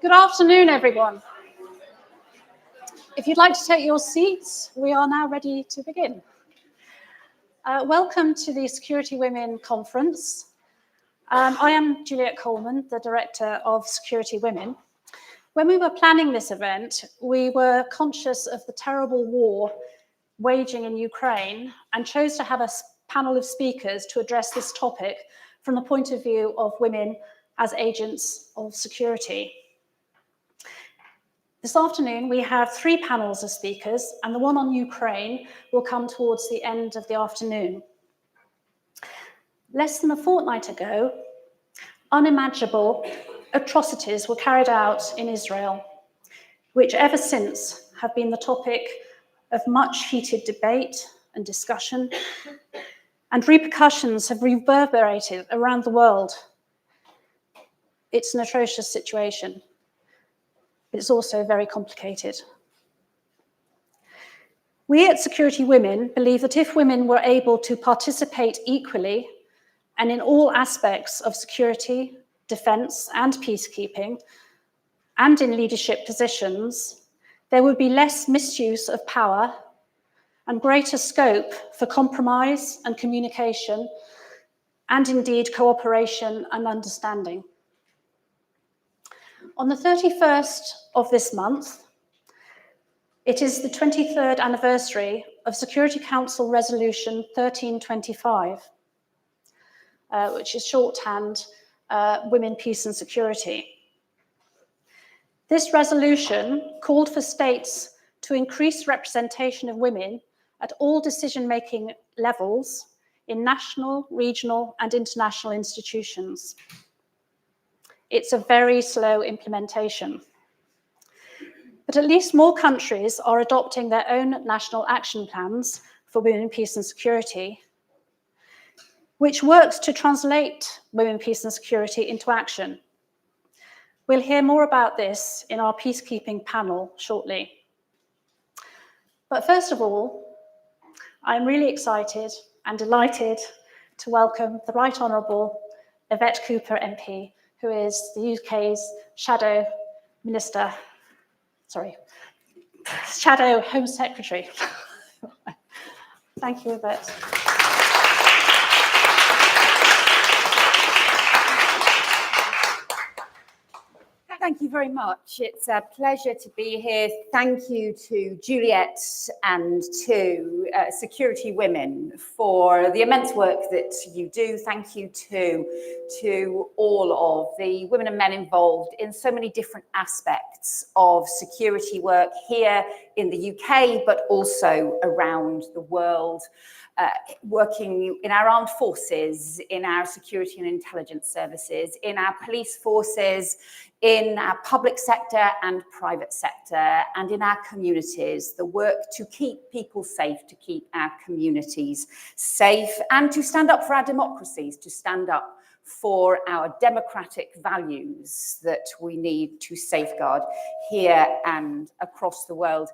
Good afternoon, everyone. If you'd like to take your seats, we are now ready to begin. Welcome to the Security Women Conference. I am Juliet Coleman, the Director of Security Women. When we were planning this event, we were conscious of the terrible war waging in Ukraine and chose to have a panel of speakers to address this topic from the point of view of women as agents of security. This afternoon, we have 3 panels of speakers, and the one on Ukraine will come towards the end of the afternoon. Less than a fortnight ago, unimaginable atrocities were carried out in Israel, which ever since have been the topic of much heated debate and discussion, and repercussions have reverberated around the world. It's an atrocious situation. It's also very complicated. We at Security Women believe that if women were able to participate equally and in all aspects of security, defence and peacekeeping, and in leadership positions, there would be less misuse of power and greater scope for compromise and communication, and indeed cooperation and understanding. On the 31st of this month, it is the 23rd anniversary of Security Council Resolution 1325, which is shorthand Women, Peace and Security. This resolution called for states to increase representation of women at all decision-making levels in national, regional and international institutions. It's a very slow implementation. But at least more countries are adopting their own national action plans for women, peace and security, which works to translate women, peace and security into action. We'll hear more about this in our peacekeeping panel shortly. But first of all, I'm really excited and delighted to welcome the Right Honourable Yvette Cooper MP, who is the UK's Shadow Home Secretary. Thank you, Yvette. Thank you very much. It's a pleasure to be here. Thank you to Juliet and to Security Women for the immense work that you do. Thank you to all of the women and men involved in so many different aspects of security work here in the UK, but also around the world. Working in our armed forces, in our security and intelligence services, in our police forces, in our public sector and private sector, and in our communities, the work to keep people safe, to keep our communities safe, and to stand up for our democracies, to stand up for our democratic values that we need to safeguard here and across the world.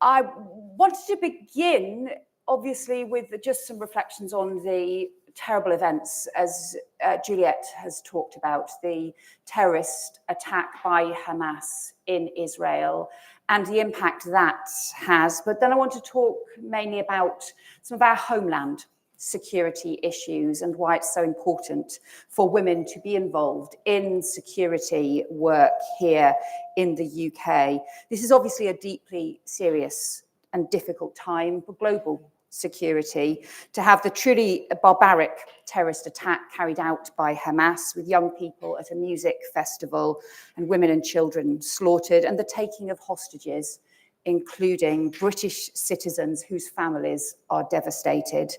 I wanted to begin obviously with just some reflections on the terrible events, as Juliet has talked about, the terrorist attack by Hamas in Israel and the impact that has. But then I want to talk mainly about some of our homeland security issues and why it's so important for women to be involved in security work here in the UK. This is obviously a deeply serious and difficult time for global security, to have the truly barbaric terrorist attack carried out by Hamas with young people at a music festival and women and children slaughtered, and the taking of hostages, including British citizens whose families are devastated.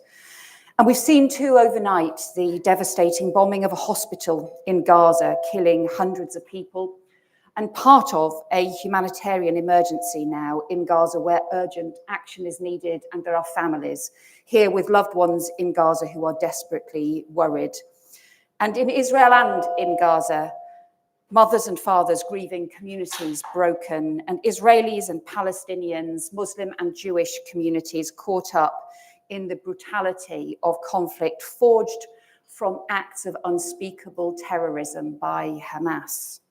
And we've seen too overnight the devastating bombing of a hospital in Gaza, killing hundreds of people, and part of a humanitarian emergency now in Gaza where urgent action is needed, and there are families here with loved ones in Gaza who are desperately worried. And in Israel and in Gaza, mothers and fathers grieving, communities broken, and Israelis and Palestinians, Muslim and Jewish communities caught up in the brutality of conflict forged from acts of unspeakable terrorism by Hamas.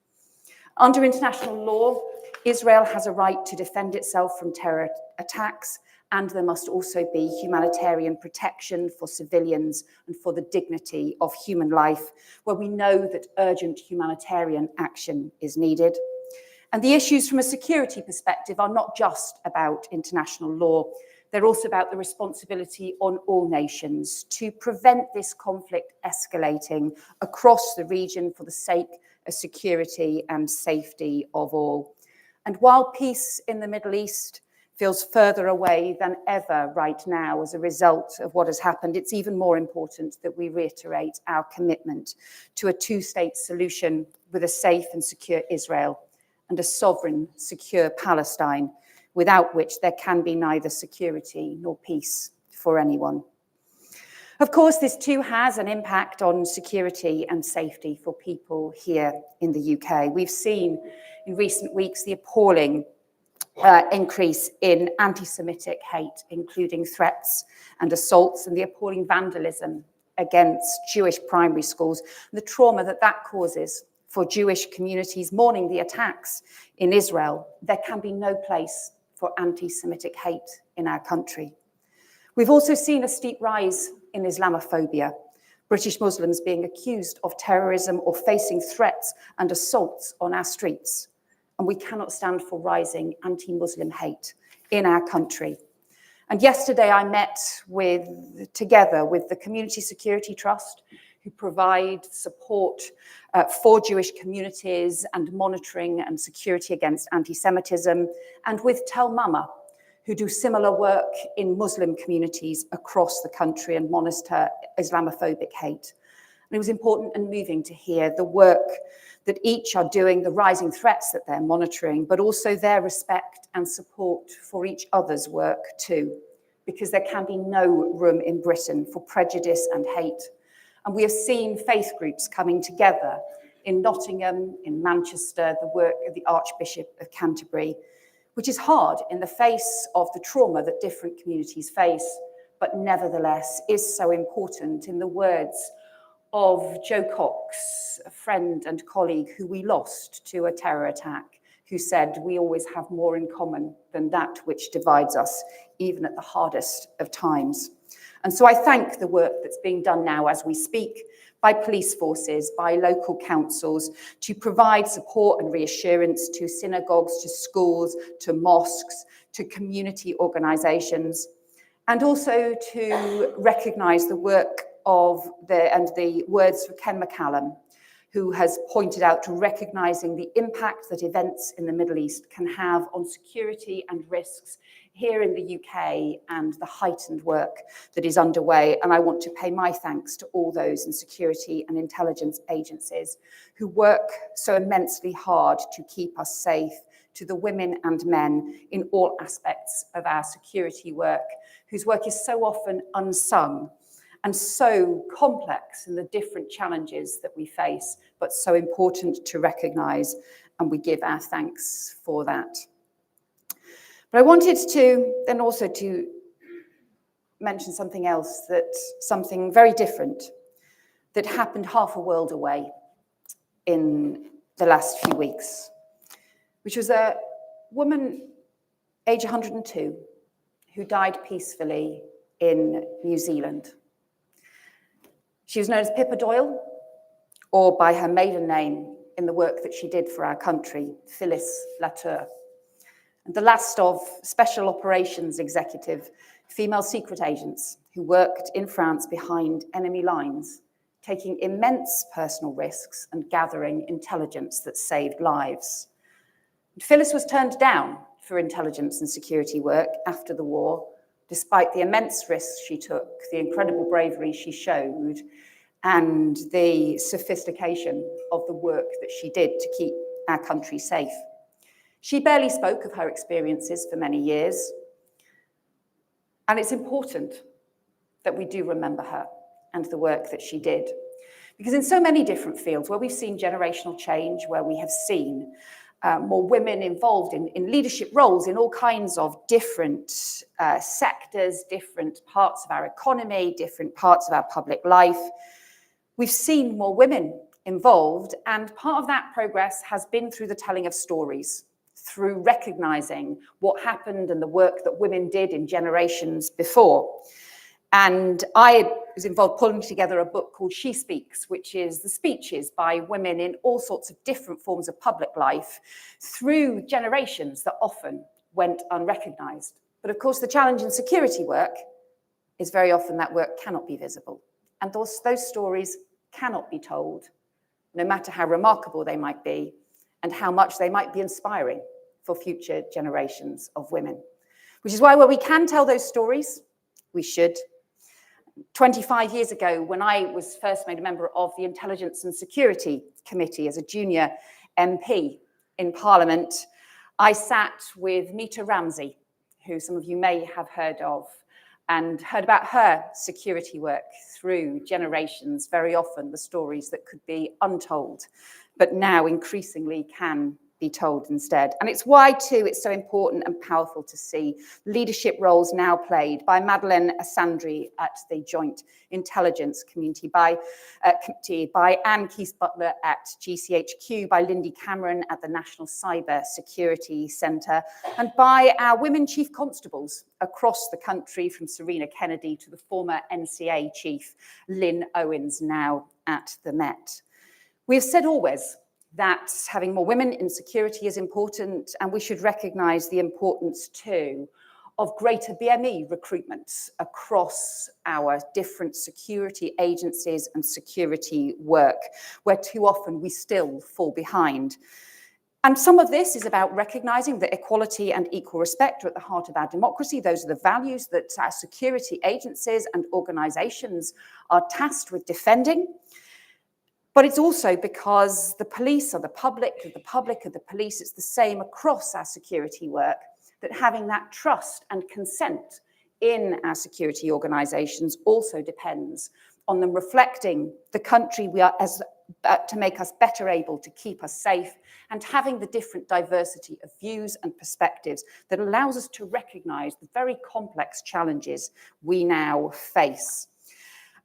Under international law, Israel has a right to defend itself from terror attacks, and there must also be humanitarian protection for civilians and for the dignity of human life, where we know that urgent humanitarian action is needed. And the issues from a security perspective are not just about international law, they're also about the responsibility on all nations to prevent this conflict escalating across the region for the sake of security and safety of all. And while peace in the Middle East feels further away than ever right now as a result of what has happened, it's even more important that we reiterate our commitment to a two-state solution with a safe and secure Israel and a sovereign, secure Palestine, without which there can be neither security nor peace for anyone. Of course, this too has an impact on security and safety for people here in the UK. We've seen in recent weeks the appalling increase in anti-Semitic hate, including threats and assaults, and the appalling vandalism against Jewish primary schools, and the trauma that that causes for Jewish communities mourning the attacks in Israel. There can be no place for anti-Semitic hate in our country. We've also seen a steep rise in Islamophobia, British Muslims being accused of terrorism or facing threats and assaults on our streets. And we cannot stand for rising anti-Muslim hate in our country. And yesterday I met together with the Community Security Trust, who provide support for Jewish communities and monitoring and security against anti-Semitism, and with Tel Mama, who do similar work in Muslim communities across the country and monitor Islamophobic hate. And it was important and moving to hear the work that each are doing, the rising threats that they're monitoring, but also their respect and support for each other's work too, because there can be no room in Britain for prejudice and hate. And we have seen faith groups coming together in Nottingham, in Manchester, the work of the Archbishop of Canterbury, which is hard in the face of the trauma that different communities face, but nevertheless is so important. In the words of Joe Cox, a friend and colleague who we lost to a terror attack, who said, "We always have more in common than that which divides us, even at the hardest of times." And so I thank the work that's being done now as we speak by police forces, by local councils, to provide support and reassurance to synagogues, to schools, to mosques, to community organisations, and also to recognise the work of the words of Ken McCallum, who has pointed out to recognising the impact that events in the Middle East can have on security and risks here in the UK, and the heightened work that is underway. And I want to pay my thanks to all those in security and intelligence agencies who work so immensely hard to keep us safe, to the women and men in all aspects of our security work, whose work is so often unsung and so complex in the different challenges that we face, but so important to recognise, and we give our thanks for that. But I wanted to then also to mention something else, something very different that happened half a world away in the last few weeks, which was a woman, age 102, who died peacefully in New Zealand. She was known as Pippa Doyle, or by her maiden name in the work that she did for our country, Phyllis Latour. And the last of special operations executive, female secret agents who worked in France behind enemy lines, taking immense personal risks and gathering intelligence that saved lives. And Phyllis was turned down for intelligence and security work after the war, despite the immense risks she took, the incredible bravery she showed, and the sophistication of the work that she did to keep our country safe. She barely spoke of her experiences for many years, and it's important that we do remember her and the work that she did. Because in so many different fields where we've seen generational change, where we have seen more women involved in leadership roles in all kinds of different sectors, different parts of our economy, different parts of our public life, we've seen more women involved, and part of that progress has been through the telling of stories, through recognizing what happened and the work that women did in generations before. And I was involved pulling together a book called She Speaks, which is the speeches by women in all sorts of different forms of public life through generations that often went unrecognized. But of course, the challenge in security work is very often that work cannot be visible. And those stories cannot be told, no matter how remarkable they might be and how much they might be inspiring for future generations of women. Which is why where we can tell those stories, we should. 25 years ago, when I was first made a member of the Intelligence and Security Committee as a junior MP in Parliament, I sat with Mita Ramsey, who some of you may have heard of, and heard about her security work through generations, very often the stories that could be untold, but now increasingly can be told instead. And it's why, too, it's so important and powerful to see leadership roles now played by Madeleine Assandri at the Joint Intelligence Community, by Anne Keith-Butler at GCHQ, by Lindy Cameron at the National Cyber Security Centre, and by our women chief constables across the country, from Serena Kennedy to the former NCA chief, Lynn Owens, now at the Met. We have said always that having more women in security is important, and we should recognise the importance too of greater BME recruitment across our different security agencies and security work, where too often we still fall behind. And some of this is about recognising that equality and equal respect are at the heart of our democracy. Those are the values that our security agencies and organisations are tasked with defending. But it's also because the police are the public are the police. It's the same across our security work, that having that trust and consent in our security organisations also depends on them reflecting the country we are to make us better able to keep us safe, and having the different diversity of views and perspectives that allows us to recognise the very complex challenges we now face.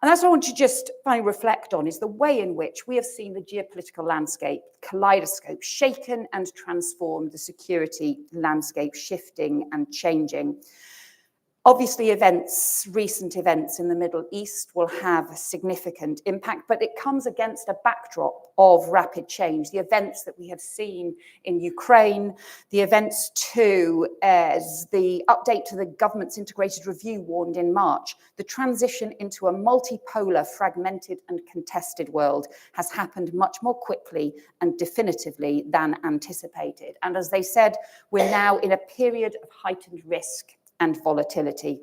And that's what I want to just finally reflect on, is the way in which we have seen the geopolitical landscape, kaleidoscope, shaken and transformed, the security landscape shifting and changing. Obviously, recent events in the Middle East will have a significant impact, but it comes against a backdrop of rapid change. The events that we have seen in Ukraine, the events too, as the update to the government's integrated review warned in March, the transition into a multipolar, fragmented and contested world has happened much more quickly and definitively than anticipated. And as they said, we're now in a period of heightened risk and volatility.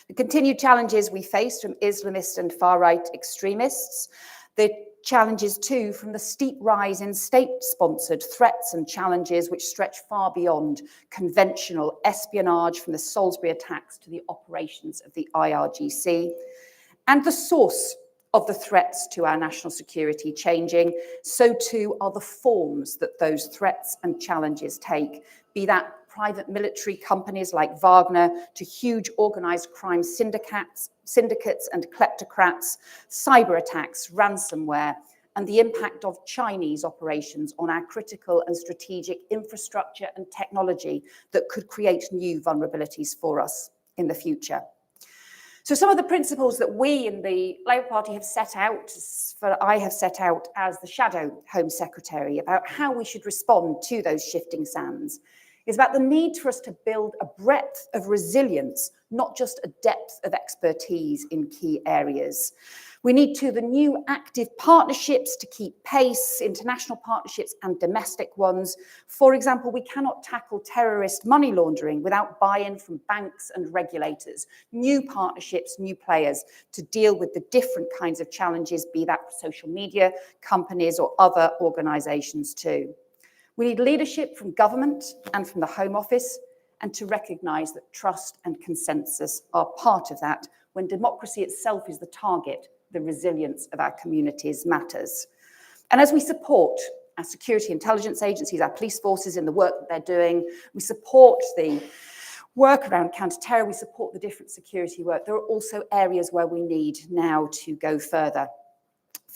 The continued challenges we face from Islamist and far-right extremists, the challenges too from the steep rise in state-sponsored threats and challenges which stretch far beyond conventional espionage, from the Salisbury attacks to the operations of the IRGC, and the source of the threats to our national security changing, so too are the forms that those threats and challenges take, be that private military companies like Wagner to huge organised crime syndicates and kleptocrats, cyber attacks, ransomware, and the impact of Chinese operations on our critical and strategic infrastructure and technology that could create new vulnerabilities for us in the future. So some of the principles that we in the Labour Party have set out, I have set out as the Shadow Home Secretary, about how we should respond to those shifting sands, is about the need for us to build a breadth of resilience, not just a depth of expertise in key areas. We need the new active partnerships to keep pace, international partnerships and domestic ones. For example, we cannot tackle terrorist money laundering without buy-in from banks and regulators. New partnerships, new players to deal with the different kinds of challenges, be that social media companies or other organisations too. We need leadership from government and from the Home Office, and to recognise that trust and consensus are part of that. When democracy itself is the target, the resilience of our communities matters. And as we support our security intelligence agencies, our police forces in the work that they're doing, we support the work around counter-terror, we support the different security work, there are also areas where we need now to go further.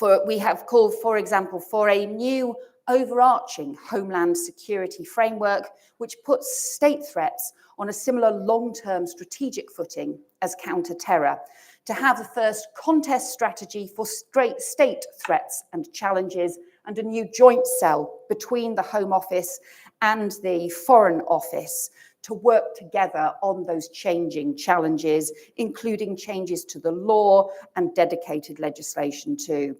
We have called, for example, for a new overarching homeland security framework, which puts state threats on a similar long-term strategic footing as counter-terror, to have the first contest strategy for state threats and challenges, and a new joint cell between the Home Office and the Foreign Office to work together on those changing challenges, including changes to the law and dedicated legislation too.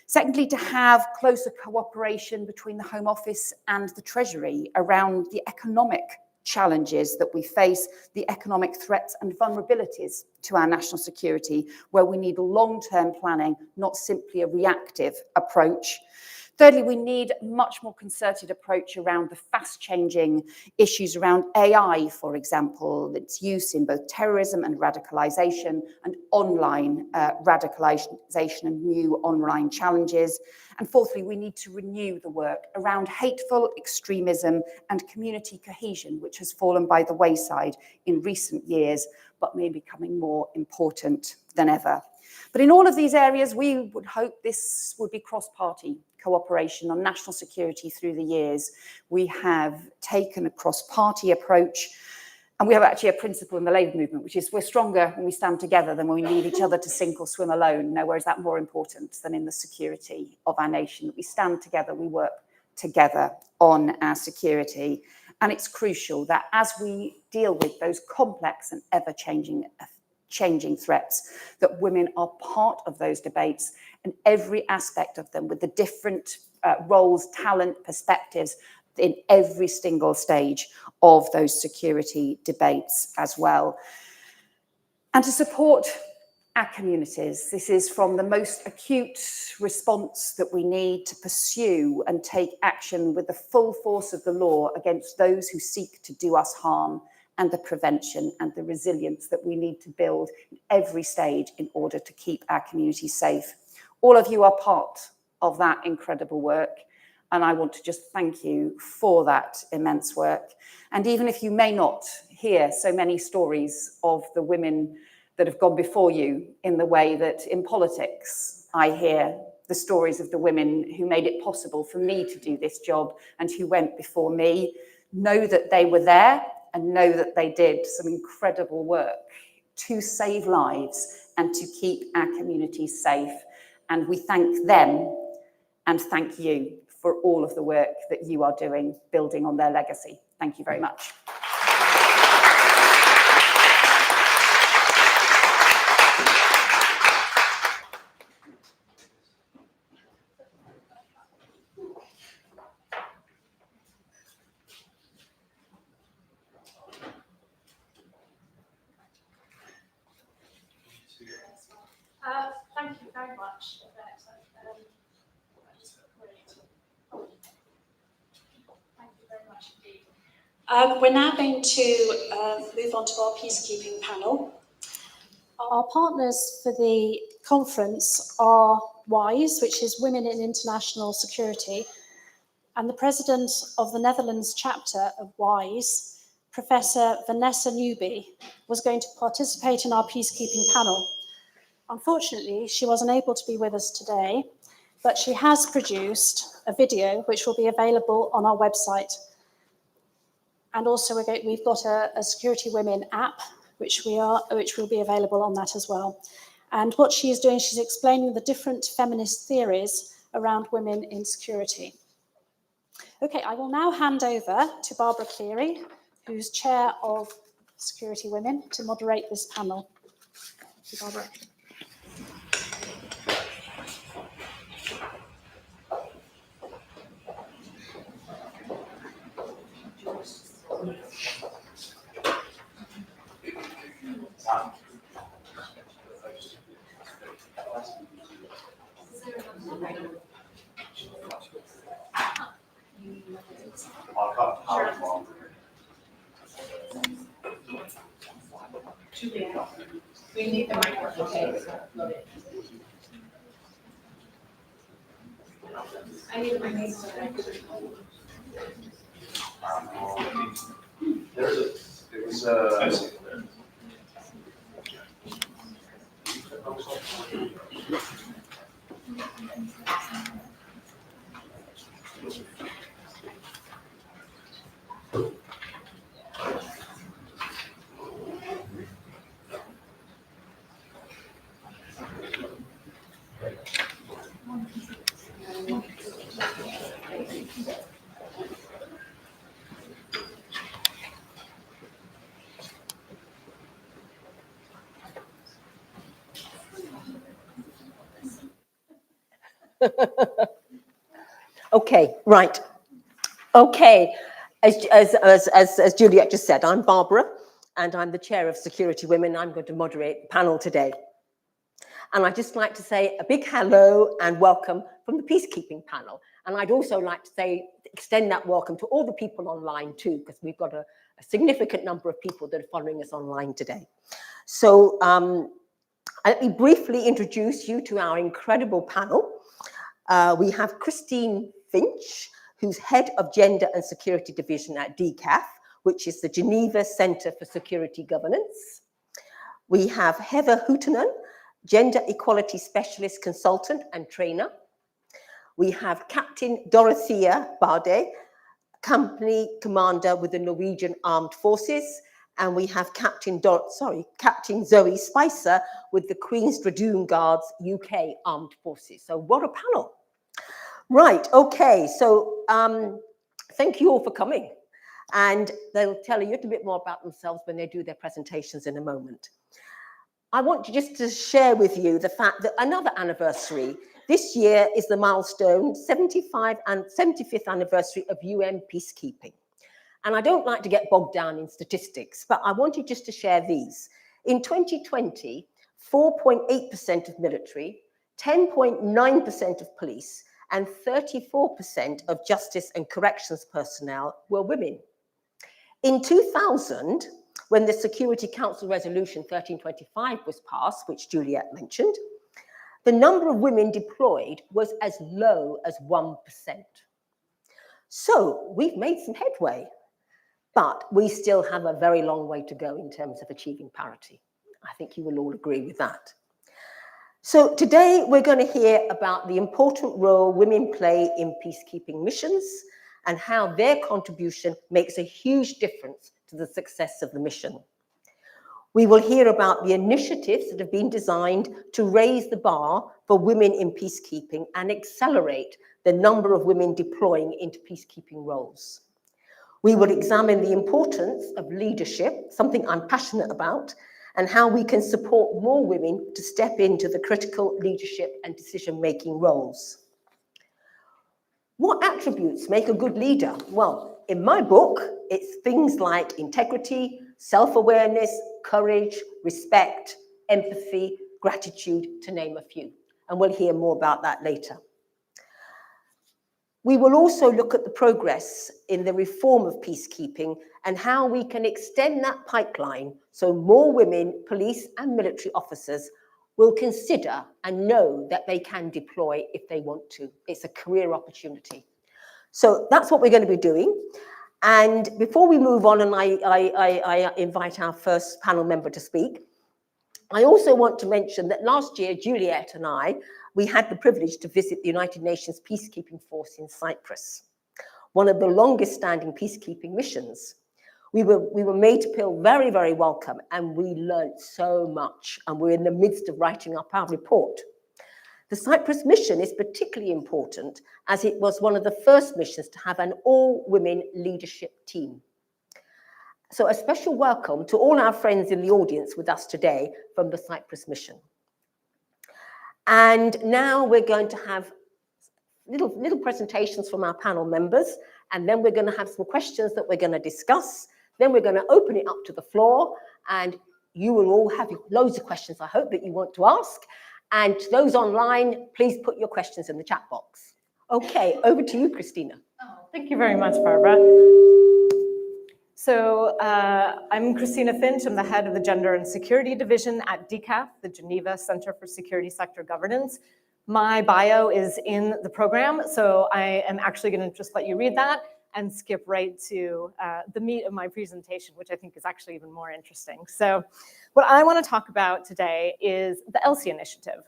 Secondly, to have closer cooperation between the Home Office and the Treasury around the economic challenges that we face, the economic threats and vulnerabilities to our national security, where we need long-term planning, not simply a reactive approach. Thirdly, we need a much more concerted approach around the fast-changing issues around AI, for example, its use in both terrorism and radicalization, and online radicalization and new online challenges. And fourthly, we need to renew the work around hateful extremism and community cohesion, which has fallen by the wayside in recent years, but may be becoming more important than ever. But in all of these areas, we would hope this would be cross-party cooperation on national security through the years. We have taken a cross-party approach, and we have actually a principle in the Labour movement, which is we're stronger when we stand together than when we need each other to sink or swim alone. Nowhere is that more important than in the security of our nation. That we stand together, we work together on our security. And it's crucial that as we deal with those complex and ever-changing threats, that women are part of those debates and every aspect of them, with the different roles, talent, perspectives in every single stage of those security debates as well. And to support our communities, this is from the most acute response that we need to pursue and take action with the full force of the law against those who seek to do us harm, and the prevention and the resilience that we need to build in every stage in order to keep our communities safe. All of you are part of that incredible work, and I want to just thank you for that immense work. And even if you may not hear so many stories of the women that have gone before you in the way that in politics I hear the stories of the women who made it possible for me to do this job and who went before me, know that they were there and know that they did some incredible work to save lives and to keep our communities safe. And we thank them and thank you for all of the work that you are doing, building on their legacy. Thank you very much. Thank you very much. Thank you very much indeed. We're now going to move on to our peacekeeping panel. Our partners for the conference are WISE, which is Women in International Security, and the president of the Netherlands chapter of WISE, Professor Vanessa Newby, was going to participate in our peacekeeping panel. Unfortunately, she wasn't able to be with us today, but she has produced a video which will be available on our website. And also we've got a Security Women app, which will be available on that as well. And what she is doing, she's explaining the different feminist theories around women in security. Okay, I will now hand over to Barbara Cleary, who's chair of Security Women, to moderate this panel. Thank you, Barbara. We need the microphone. Okay. I need my niece to Okay, right. Okay, as Juliet just said, I'm Barbara, and I'm the chair of Security Women. I'm going to moderate the panel today. And I'd just like to say a big hello and welcome from the Peacekeeping panel. And I'd also like to extend that welcome to all the people online too, because we've got a significant number of people that are following us online today. So let me briefly introduce you to our incredible panel. We have Christine Finch, who's head of Gender and Security Division at DCAF, which is the Geneva Centre for Security Governance. We have Heather Hootonen, Gender Equality Specialist Consultant and Trainer. We have Captain Dorothea Bade, Company Commander with the Norwegian Armed Forces. And we have Captain Zoe Spicer with the Queen's Dragoon Guards UK Armed Forces. So what a panel. Right, okay, so thank you all for coming. And they'll tell you a little bit more about themselves when they do their presentations in a moment. I want just to share with you the fact that another anniversary, this year is the milestone 75th anniversary of UN peacekeeping. And I don't like to get bogged down in statistics, but I wanted just to share these. In 2020, 4.8% of military, 10.9% of police, and 34% of justice and corrections personnel were women. In 2000, when the Security Council Resolution 1325 was passed, which Juliet mentioned, the number of women deployed was as low as 1%. So we've made some headway, but we still have a very long way to go in terms of achieving parity. I think you will all agree with that. So today we're going to hear about the important role women play in peacekeeping missions and how their contribution makes a huge difference to the success of the mission. We will hear about the initiatives that have been designed to raise the bar for women in peacekeeping and accelerate the number of women deploying into peacekeeping roles. We will examine the importance of leadership, something I'm passionate about, and how we can support more women to step into the critical leadership and decision-making roles. What attributes make a good leader? Well, in my book, it's things like integrity, self-awareness, courage, respect, empathy, gratitude, to name a few. And we'll hear more about that later. We will also look at the progress in the reform of peacekeeping and how we can extend that pipeline so more women, police and military officers will consider and know that they can deploy if they want to. It's a career opportunity. So that's what we're going to be doing. And before we move on and I invite our first panel member to speak, I also want to mention that last year, Juliet and we had the privilege to visit the United Nations Peacekeeping Force in Cyprus, one of the longest standing peacekeeping missions. We were made to feel very, very welcome, and we learned so much, and we're in the midst of writing up our report. The Cyprus mission is particularly important as it was one of the first missions to have an all-women leadership team. So a special welcome to all our friends in the audience with us today from the Cyprus mission. And now we're going to have little presentations from our panel members, and then we're going to have some questions that we're going to discuss. Then we're going to open it up to the floor, and you will all have loads of questions, I hope, that you want to ask. And to those online, please put your questions in the chat box. Okay, over to you, Christina. Oh, thank you very much, Barbara. So I'm Christina Finch. I'm the head of the Gender and Security Division at DCAF, the Geneva Center for Security Sector Governance. My bio is in the program, so I am actually going to just let you read that and skip right to the meat of my presentation, which I think is actually even more interesting. So what I want to talk about today is the ELSI initiative.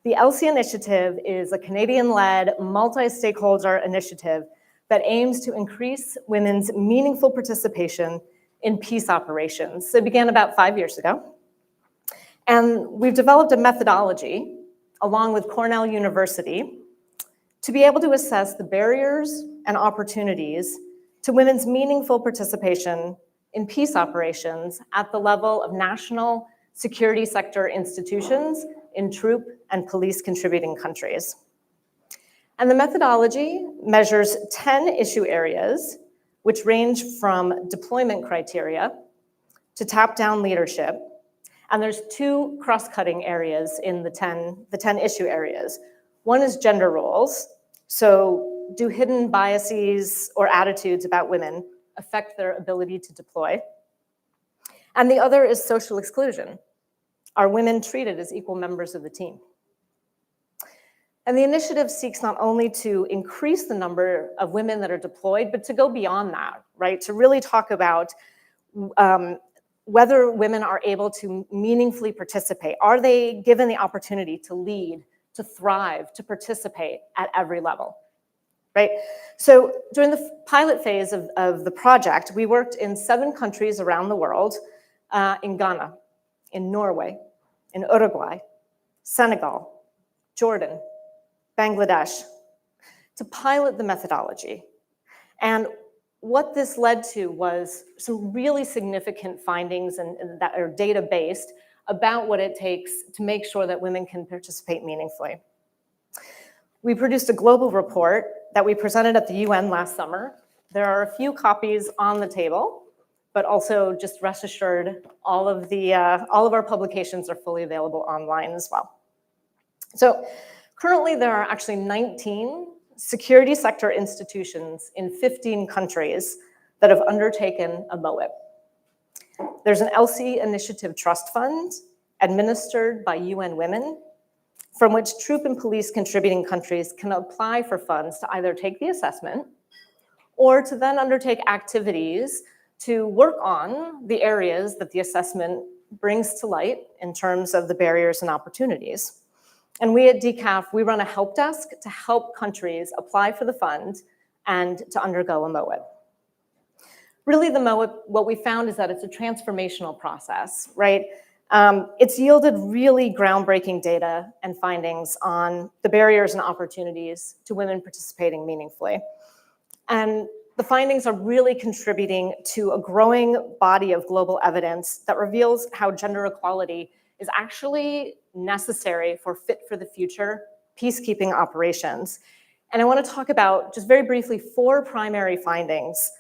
The ELSI initiative is a Canadian-led multi-stakeholder initiative that aims to increase women's meaningful participation in peace operations. So it began about 5 years ago. And we've developed a methodology, along with Cornell University, to be able to assess the barriers and opportunities to women's meaningful participation in peace operations at the level of national security sector institutions in troop and police contributing countries. And the methodology measures 10 issue areas, which range from deployment criteria to top-down leadership. And there's 2 cross-cutting areas in the 10 issue areas. One is gender roles. So do hidden biases or attitudes about women affect their ability to deploy? And the other is social exclusion. Are women treated as equal members of the team? And the initiative seeks not only to increase the number of women that are deployed, but to go beyond that, right? To really talk about whether women are able to meaningfully participate. Are they given the opportunity to lead, to thrive, to participate at every level, right? So during the pilot phase of the project, we worked in 7 countries around the world, in Ghana, in Norway, in Uruguay, Senegal, Jordan, Bangladesh, to pilot the methodology. And what this led to was some really significant findings that are data-based about what it takes to make sure that women can participate meaningfully. We produced a global report that we presented at the UN last summer. There are a few copies on the table, but also just rest assured, all of our publications are fully available online as well. So currently there are actually 19 security sector institutions in 15 countries that have undertaken a MOIP. There's an ELSI Initiative Trust Fund administered by UN Women, from which troop and police contributing countries can apply for funds to either take the assessment or to then undertake activities to work on the areas that the assessment brings to light in terms of the barriers and opportunities. And we at DCAF, we run a help desk to help countries apply for the fund and to undergo a MOIP. Really, the MOIP, what we found is that it's a transformational process, right? It's yielded really groundbreaking data and findings on the barriers and opportunities to women participating meaningfully. And the findings are really contributing to a growing body of global evidence that reveals how gender equality is actually necessary for fit for the future peacekeeping operations. And I want to talk about, just very briefly, 4 primary findings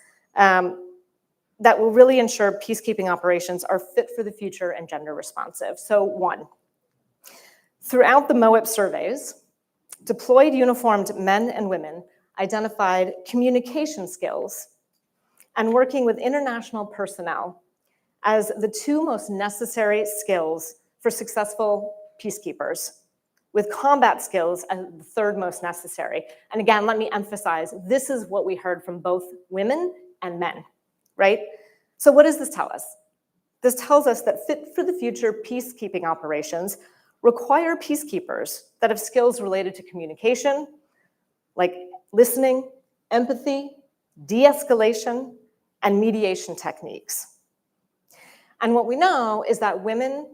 that will really ensure peacekeeping operations are fit for the future and gender responsive. So 1, throughout the MOIP surveys, deployed uniformed men and women identified communication skills and working with international personnel as the 2 most necessary skills for successful peacekeepers, with combat skills as the 3rd most necessary. And again, let me emphasize, this is what we heard from both women and men, right? So what does this tell us? This tells us that fit for the future peacekeeping operations require peacekeepers that have skills related to communication, like listening, empathy, de-escalation, and mediation techniques. And what we know is that women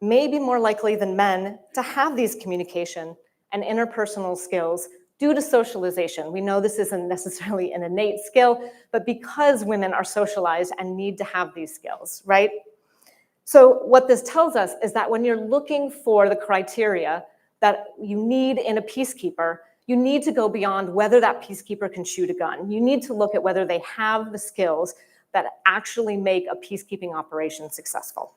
may be more likely than men to have these communication and interpersonal skills due to socialization. We know this isn't necessarily an innate skill, but because women are socialized and need to have these skills, right? So what this tells us is that when you're looking for the criteria that you need in a peacekeeper, you need to go beyond whether that peacekeeper can shoot a gun. You need to look at whether they have the skills that actually make a peacekeeping operation successful.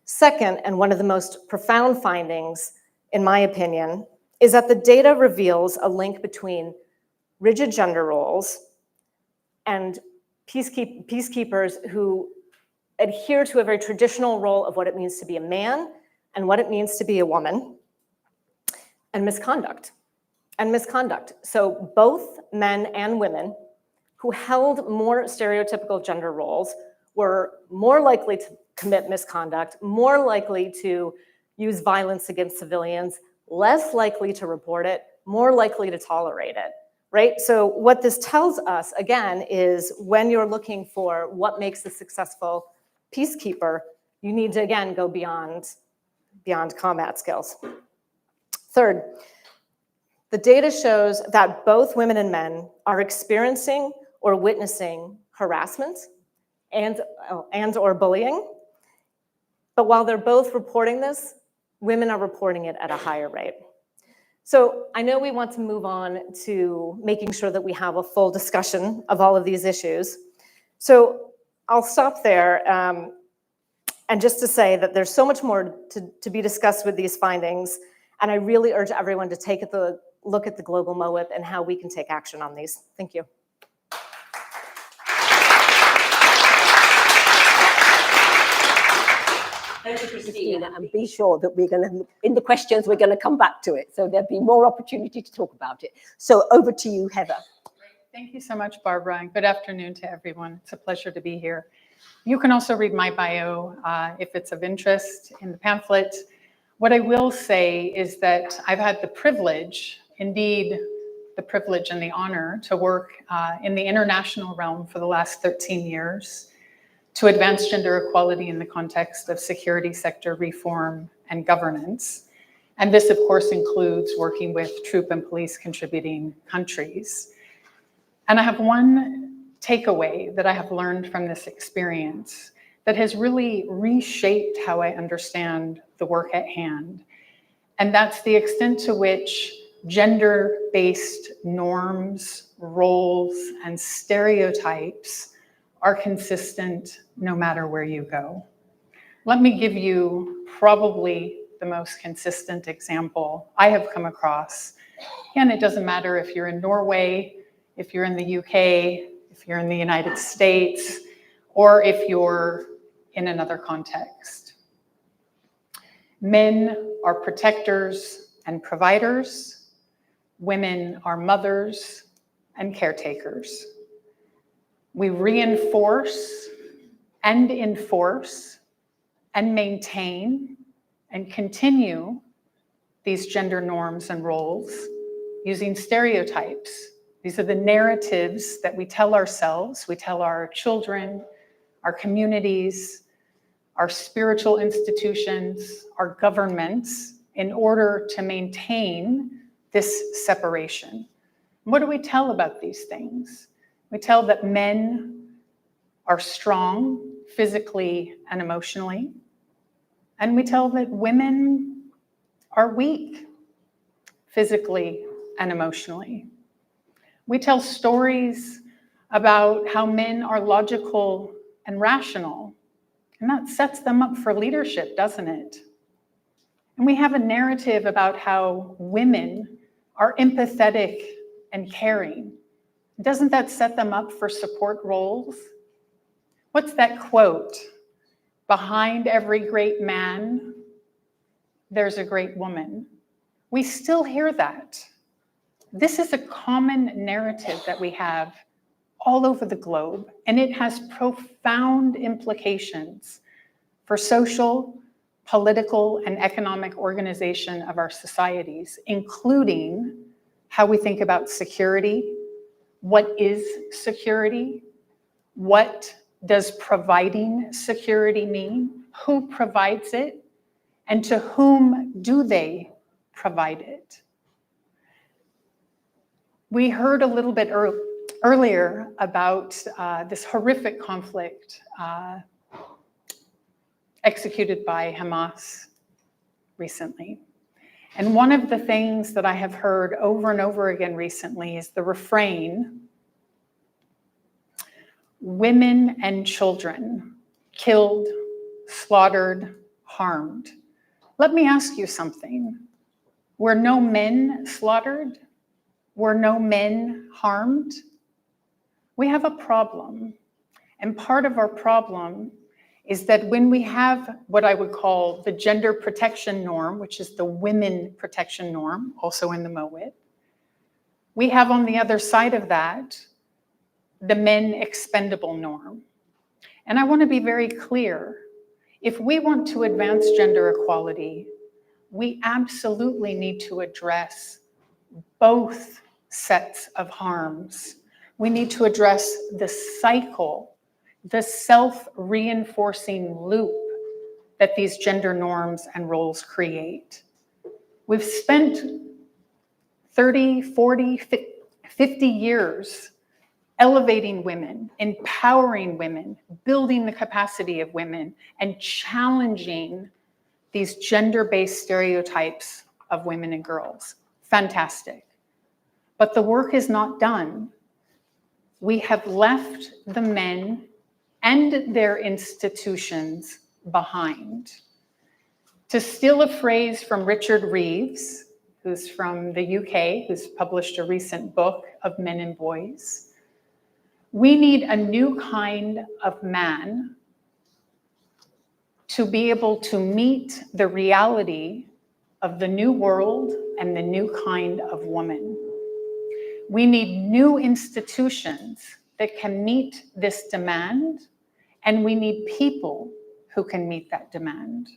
Second, and one of the most profound findings, in my opinion, is that the data reveals a link between rigid gender roles and peacekeepers who adhere to a very traditional role of what it means to be a man and what it means to be a woman, and misconduct. So both men and women who held more stereotypical gender roles were more likely to commit misconduct, more likely to use violence against civilians, less likely to report it, more likely to tolerate it, right? So what this tells us, again, is when you're looking for what makes a successful peacekeeper, you need to, again, go beyond combat skills. Third, the data shows that both women and men are experiencing or witnessing harassment and or bullying. But while they're both reporting this, women are reporting it at a higher rate. So I know we want to move on to making sure that we have a full discussion of all of these issues. So I'll stop there. And just to say that there's so much more to be discussed with these findings. And I really urge everyone to take a look at the global MOIP and how we can take action on these. Thank you. Thank you, Christina, and be sure that we're going to, in the questions, we're going to come back to it. So there'll be more opportunity to talk about it. So over to you, Heather. Thank you so much, Barbara, and good afternoon to everyone. It's a pleasure to be here. You can also read my bio if it's of interest in the pamphlet. What I will say is that I've had the privilege, indeed the privilege and the honor, to work in the international realm for the last 13 years to advance gender equality in the context of security sector reform and governance. And this, of course, includes working with troop and police contributing countries. And I have one takeaway that I have learned from this experience that has really reshaped how I understand the work at hand. And that's the extent to which gender-based norms, roles, and stereotypes are consistent no matter where you go. Let me give you probably the most consistent example I have come across. Again, it doesn't matter if you're in Norway, if you're in the UK, if you're in the United States, or if you're in another context. Men are protectors and providers. Women are mothers and caretakers. We reinforce and enforce and maintain and continue these gender norms and roles using stereotypes. These are the narratives that we tell ourselves, we tell our children, our communities, our spiritual institutions, our governments, in order to maintain this separation. What do we tell about these things? We tell that men are strong physically and emotionally, and we tell that women are weak physically and emotionally. We tell stories about how men are logical and rational, and that sets them up for leadership, doesn't it? And we have a narrative about how women are empathetic and caring. Doesn't that set them up for support roles? What's that quote? Behind every great man, there's a great woman. We still hear that. This is a common narrative that we have all over the globe, and it has profound implications for social, political, and economic organization of our societies, including how we think about security. What is security? What does providing security mean? Who provides it? And to whom do they provide it? We heard a little bit earlier about this horrific conflict executed by Hamas recently. And one of the things that I have heard over and over again recently is the refrain, women and children killed, slaughtered, harmed. Let me ask you something. Were no men slaughtered? Were no men harmed? We have a problem. And part of our problem is that when we have what I would call the gender protection norm, which is the women protection norm, also in the MOIT, we have on the other side of that the men expendable norm. And I want to be very clear. If we want to advance gender equality, we absolutely need to address both sets of harms. We need to address the cycle, the self-reinforcing loop that these gender norms and roles create. We've spent 30, 40, 50 years elevating women, empowering women, building the capacity of women, and challenging these gender-based stereotypes of women and girls. Fantastic. But the work is not done. We have left the men and their institutions behind. To steal a phrase from Richard Reeves, who's from the UK, who's published a recent book of Men and Boys, we need a new kind of man to be able to meet the reality of the new world and the new kind of woman. We need new institutions that can meet this demand, and we need people who can meet that demand.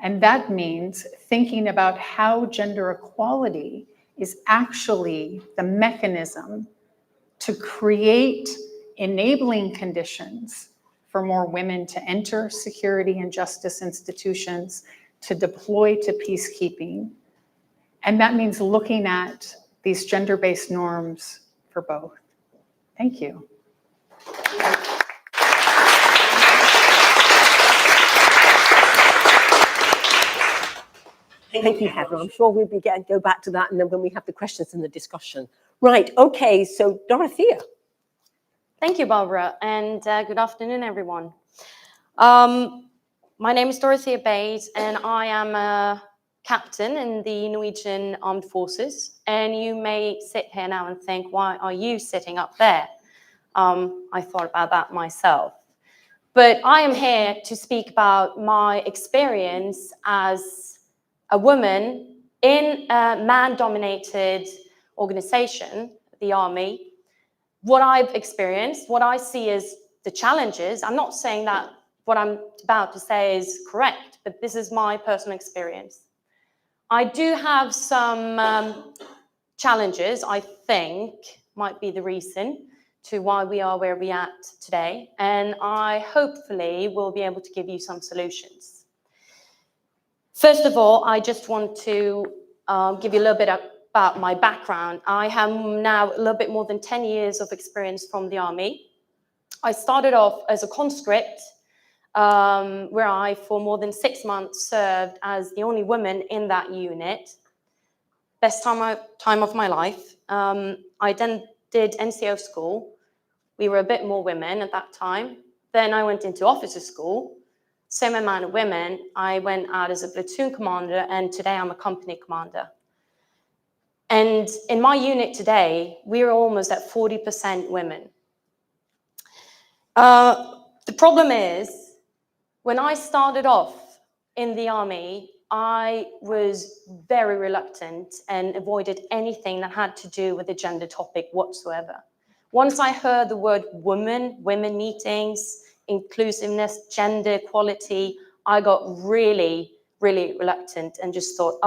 And that means thinking about how gender equality is actually the mechanism to create enabling conditions for more women to enter security and justice institutions, to deploy to peacekeeping. And that means looking at these gender-based norms for both. Thank you. Thank you, Heather. I'm sure we'll go back to that, and then when we have the questions and the discussion. Right, okay, so Dorothea. Thank you, Barbara, and good afternoon, everyone. My name is Dorothea Bays, and I am a captain in the Norwegian Armed Forces. And you may sit here now and think, why are you sitting up there? I thought about that myself. But I am here to speak about my experience as a woman in a man-dominated organization, the Army. What I've experienced, what I see as the challenges. I'm not saying that what I'm about to say is correct, but this is my personal experience. I do have some challenges, I think, might be the reason to why we are where we are at today. And I hopefully will be able to give you some solutions. First of all, I just want to give you a little bit about my background. I have now a little bit more than 10 years of experience from the Army. I started off as a conscript, where I, for more than 6 months, served as the only woman in that unit. Best time of my life. I then did NCO school. We were a bit more women at that time. Then I went into officer school. Same amount of women. I went out as a platoon commander, and today I'm a company commander. And in my unit today, we're almost at 40% women. The problem is, when I started off in the Army, I was very reluctant and avoided anything that had to do with the gender topic whatsoever. Once I heard the word women meetings, inclusiveness, gender equality, I got really, really reluctant and just thought,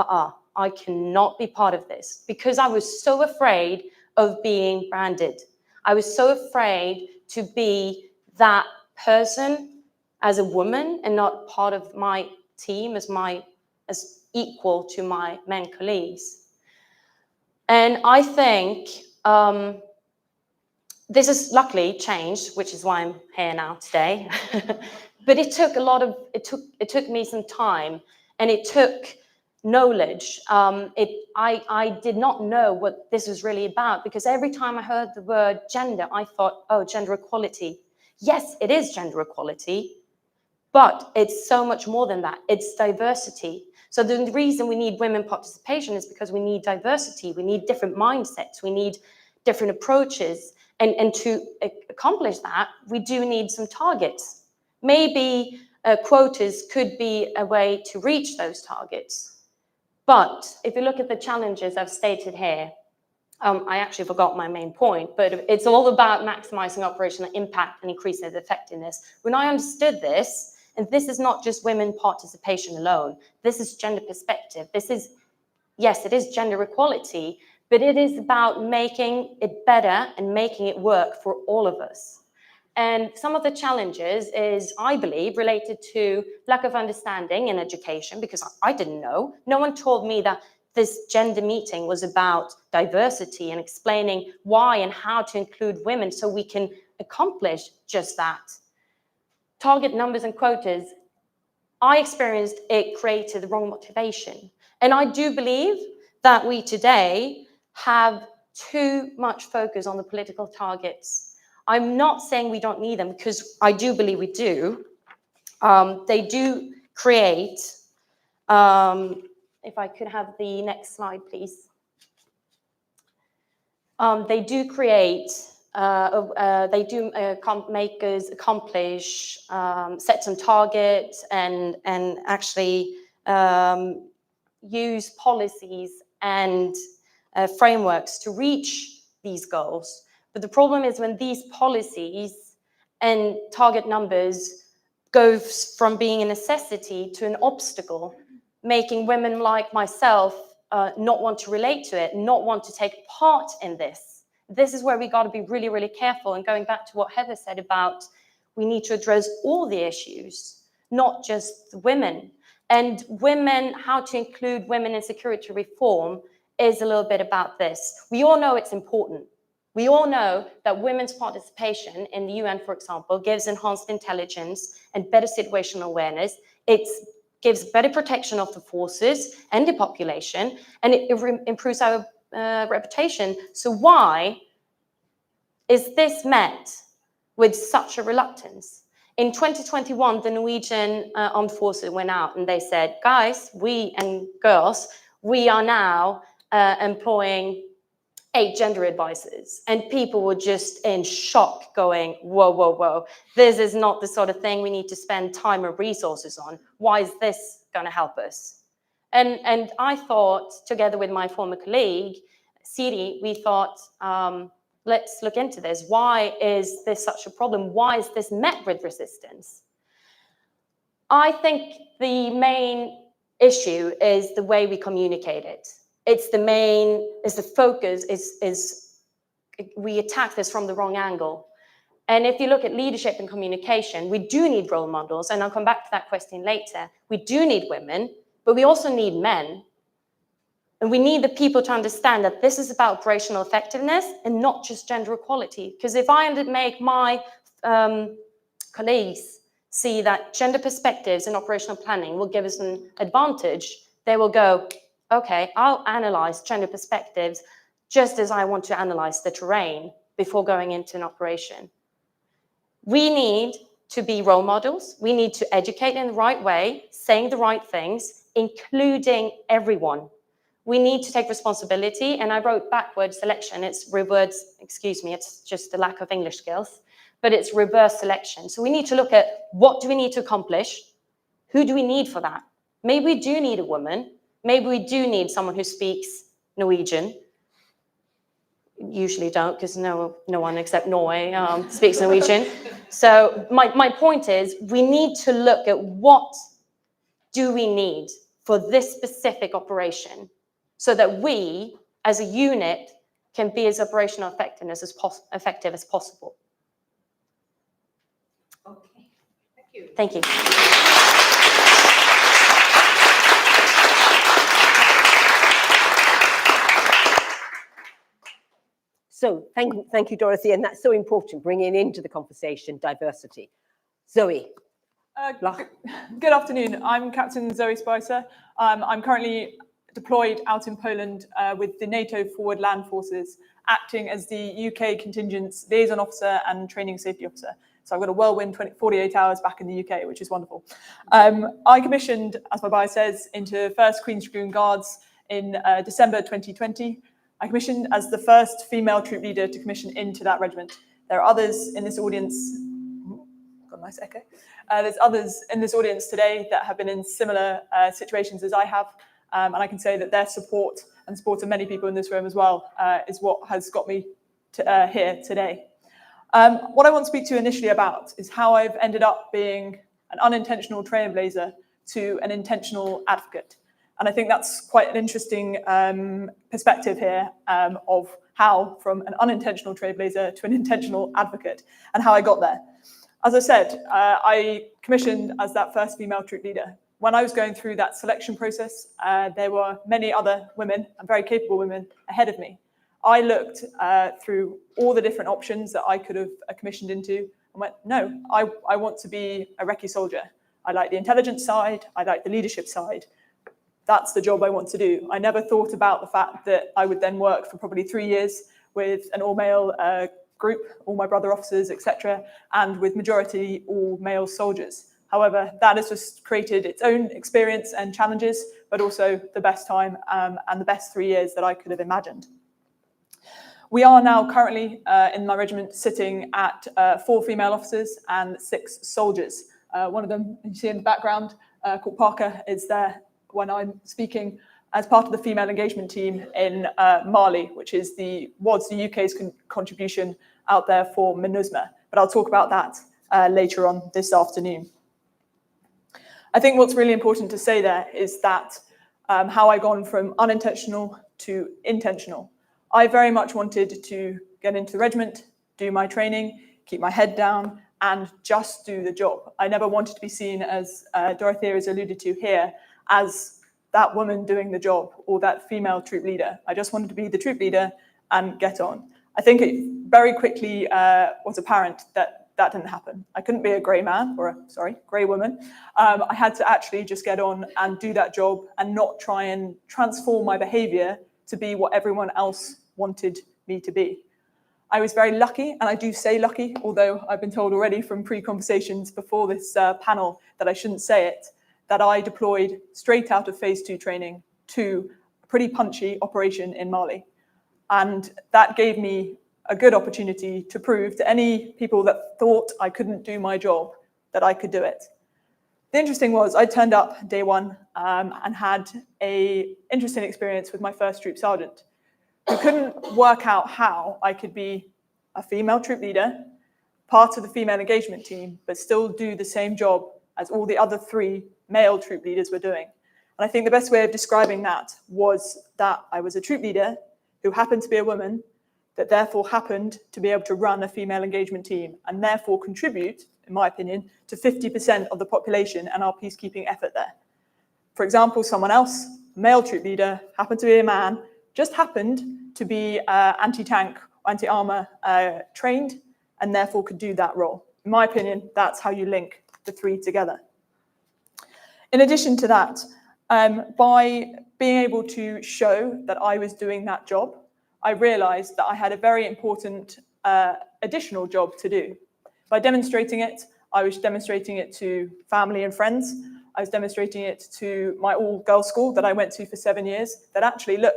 I cannot be part of this, because I was so afraid of being branded. I was so afraid to be that person as a woman and not part of my team as equal to my men colleagues. And I think this has luckily changed, which is why I'm here now today. But it took me some time, and it took knowledge. I did not know what this was really about, because every time I heard the word gender, I thought, oh, gender equality. Yes, it is gender equality, but it's so much more than that. It's diversity. So the reason we need women participation is because we need diversity. We need different mindsets. We need different approaches. And to accomplish that, we do need some targets. Maybe quotas could be a way to reach those targets. But if you look at the challenges I've stated here, I actually forgot my main point, but it's all about maximizing operational impact and increasing its effectiveness. When I understood this, and this is not just women participation alone, this is gender perspective. This is, yes, it is gender equality, but but it is about making it better and making it work for all of us. And some of the challenges is, I believe, related to lack of understanding in education, because I didn't know. No one told me that this gender meeting was about diversity and explaining why and how to include women so we can accomplish just that. Target numbers and quotas, I experienced it created the wrong motivation. And I do believe that we today have too much focus on the political targets. I'm not saying we don't need them, because I do believe we do. They do create, if I could have the next slide, please. They do create, make us accomplish, set some targets and actually use policies and frameworks to reach these goals. But the problem is when these policies and target numbers go from being a necessity to an obstacle, making women like myself not want to relate to it, not want to take part in this. This is where we got to be really, really careful. And going back to what Heather said about we need to address all the issues, not just women. And women, how to include women in security reform is a little bit about this. We all know it's important. We all know that women's participation in the UN, for example, gives enhanced intelligence and better situational awareness. It gives better protection of the forces and the population, and it improves our reputation. So why is this met with such a reluctance? In 2021, the Norwegian armed forces went out and they said, guys, we and girls, we are now employing 8 gender advisors. And people were just in shock going, whoa, whoa, whoa. This is not the sort of thing we need to spend time and resources on. Why is this going to help us? And I thought, together with my former colleague, Siri, we thought, let's look into this. Why is this such a problem? Why is this met with resistance? I think the main issue is the way we communicate it. It's the focus is we attack this from the wrong angle. And if you look at leadership and communication, we do need role models, and I'll come back to that question later. We do need women, but we also need men. And we need the people to understand that this is about operational effectiveness and not just gender equality. Because if I make my colleagues see that gender perspectives in operational planning will give us an advantage, they will go, okay, I'll analyze gender perspectives just as I want to analyze the terrain before going into an operation. We need to be role models. We need to educate in the right way, saying the right things, including everyone. We need to take responsibility, and I wrote backward selection. It's reverse, excuse me, it's just the lack of English skills, but it's reverse selection. So we need to look at what do we need to accomplish? Who do we need for that? Maybe we do need a woman. Maybe we do need someone who speaks Norwegian. Usually don't, because no one except Norway speaks Norwegian. So my point is, we need to look at what do we need for this specific operation, so that we, as a unit, can be as operational effective as possible. Okay, thank you. Thank you. So thank you, Dorothy, and that's so important, bringing into the conversation diversity. Zoe. Good afternoon. I'm Captain Zoe Spicer. I'm currently deployed out in Poland with the NATO Forward Land Forces, acting as the UK contingent's liaison officer and training safety officer. So I've got a whirlwind 48 hours back in the UK, which is wonderful. I commissioned, as my bio says, into 1st Queen's Dragoon Guards in December 2020. I commissioned as the first female troop leader to commission into that regiment. There are others in this audience, got a nice echo. There's others in this audience today that have been in similar situations as I have. And I can say that their support and support of many people in this room as well is what has got me to, here today. What I want to speak to you initially about is how I've ended up being an unintentional trailblazer to an intentional advocate. And I think that's quite an interesting perspective here of how from an unintentional trailblazer to an intentional advocate and how I got there. As I said, I commissioned as that first female troop leader. When I was going through that selection process, there were many other women, and very capable women, ahead of me. I looked through all the different options that I could have commissioned into and went, no, I want to be a recce soldier. I like the intelligence side, I like the leadership side. That's the job I want to do. I never thought about the fact that I would then work for probably 3 years with an all-male group, all my brother officers, etc., and with majority all-male soldiers. However, that has just created its own experience and challenges, but also the best time and the best 3 years that I could have imagined. We are now currently in my regiment sitting at 4 female officers and 6 soldiers. One of them, you see in the background, called Parker, is there when I'm speaking as part of the female engagement team in Mali, which was the UK's contribution out there for MINUSMA. But I'll talk about that later on this afternoon. I think what's really important to say there is that how I've gone from unintentional to intentional. I very much wanted to get into the regiment, do my training, keep my head down, and just do the job. I never wanted to be seen, as Dorothea has alluded to here, as that woman doing the job or that female troop leader. I just wanted to be the troop leader and get on. I think it very quickly was apparent that that didn't happen. I couldn't be a grey man, or grey woman. I had to actually just get on and do that job and not try and transform my behaviour to be what everyone else wanted me to be. I was very lucky, and I do say lucky, although I've been told already from pre-conversations before this panel that I shouldn't say it, that I deployed straight out of phase 2 training to a pretty punchy operation in Mali. And that gave me a good opportunity to prove to any people that thought I couldn't do my job that I could do it. The interesting was I turned up day one and had an interesting experience with my first troop sergeant, who couldn't work out how I could be a female troop leader, part of the female engagement team, but still do the same job as all the other 3 male troop leaders were doing. And I think the best way of describing that was that I was a troop leader who happened to be a woman, that therefore happened to be able to run a female engagement team and therefore contribute, in my opinion, to 50% of the population and our peacekeeping effort there. For example, someone else, male troop leader, happened to be a man, just happened to be anti-tank, anti-armor trained, and therefore could do that role. In my opinion, that's how you link the 3 together. In addition to that, by being able to show that I was doing that job, I realized that I had a very important additional job to do. By demonstrating it, I was demonstrating it to family and friends. I was demonstrating it to my all-girls school that I went to for 7 years, that actually, look,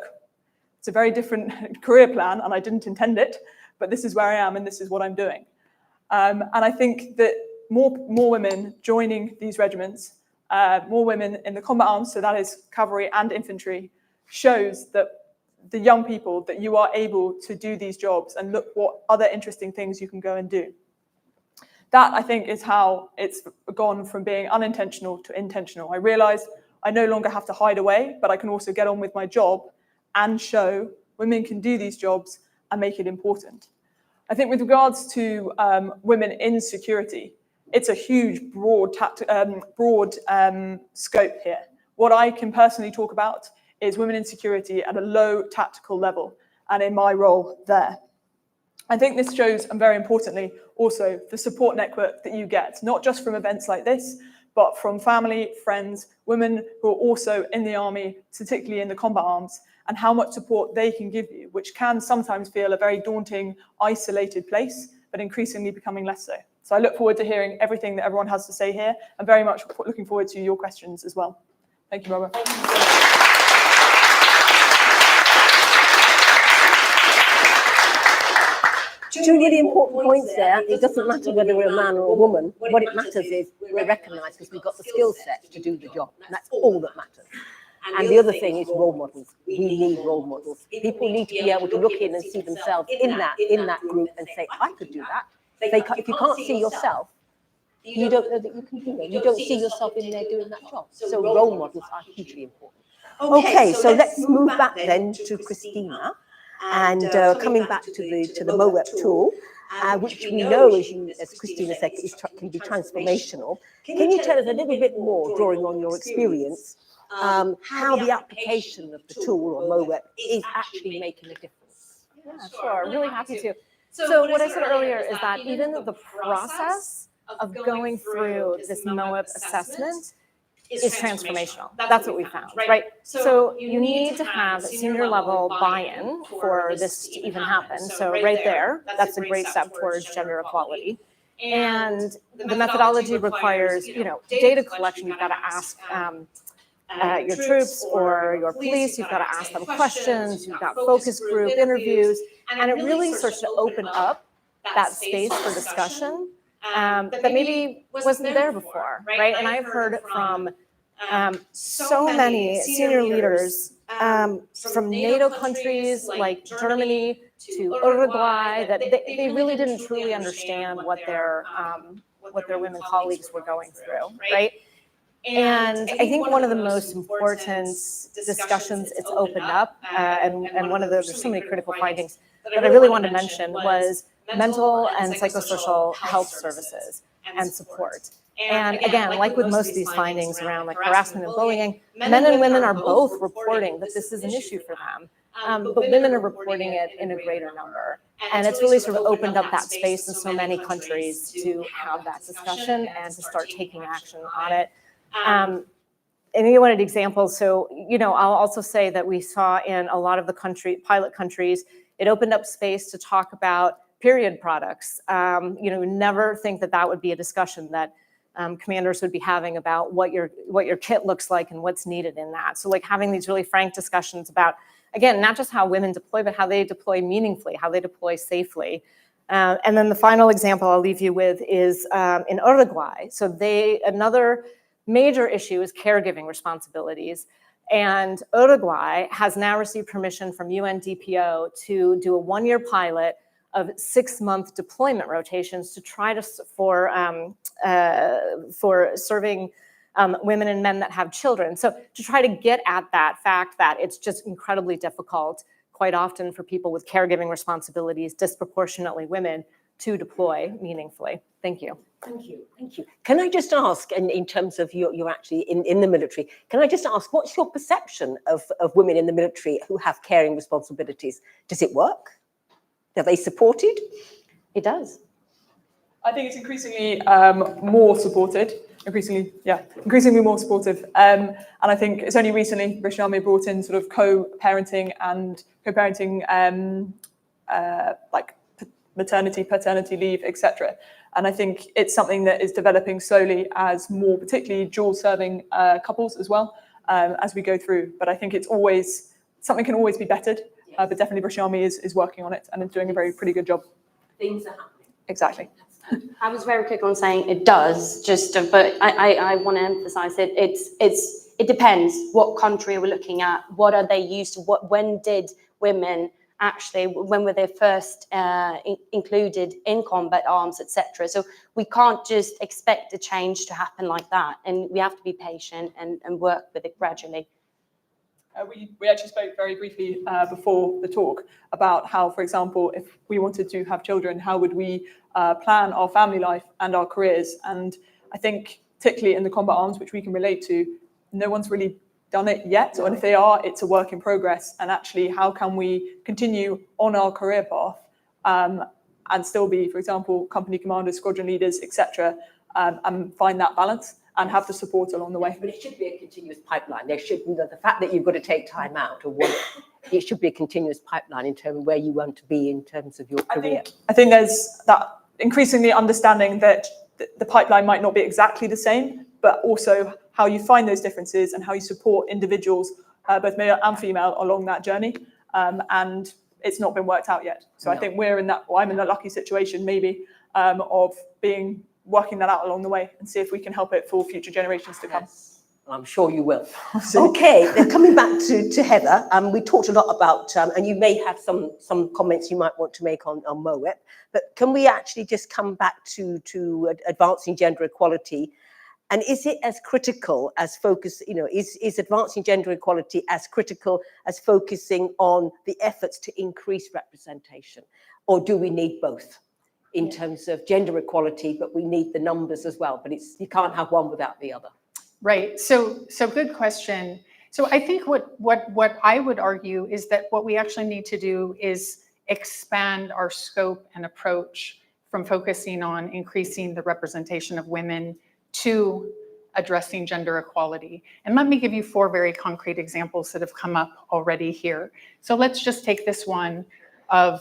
it's a very different career plan and I didn't intend it, but this is where I am and this is what I'm doing. And I think that more women joining these regiments, more women in the combat arms, so that is cavalry and infantry, shows that the young people that you are able to do these jobs and look what other interesting things you can go and do. That, I think, is how it's gone from being unintentional to intentional. I realized I no longer have to hide away, but I can also get on with my job and show women can do these jobs and make it important. I think with regards to women in security, it's a huge, broad scope here. What I can personally talk about is women in security at a low tactical level and in my role there. I think this shows, and very importantly, also the support network that you get, not just from events like this, but from family, friends, women who are also in the army, particularly in the combat arms, and how much support they can give you, which can sometimes feel a very daunting, isolated place, but increasingly becoming less so. So I look forward to hearing everything that everyone has to say here, and very much looking forward to your questions as well. Thank you, Barbara. Two really important points there. It doesn't matter whether we're a man or a woman. What it matters is we're recognised because we've got the skill set to do the job. And that's all that matters. And the other thing is role models. We need role models. People need to be able to look in and see themselves in that group and say, I could do that. If you can't see yourself, you don't know that you can do it. You don't see yourself in there doing that job. So role models are hugely important. Okay, so let's move back then to Christina, and coming back to the MOWEP tool, which we know, as Christina said, can be transformational. Can you tell us a little bit more, drawing on your experience, how the application of the tool or MOWEP is actually making a difference? Yeah, sure, really happy to. So what I said earlier is that even the process of going through this MOWEP assessment is transformational. That's what we found, right? So you need to have senior level buy-in for this to even happen. So right there, that's a great step towards gender equality. And the methodology requires, data collection. You've got to ask your troops or your police, you've got to ask them questions, you've got focus group interviews, and it really starts to open up that space for discussion that maybe wasn't there before, right? And I've heard from so many senior leaders from NATO countries like Germany to Uruguay that they really didn't truly understand what their women colleagues were going through, right? And I think one of the most important discussions it's opened up, and one of there's so many critical findings that I really want to mention was mental and psychosocial health services and support. And again, like with most of these findings around like harassment and bullying, men and women are both reporting that this is an issue for them, but women are reporting it in a greater number. And it's really sort of opened up that space in so many countries to have that discussion and to start taking action on it. And you wanted examples, so I'll also say that we saw in a lot of the pilot countries, it opened up space to talk about period products. Never think that would be a discussion that commanders would be having about what your kit looks like and what's needed in that. So like having these really frank discussions about, again, not just how women deploy, but how they deploy meaningfully, how they deploy safely. And then the final example I'll leave you with is in Uruguay. So another major issue is caregiving responsibilities. And Uruguay has now received permission from UNDPO to do a 1-year pilot of 6-month deployment rotations to try for serving women and men that have children. So to try to get at that fact that it's just incredibly difficult quite often for people with caregiving responsibilities, disproportionately women, to deploy meaningfully. Thank you. Thank you. Thank you. Can I just ask, in terms of you're actually in the military, can I just ask, what's your perception of women in the military who have caring responsibilities? Does it work? Are they supported? It does. I think it's increasingly more supported. Increasingly more supportive. And I think it's only recently the British Army brought in sort of co-parenting like maternity, paternity leave, etc. And I think it's something that is developing slowly as more, particularly dual-serving couples as well, as we go through. But I think something can always be bettered. But definitely British Army is working on it and is doing a pretty good job. Things are happening. Exactly. I was very quick on saying it does, but I want to emphasize it. It depends what country we're looking at. What are they used to? When did women when were they first included in combat arms, etc. So we can't just expect a change to happen like that, and we have to be patient and work with it gradually. We actually spoke very briefly before the talk about how, for example, if we wanted to have children, how would we plan our family life and our careers? And I think particularly in the combat arms, which we can relate to, no one's really done it yet, and if they are, it's a work in progress. And actually, how can we continue on our career path and still be, for example, company commanders, squadron leaders, etc., and find that balance and have the support along the way. But it should be a continuous pipeline. There should be the fact that you've got to take time out or what. It should be a continuous pipeline in terms of where you want to be in terms of your career. I think there's that increasingly understanding that the pipeline might not be exactly the same, but also how you find those differences and how you support individuals, both male and female, along that journey. And it's not been worked out yet. So no. I think I'm in that lucky situation maybe of working that out along the way and see if we can help it for future generations to come. Yes. I'm sure you will. Okay, then coming back to Heather, we talked a lot about, and you may have some comments you might want to make on MOWEP, but can we actually just come back to advancing gender equality And is it as critical as focus, is advancing gender equality as critical as focusing on the efforts to increase representation? Or do we need both in terms of gender equality, but we need the numbers as well? But you can't have one without the other. Right. So good question. So I think what I would argue is that what we actually need to do is expand our scope and approach from focusing on increasing the representation of women to addressing gender equality. And let me give you 4 very concrete examples that have come up already here. So let's just take this one of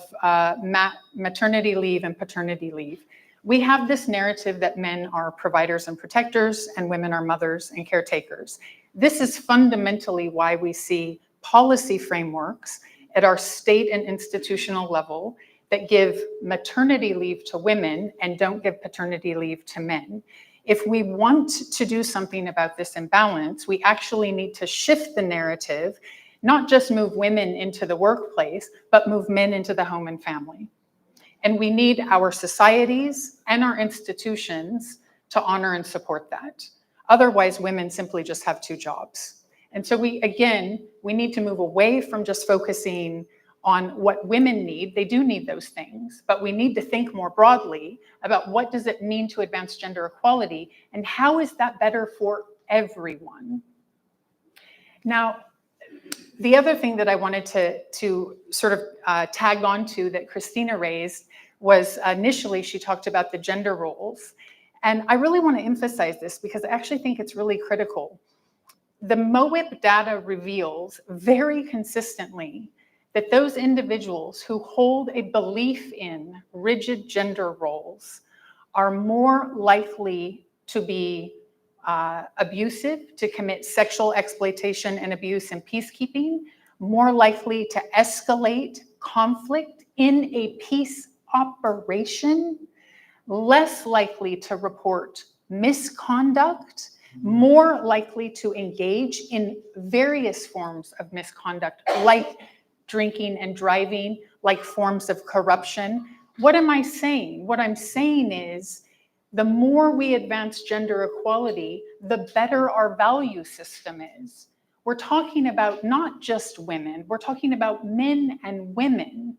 maternity leave and paternity leave. We have this narrative that men are providers and protectors and women are mothers and caretakers. This is fundamentally why we see policy frameworks at our state and institutional level that give maternity leave to women and don't give paternity leave to men. If we want to do something about this imbalance, we actually need to shift the narrative, not just move women into the workplace, but move men into the home and family. And we need our societies and our institutions to honor and support that. Otherwise, women simply just have 2 jobs. And so we need to move away from just focusing on what women need. They do need those things, but we need to think more broadly about what does it mean to advance gender equality and how is that better for everyone? Now, the other thing that I wanted to sort of tag on to that Christina raised was initially she talked about the gender roles. And I really want to emphasize this because I actually think it's really critical. The MOIP data reveals very consistently that those individuals who hold a belief in rigid gender roles are more likely to be abusive, to commit sexual exploitation and abuse in peacekeeping, more likely to escalate conflict in a peace operation, less likely to report misconduct, more likely to engage in various forms of misconduct, like drinking and driving, like forms of corruption. What am I saying? What I'm saying is, the more we advance gender equality, the better our value system is. We're talking about not just women, we're talking about men and women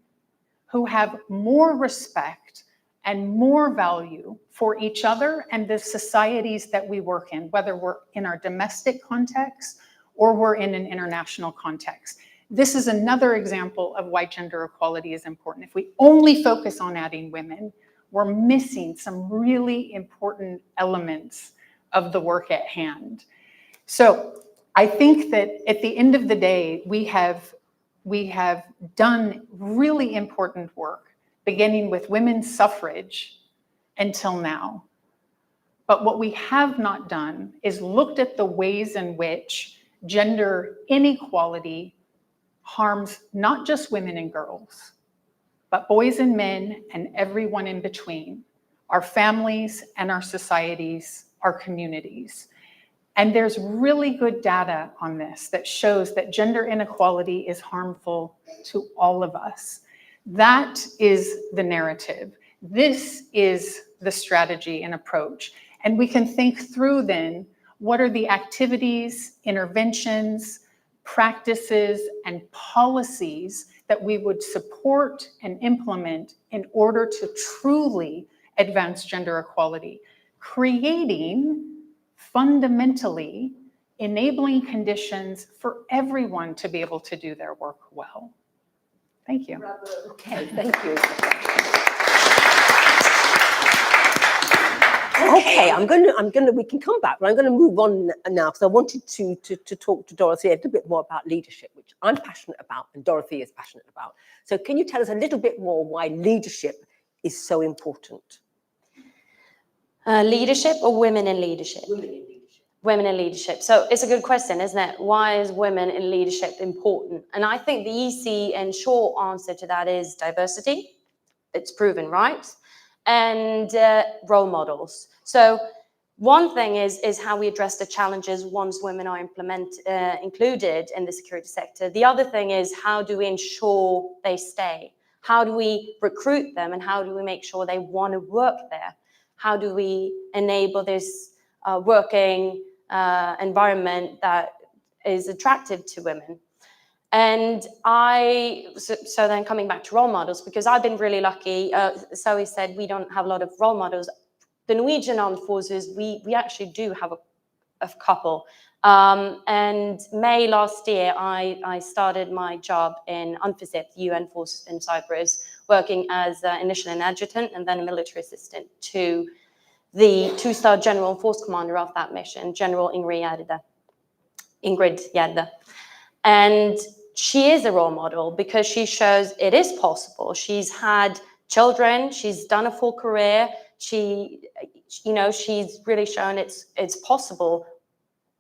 who have more respect and more value for each other and the societies that we work in, whether we're in our domestic context or we're in an international context. This is another example of why gender equality is important. If we only focus on adding women, we're missing some really important elements of the work at hand. So I think that at the end of the day, we have done really important work, beginning with women's suffrage until now. But what we have not done is looked at the ways in which gender inequality harms not just women and girls, but boys and men and everyone in between, our families and our societies, our communities. And there's really good data on this that shows that gender inequality is harmful to all of us. That is the narrative. This is the strategy and approach. And we can think through then, what are the activities, interventions, practices, and policies that we would support and implement in order to truly advance gender equality, creating fundamentally enabling conditions for everyone to be able to do their work well. Thank you. Okay, thank you. Okay, we can come back, but I'm going to move on now because I wanted to talk to Dorothy a little bit more about leadership, which I'm passionate about and Dorothy is passionate about. So can you tell us a little bit more why leadership is so important? Leadership or women in leadership? Women in leadership. So it's a good question, isn't it? Why is women in leadership important? And I think the easy and short answer to that is diversity. It's proven, right? And role models. So one thing is how we address the challenges once women are included in the security sector. The other thing is, how do we ensure they stay? How do we recruit them and how do we make sure they want to work there? How do we enable this working environment that is attractive to women. And so then coming back to role models, because I've been really lucky. Zoe said we don't have a lot of role models. The Norwegian Armed Forces, we actually do have a couple. And May last year, I started my job in UNFICYP, the UN force in Cyprus, working as initially an adjutant and then a military assistant to the 2-star general and force commander of that mission, General Ingrid Gjerde. And she is a role model because she shows it is possible. She's had children, she's done a full career, she's really shown it's possible,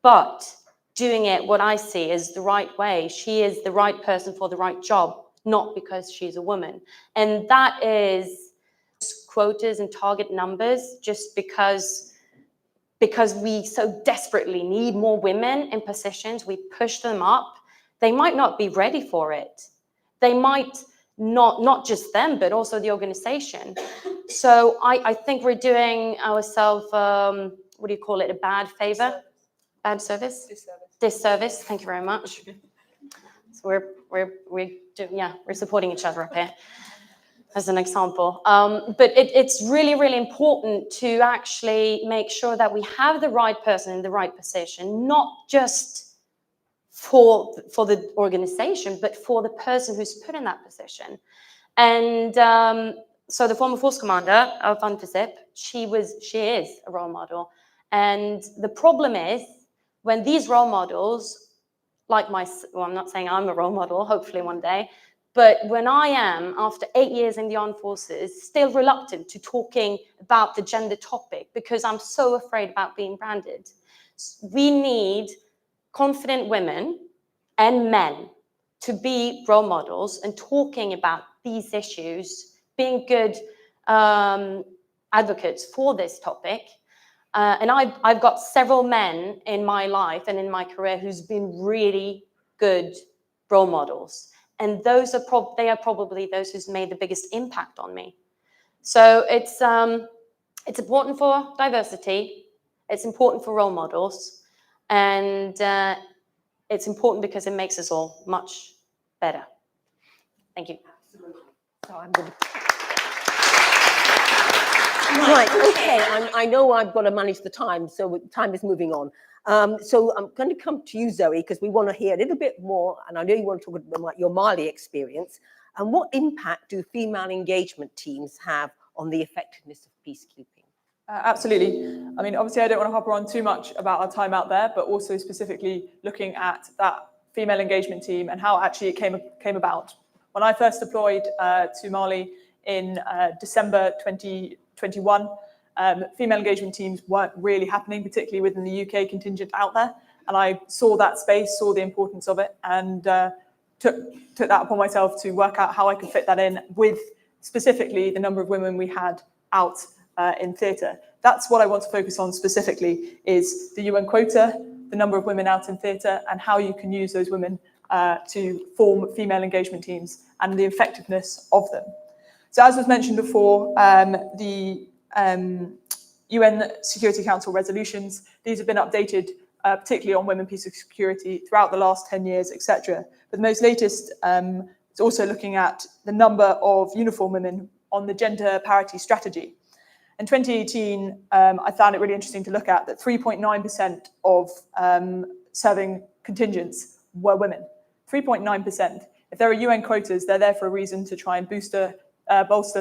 but doing it, what I see, is the right way. She is the right person for the right job, not because she's a woman. And that is quotas and target numbers just because we so desperately need more women in positions. We push them up. They might not be ready for it. They might not just them, but also the organization. So I think we're doing ourselves, what do you call it, a bad favor? Bad service? Disservice. Thank you very much. So we're supporting each other up here as an example. But it's really, really important to actually make sure that we have the right person in the right position, not just for the organization, but for the person who's put in that position. And so the former force commander of UNFICYP, she is a role model. And the problem is when these role models, I'm not saying I'm a role model, hopefully one day, but when I am, after 8 years in the armed forces, still reluctant to talking about the gender topic because I'm so afraid about being branded. We need confident women and men to be role models and talking about these issues, being good advocates for this topic. And I've got several men in my life and in my career who's been really good role models. And those are they are probably those who's made the biggest impact on me. So it's important for diversity. It's important for role models. And it's important because it makes us all much better. Thank you. So I'm going to... Right, okay, I know I've got to manage the time, so time is moving on. So I'm going to come to you, Zoe, because we want to hear a little bit more, and I know you want to talk about your Mali experience, and what impact do female engagement teams have on the effectiveness of peacekeeping? Absolutely. I mean, obviously, I don't want to hop on too much about our time out there, but also specifically looking at that female engagement team and how actually it came about. When I first deployed to Mali in December 2021, female engagement teams weren't really happening, particularly within the UK contingent out there. And I saw that space, saw the importance of it, and took that upon myself to work out how I could fit that in with specifically the number of women we had out in theatre. That's what I want to focus on specifically, is the UN quota, the number of women out in theatre, and how you can use those women to form female engagement teams and the effectiveness of them. So as was mentioned before, the UN Security Council resolutions, these have been updated, particularly on women, peace and security throughout the last 10 years, etc. But the most latest is also looking at the number of uniform women on the gender parity strategy. In 2018, I found it really interesting to look at that 3.9% of serving contingents were women. 3.9%. If there are UN quotas, they're there for a reason, to try and bolster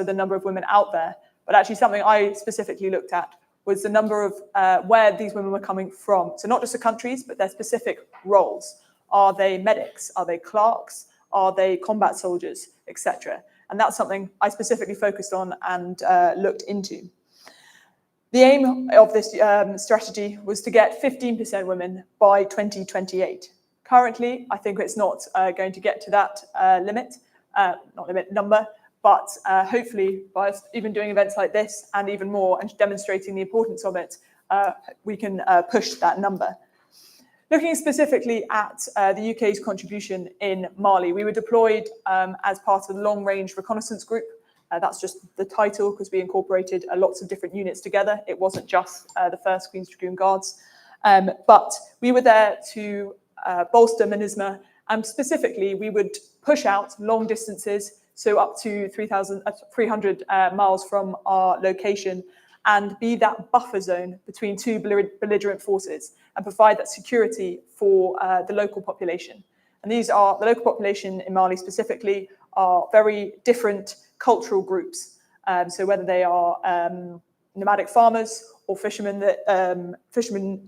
the number of women out there. But actually something I specifically looked at was the number of where these women were coming from. So not just the countries, but their specific roles. Are they medics? Are they clerks? Are they combat soldiers, etc.? And that's something I specifically focused on and looked into. The aim of this strategy was to get 15% women by 2028. Currently, I think it's not going to get to that number, but hopefully by us even doing events like this and even more and demonstrating the importance of it, we can push that number. Looking specifically at the UK's contribution in Mali, we were deployed as part of the long-range reconnaissance group That's just the title because we incorporated lots of different units together. It wasn't just the 1st Queen's Dragoon Guards. But we were there to bolster MINUSMA, and specifically we would push out long distances, so up to 300 miles from our location, and be that buffer zone between two belligerent forces and provide that security for the local population. And these are, the local population in Mali specifically, are very different cultural groups. So whether they are nomadic farmers or fishermen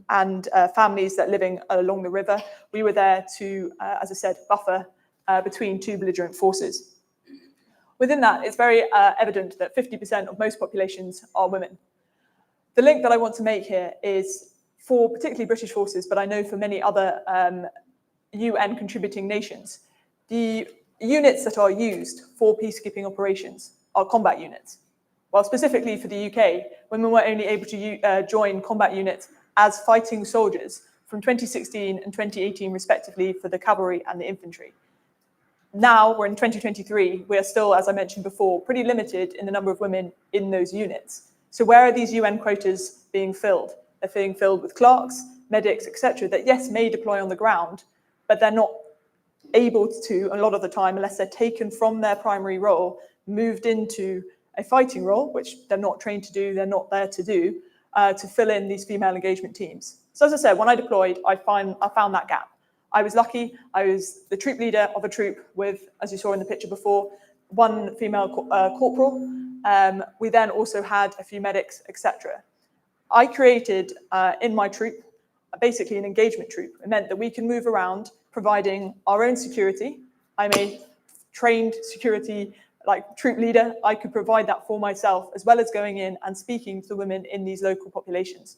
and families that are living along the river, we were there to, as I said, buffer between two belligerent forces. Within that, it's very evident that 50% of most populations are women. The link that I want to make here is for particularly British forces, but I know for many other UN contributing nations, the units that are used for peacekeeping operations are combat units. Well, specifically for the UK, women were only able to join combat units as fighting soldiers from 2016 and 2018 respectively for the cavalry and the infantry. Now we're in 2023, we are still, as I mentioned before, pretty limited in the number of women in those units. So where are these UN quotas being filled? They're being filled with clerks, medics, etc., that yes, may deploy on the ground, but they're not able to, a lot of the time, unless they're taken from their primary role, moved into a fighting role, which they're not trained to do, they're not there to do, to fill in these female engagement teams. So as I said, when I deployed, I found that gap. I was lucky, I was the troop leader of a troop with, as you saw in the picture before, one female corporal. We then also had a few medics, etc. I created in my troop basically an engagement troop. It meant that we can move around providing our own security. I'm a trained security troop leader. I could provide that for myself, as well as going in and speaking to the women in these local populations.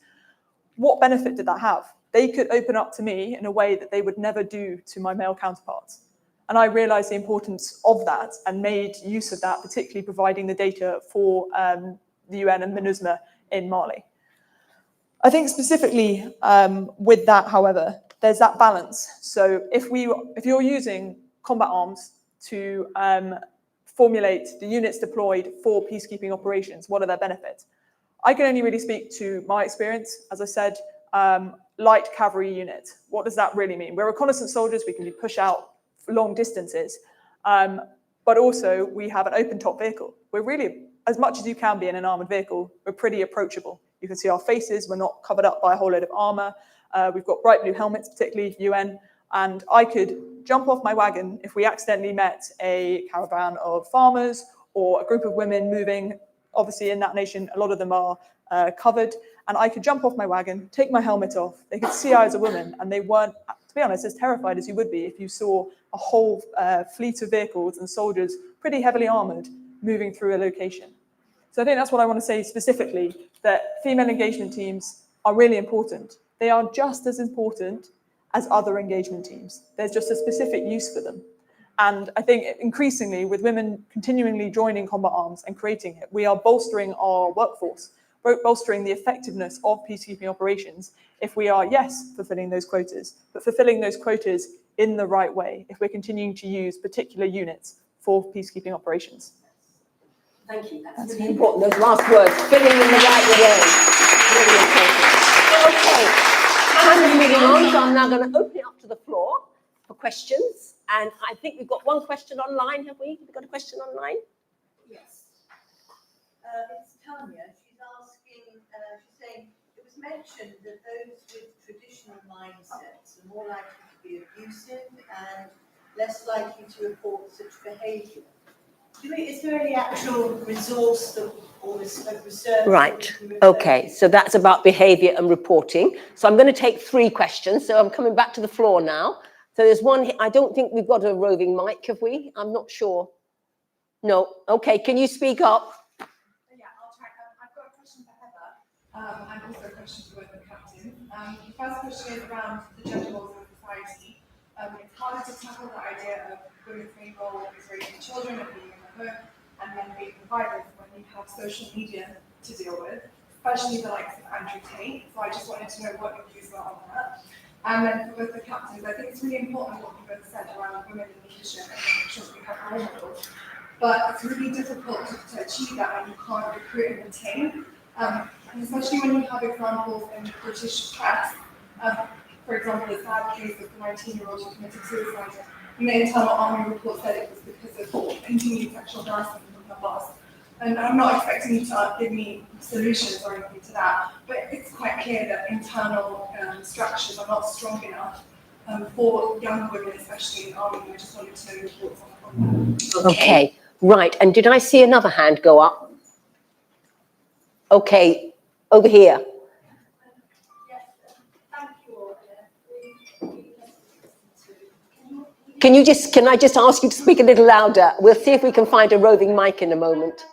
What benefit did that have? They could open up to me in a way that they would never do to my male counterparts. And I realized the importance of that and made use of that, particularly providing the data for the UN and MINUSMA in Mali. I think specifically with that, however, there's that balance. So if you're using combat arms to formulate the units deployed for peacekeeping operations, what are their benefits? I can only really speak to my experience. As I said, light cavalry unit. What does that really mean? We're reconnaissance soldiers. We can push out long distances, but also we have an open top vehicle. We're really, as much as you can be in an armored vehicle, we're pretty approachable. You can see our faces. We're not covered up by a whole load of armor. We've got bright blue helmets, particularly UN, and I could jump off my wagon if we accidentally met a caravan of farmers or a group of women moving. Obviously, in that nation, a lot of them are covered, and I could jump off my wagon, take my helmet off. They could see I was a woman, and they weren't, to be honest, as terrified as you would be if you saw a whole fleet of vehicles and soldiers, pretty heavily armored, moving through a location. So I think that's what I want to say specifically, that female engagement teams are really important. They are just as important as other engagement teams. There's just a specific use for them. And I think increasingly, with women continually joining combat arms and creating it, we are bolstering our workforce, bolstering the effectiveness of peacekeeping operations if we are, yes, fulfilling those quotas, but fulfilling those quotas in the right way, if we're continuing to use particular units for peacekeeping operations. Thank you. That's really important, those last words, filling in the right way. Really important. Okay, I'm moving on, so I'm now going to open it up to the floor for questions. And I think we've got one question online, have we? Have we got a question online? Yes. It's Tanya. She's asking, she's saying, it was mentioned that those with traditional mindsets are more likely to be abusive and less likely to report such behaviour. Is there any actual resource or research? Right, okay, so that's about behaviour and reporting. So I'm going to take 3 questions. So I'm coming back to the floor now. So there's one, I don't think we've got a roving mic, have we? I'm not sure. No, okay, can you speak up? Yeah, I'll try. I've got a question for Heather, and also a question for the captain. The first question is around the gender roles in society. It's harder to tackle the idea of women's main role is raising children and being in the home, and then being providers when you have social media to deal with, especially the likes of Andrew Tate. So I just wanted to know what your views were on that. And then for both the captains, I think it's really important what you both said around women in leadership and making sure that we have role models. but it's really difficult to achieve that when you can't recruit and retain. And especially when you have examples in the British press, for example, the sad case of the 19-year-old who committed suicide. And the internal army report said it was because of continued sexual harassment from her boss. And I'm not expecting you to give me solutions or anything to that, but it's quite clear that internal structures are not strong enough for young women, especially in the army. I just wanted to know your thoughts on that. Okay, right. And did I see another hand go up? Okay, over here. Can I just ask you to speak a little louder? We'll see if we can find a roving mic in a moment.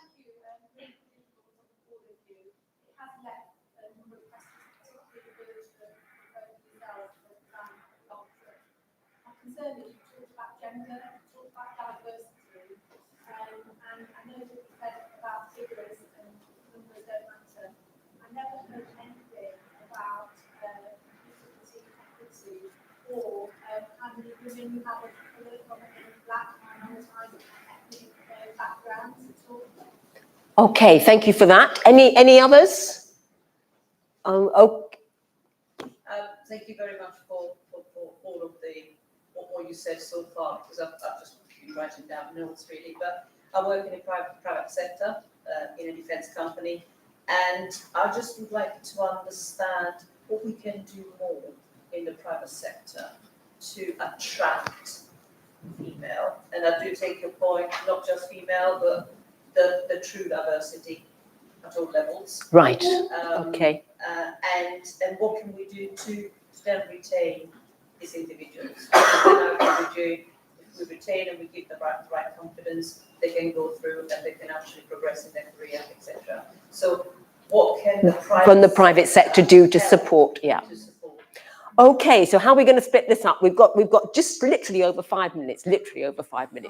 Okay, thank you for that. Any others? Thank you very much for all of what you said so far, because I've just been writing down notes really. But I work in the private sector in a defence company, and I just would like to understand what we can do more in the private sector to attract female. And I do take your point, not just female, but the true diversity at all levels. Right. Okay. And what can we do to then retain these individuals? If we retain and we give the right confidence, they can go through and they can actually progress in their career, etc. So what can the private sector do to support? Yeah. Okay, so how are we going to split this up? We've got just literally over 5 minutes,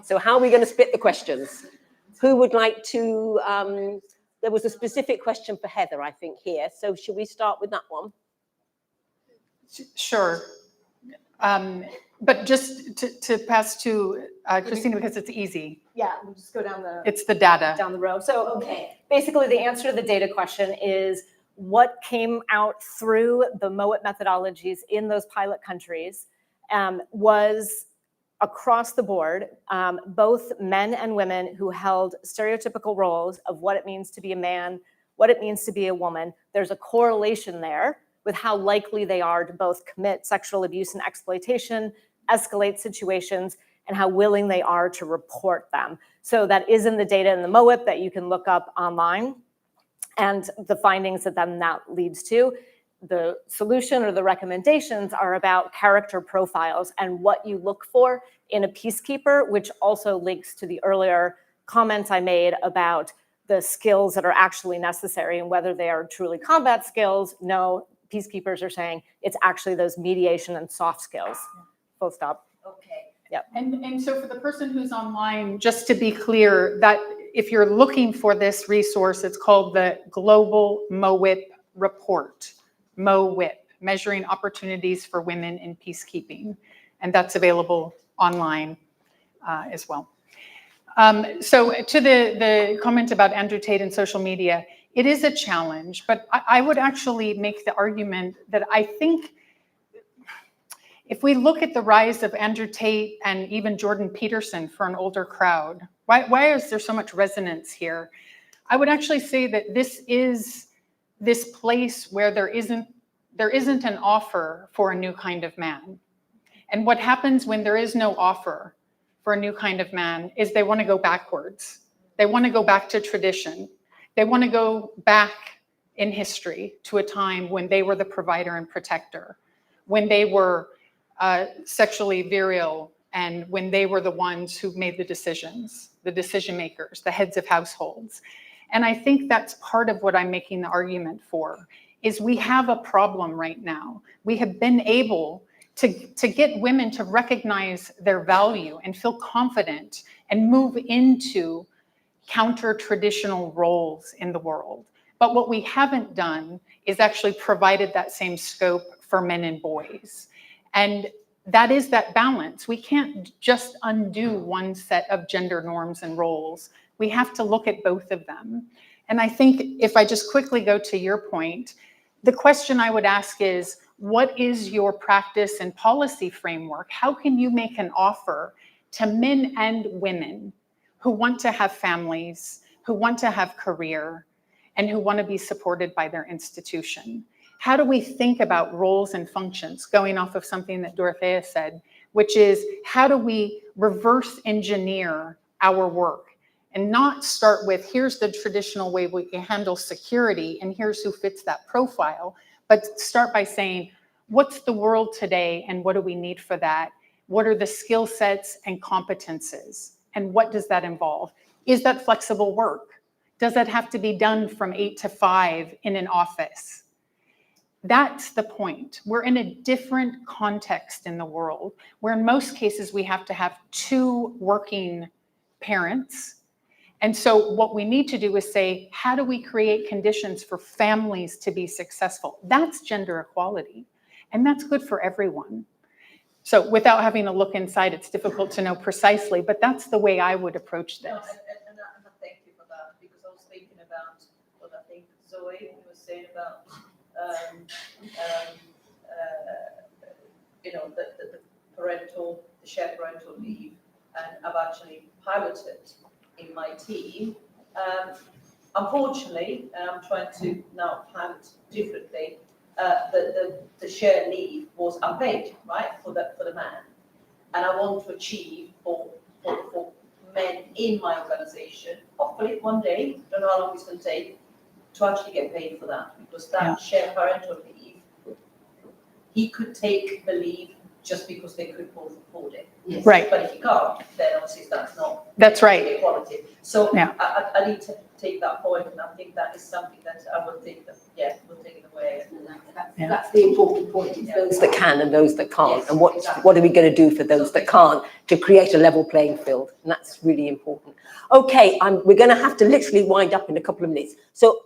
So how are we going to split the questions? Who would like to, there was a specific question for Heather, I think, here. So should we start with that one? Sure. But just to pass to Christina, because it's easy. Yeah, we'll just go down It's the data. down the row. So, okay, basically the answer to the data question is what came out through the MOIT methodologies in those pilot countries was across the board, both men and women who held stereotypical roles of what it means to be a man, what it means to be a woman. There's a correlation there with how likely they are to both commit sexual abuse and exploitation, escalate situations, and how willing they are to report them. So that is in the data in the MOIP that you can look up online, and the findings that then that leads to. The solution or the recommendations are about character profiles and what you look for in a peacekeeper, which also links to the earlier comments I made about the skills that are actually necessary and whether they are truly combat skills. No, peacekeepers are saying it's actually those mediation and soft skills. Full stop. Okay. Yep. And so for the person who's online, just to be clear, that if you're looking for this resource, it's called the Global MOIP Report. MOIP, Measuring Opportunities for Women in Peacekeeping. And that's available online as well. So to the comment about Andrew Tate and social media, it is a challenge, but I would actually make the argument that I think if we look at the rise of Andrew Tate and even Jordan Peterson for an older crowd, why is there so much resonance here? I would actually say that this is this place where there isn't an offer for a new kind of man. And what happens when there is no offer for a new kind of man is they want to go backwards. They want to go back to tradition. They want to go back in history to a time when they were the provider and protector, when they were sexually virile, and when they were the ones who made the decisions, the decision makers, the heads of households. And I think that's part of what I'm making the argument for, is we have a problem right now. We have been able to get women to recognize their value and feel confident and move into counter-traditional roles in the world. But what we haven't done is actually provided that same scope for men and boys. And that is that balance. We can't just undo one set of gender norms and roles. We have to look at both of them. And I think if I just quickly go to your point, the question I would ask is, what is your practice and policy framework? How can you make an offer to men and women who want to have families, who want to have career, and who want to be supported by their institution? How do we think about roles and functions, going off of something that Dorothea said, which is how do we reverse engineer our work and not start with here's the traditional way we handle security and here's who fits that profile, but start by saying, what's the world today and what do we need for that? What are the skill sets and competences? And what does that involve? Is that flexible work? Does that have to be done from 8 to 5 in an office? That's the point. We're in a different context in the world, where in most cases we have to have 2 working parents. And so what we need to do is say, how do we create conditions for families to be successful? That's gender equality, and that's good for everyone. So without having to look inside, it's difficult to know precisely, but that's the way I would approach this. No, and I thank you for that, because I was thinking about what I think Zoe was saying about you know, the shared parental leave, and I've actually piloted in my team. Unfortunately, and I'm trying to now pilot differently, the shared leave was unpaid, right, for the man, and I want to achieve for men in my organization, hopefully one day, don't know how long it's going to take, to actually get paid for that, because that shared parental leave, he could take the leave just because they could both afford it. Yes. Right. But if you can't, then obviously that's not equality. So I need to take that point, and I think that is something that I would think that, we'll take it away. That's the important point. It's those that can and those that can't. Yes, and what are we going to do for those that can't to create a level playing field? And that's really important. Okay, we're going to have to literally wind up in a couple of minutes. So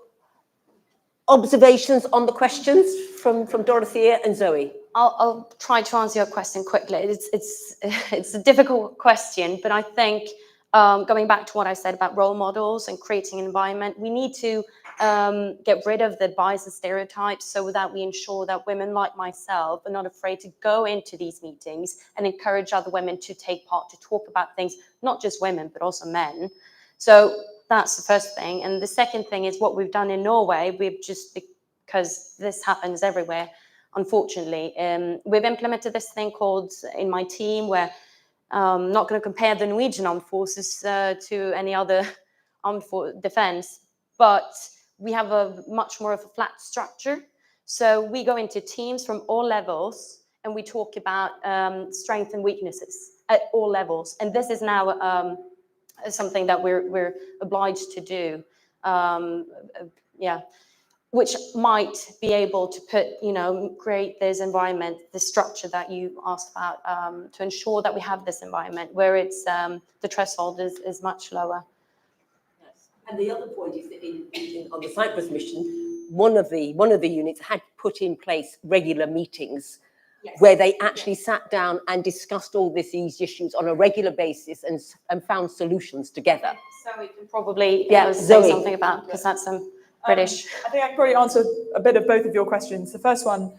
observations on the questions from Dorothea and Zoe. I'll try to answer your question quickly. It's a difficult question, but I think going back to what I said about role models and creating an environment, we need to get rid of the bias and stereotypes so that we ensure that women like myself are not afraid to go into these meetings and encourage other women to take part, to talk about things, not just women, but also men. So that's the first thing. And the second thing is what we've done in Norway. We've just, because this happens everywhere, unfortunately, we've implemented this thing called, in my team, where I'm not going to compare the Norwegian armed forces to any other armed defense, but we have a much more of a flat structure. So we go into teams from all levels and we talk about strengths and weaknesses at all levels. And this is now something that we're obliged to do. Which might be able to create this environment, this structure that you asked about, to ensure that we have this environment where it's the threshold is much lower. Yes. And the other point is that on the Cyprus mission, one of the units had put in place regular meetings where they actually sat down and discussed all these issues on a regular basis and found solutions together. So we can probably say Zoe. something about, because that's British. I think I can probably answer a bit of both of your questions. The first one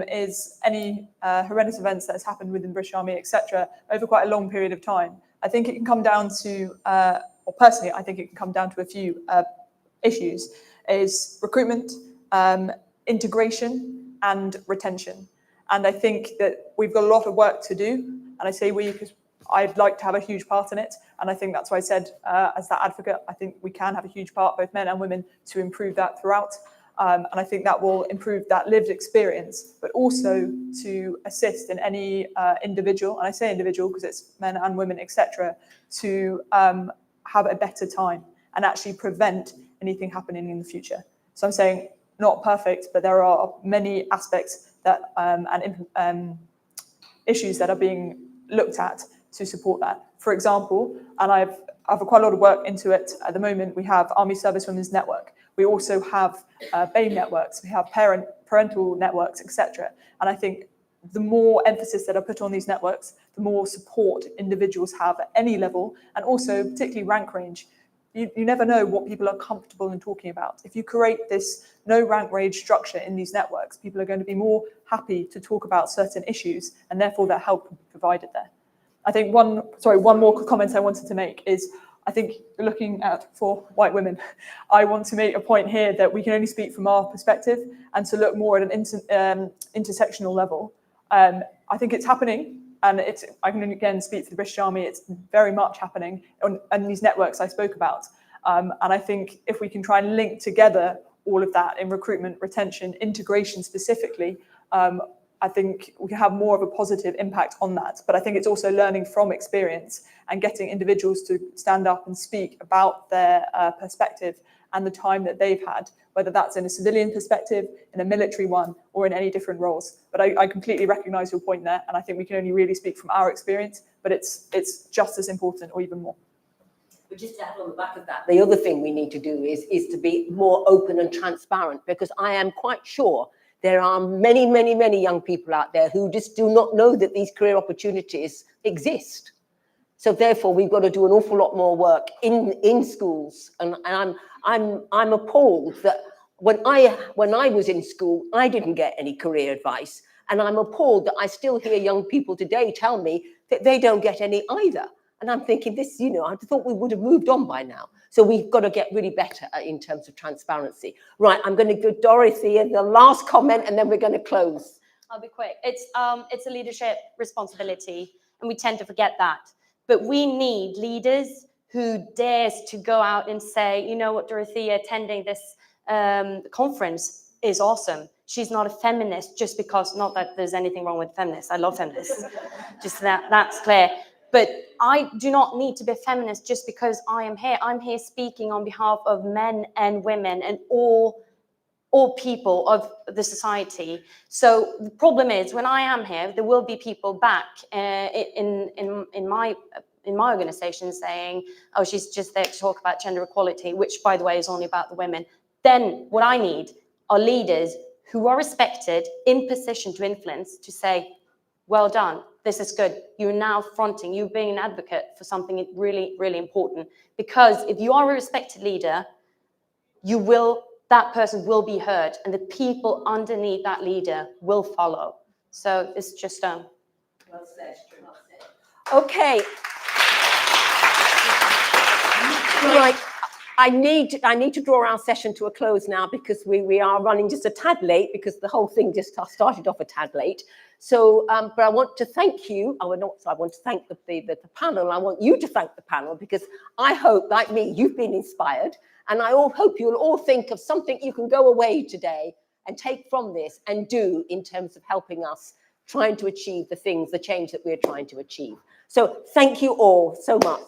is any horrendous events that has happened within the British Army, etc., over quite a long period of time. I think it can come down to, or personally, I think it can come down to a few issues, is recruitment, integration, and retention. And I think that we've got a lot of work to do. And I say we because I'd like to have a huge part in it. And I think that's why I said, as that advocate, I think we can have a huge part, both men and women, to improve that throughout. And I think that will improve that lived experience, but also to assist in any individual, and I say individual because it's men and women, etc., to have a better time and actually prevent anything happening in the future. So I'm saying not perfect, but there are many aspects that and issues that are being looked at to support that. For example, and I've quite a lot of work into it at the moment, we have Army Service Women's Network. We also have BAME networks, we have parental networks, etc. And I think the more emphasis that are put on these networks, the more support individuals have at any level, and also particularly rank range. You never know what people are comfortable in talking about. If you create this no rank range structure in these networks, people are going to be more happy to talk about certain issues, and therefore their help will be provided there. I think one more comment I wanted to make is, I think looking at for white women, I want to make a point here that we can only speak from our perspective and to look more at an intersectional level. I think it's happening, and I can again speak for the British Army, it's very much happening on these networks I spoke about. And I think if we can try and link together all of that in recruitment, retention, integration specifically, I think we can have more of a positive impact on that. But I think it's also learning from experience and getting individuals to stand up and speak about their perspective and the time that they've had, whether that's in a civilian perspective, in a military one, or in any different roles. But I completely recognise your point there, and I think we can only really speak from our experience, but it's just as important or even more. But just to add on the back of that, the other thing we need to do is to be more open and transparent, because I am quite sure there are many, many, many young people out there who just do not know that these career opportunities exist. So therefore, we've got to do an awful lot more work in schools. And I'm appalled that when I was in school, I didn't get any career advice. And I'm appalled that I still hear young people today tell me that they don't get any either. And I'm thinking this, I thought we would have moved on by now. So we've got to get really better in terms of transparency. Right, I'm going to give Dorothy the last comment, and then we're going to close. I'll be quick. It's a leadership responsibility, and we tend to forget that. But we need leaders who dares to go out and say, you know what, Dorothea, attending this conference is awesome. She's not a feminist just because, not that there's anything wrong with feminists. I love feminists. Just that's clear. But I do not need to be a feminist just because I am here. I'm here speaking on behalf of men and women and all people of the society. So the problem is, when I am here, there will be people back in my organization saying, oh, she's just there to talk about gender equality, which, by the way, is only about the women. Then what I need are leaders who are respected, in position to influence, to say, well done, this is good. You're now fronting, you're being an advocate for something really, really important. Because if you are a respected leader, that person will be heard, and the people underneath that leader will follow. So it's just Well said. Okay. Right. I need to draw our session to a close now, because we are running just a tad late, because the whole thing just started off a tad late. So, but I want to thank you. I want to thank the panel. I want you to thank the panel, because I hope, like me, you've been inspired. And I hope you'll all think of something you can go away today and take from this and do in terms of helping us trying to achieve the change that we're trying to achieve. So thank you all so much.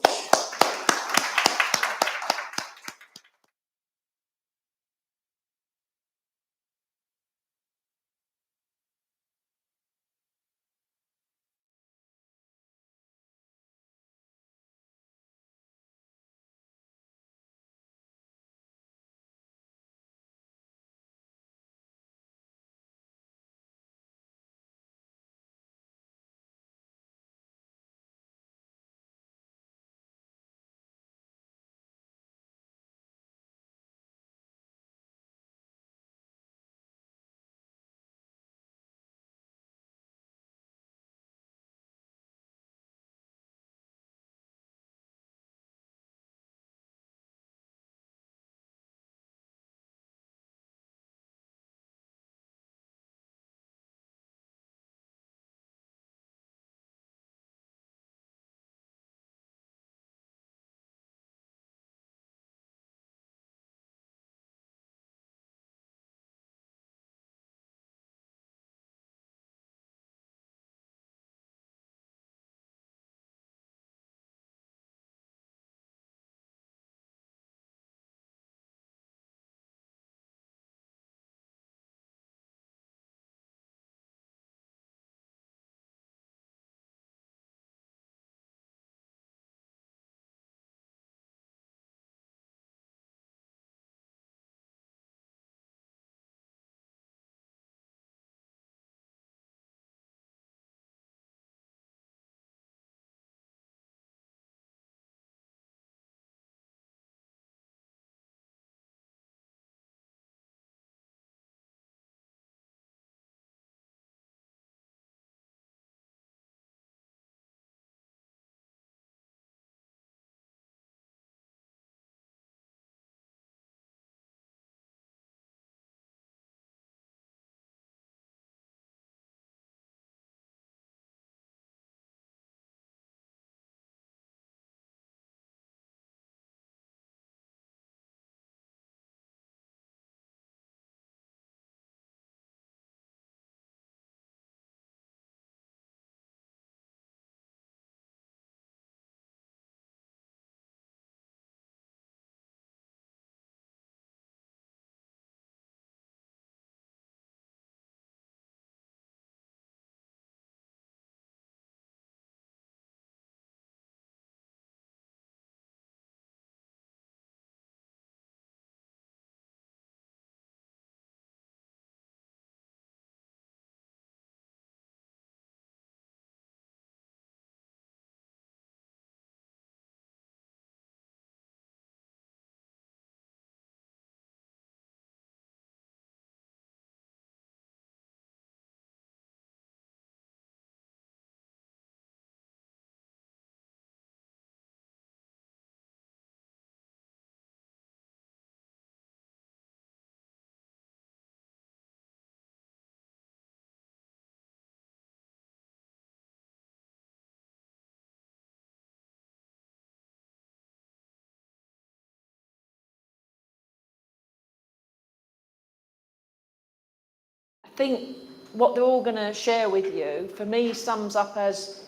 think what they're all going to share with you, for me, sums up as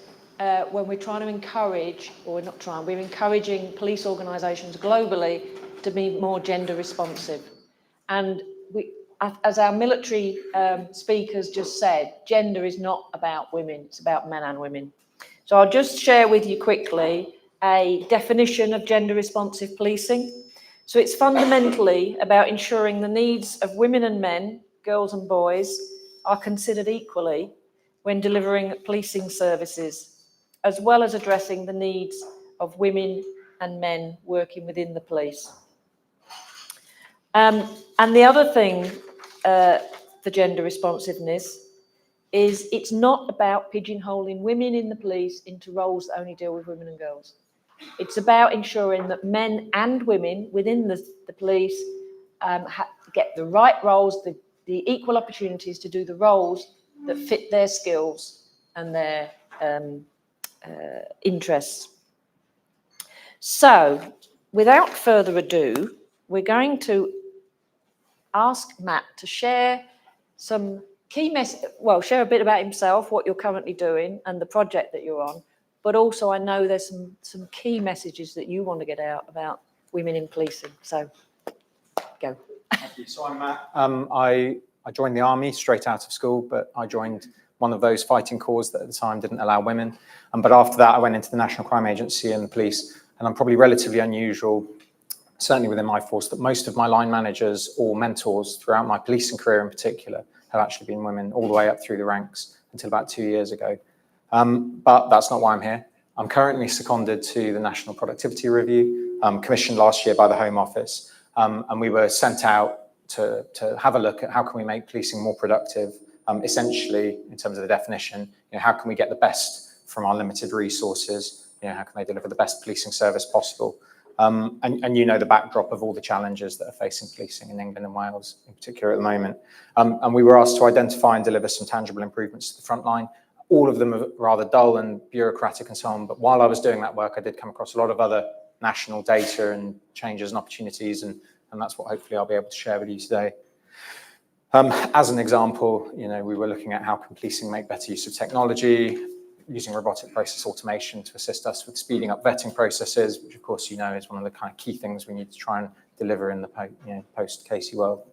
when we're trying to encourage, or we're not trying, we're encouraging police organisations globally to be more gender responsive. And we, as our military speakers just said, gender is not about women, it's about men and women. So I'll just share with you quickly a definition of gender responsive policing. So it's fundamentally about ensuring the needs of women and men, girls and boys, are considered equally when delivering policing services, as well as addressing the needs of women and men working within the police. And the other thing for gender responsiveness is it's not about pigeonholing women in the police into roles that only deal with women and girls. It's about ensuring that men and women within the police get the right roles, the equal opportunities to do the roles that fit their skills and their interests. So, without further ado, we're going to ask Matt to share some key share a bit about himself, what you're currently doing and the project that you're on, but also I know there's some key messages that you want to get out about women in policing. So, go. Thank you. So I'm Matt. I joined the army straight out of school, but I joined one of those fighting corps that at the time didn't allow women. But after that, I went into the National Crime Agency and the police, and I'm probably relatively unusual, certainly within my force, that most of my line managers or mentors throughout my policing career in particular have actually been women all the way up through the ranks until about 2 years ago. But that's not why I'm here. I'm currently seconded to the National Productivity Review, commissioned last year by the Home Office, and we were sent out to have a look at how can we make policing more productive, essentially in terms of the definition, how can we get the best from our limited resources, how can they deliver the best policing service possible. And you know the backdrop of all the challenges that are facing policing in England and Wales in particular at the moment. And we were asked to identify and deliver some tangible improvements to the front line. All of them are rather dull and bureaucratic and so on, but while I was doing that work, I did come across a lot of other national data and changes and opportunities, and that's what hopefully I'll be able to share with you today. As an example, we were looking at how can policing make better use of technology, using robotic process automation to assist us with speeding up vetting processes, which of course is one of the kind of key things we need to try and deliver in the post-Casey world.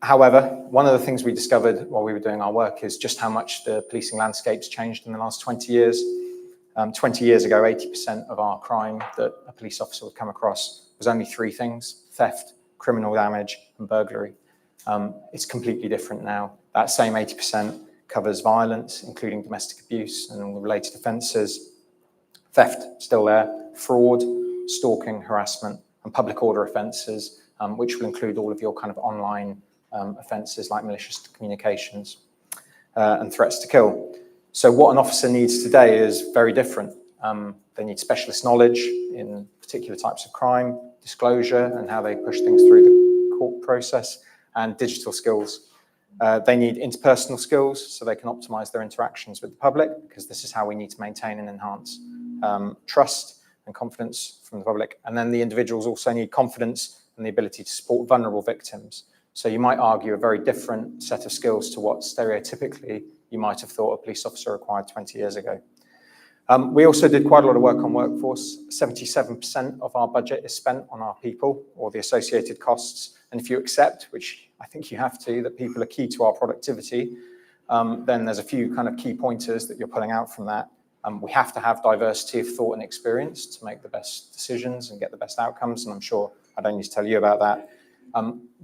However, one of the things we discovered while we were doing our work is just how much the policing landscape's changed in the last 20 years. 20 years ago, 80% of our crime that a police officer would come across was only 3 things: theft, criminal damage, and burglary. It's completely different now. That same 80% covers violence, including domestic abuse and all the related offences. Theft, still there. Fraud, stalking, harassment, and public order offences, which will include all of your kind of online offences like malicious communications and threats to kill. So what an officer needs today is very different. They need specialist knowledge in particular types of crime, disclosure and how they push things through the court process, and digital skills. They need interpersonal skills so they can optimise their interactions with the public, because this is how we need to maintain and enhance trust and confidence from the public. And then the individuals also need confidence and the ability to support vulnerable victims. So you might argue a very different set of skills to what stereotypically you might have thought a police officer required 20 years ago. We also did quite a lot of work on workforce. 77% of our budget is spent on our people or the associated costs. And if you accept, which I think you have to, that people are key to our productivity, then there's a few kind of key pointers that you're pulling out from that. We have to have diversity of thought and experience to make the best decisions and get the best outcomes. And I'm sure I don't need to tell you about that.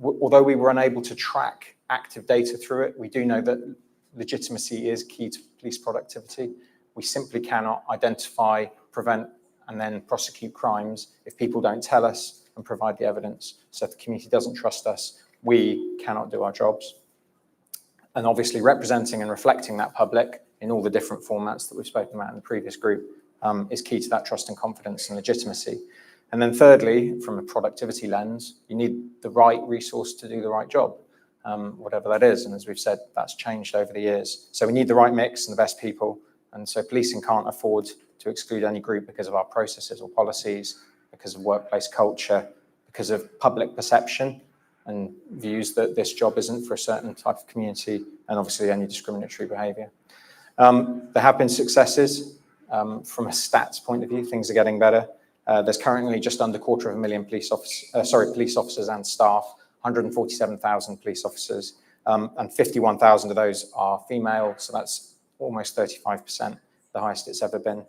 Although we were unable to track active data through it, we do know that legitimacy is key to police productivity. We simply cannot identify, prevent, and then prosecute crimes if people don't tell us and provide the evidence. So if the community doesn't trust us, we cannot do our jobs. And obviously representing and reflecting that public in all the different formats that we've spoken about in the previous group is key to that trust and confidence and legitimacy. And then thirdly, from a productivity lens, you need the right resource to do the right job, whatever that is. And as we've said, that's changed over the years. So we need the right mix and the best people. And so policing can't afford to exclude any group because of our processes or policies, because of workplace culture, because of public perception, and views that this job isn't for a certain type of community, and obviously any discriminatory behaviour. There have been successes. From a stats point of view, things are getting better. There's currently just under 250,000 police officers and staff, 147,000 police officers, and 51,000 of those are female, so that's almost 35%, the highest it's ever been.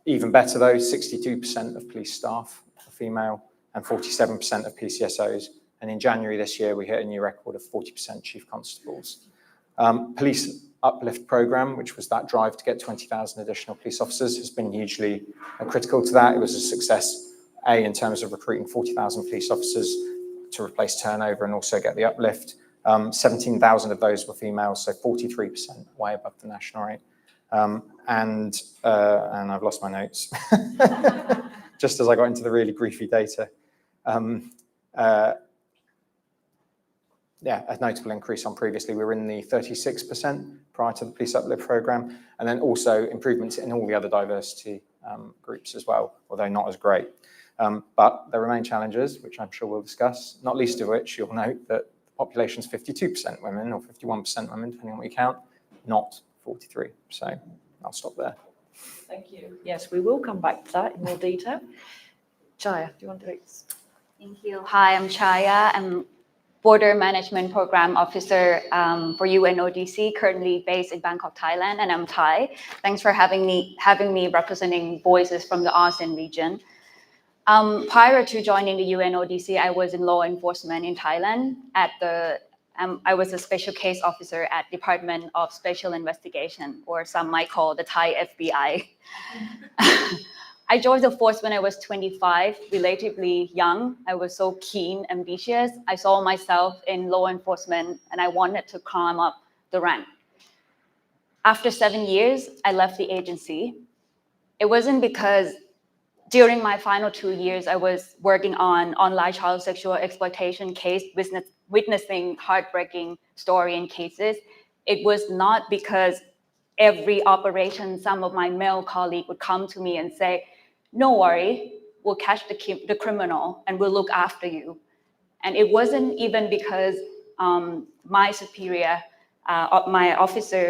Even better though, 62% of police staff are female and 47% of PCSOs. And in January this year, we hit a new record of 40% chief constables. Police Uplift Programme, which was that drive to get 20,000 additional police officers, has been hugely critical to that. It was a success, in terms of recruiting 40,000 police officers to replace turnover and also get the uplift. 17,000 of those were female, so 43%, way above the national rate. And I've lost my notes, just as I got into the really briefy data. Yeah, a notable increase on previously. We were in the 36% prior to the Police Uplift Programme, and then also improvements in all the other diversity groups as well, although not as great. But there remain challenges, which I'm sure we'll discuss, not least of which you'll note that the population's 52% women or 51% women, depending on what you count, not 43. So I'll stop there. Thank you. Yes, we will come back to that in more detail. Chaya, do you want to take this? Thank you. Hi, I'm Chaya. I'm Border Management Program Officer for UNODC, currently based in Bangkok, Thailand, and I'm Thai. Thanks for having me representing voices from the ASEAN region. Prior to joining the UNODC, I was in law enforcement in Thailand. I was a special case officer at Department of Special Investigation, or some might call the Thai FBI. I joined the force when I was 25, relatively young. I was so keen, ambitious. I saw myself in law enforcement and I wanted to climb up the rank. After 7 years, I left the agency. It wasn't because during my final 2 years, I was working on online child sexual exploitation case, witnessing heartbreaking story and cases. It was not because every operation, some of my male colleagues would come to me and say, "No worry, we'll catch the criminal and we'll look after you." And it wasn't even because my superior, my officer,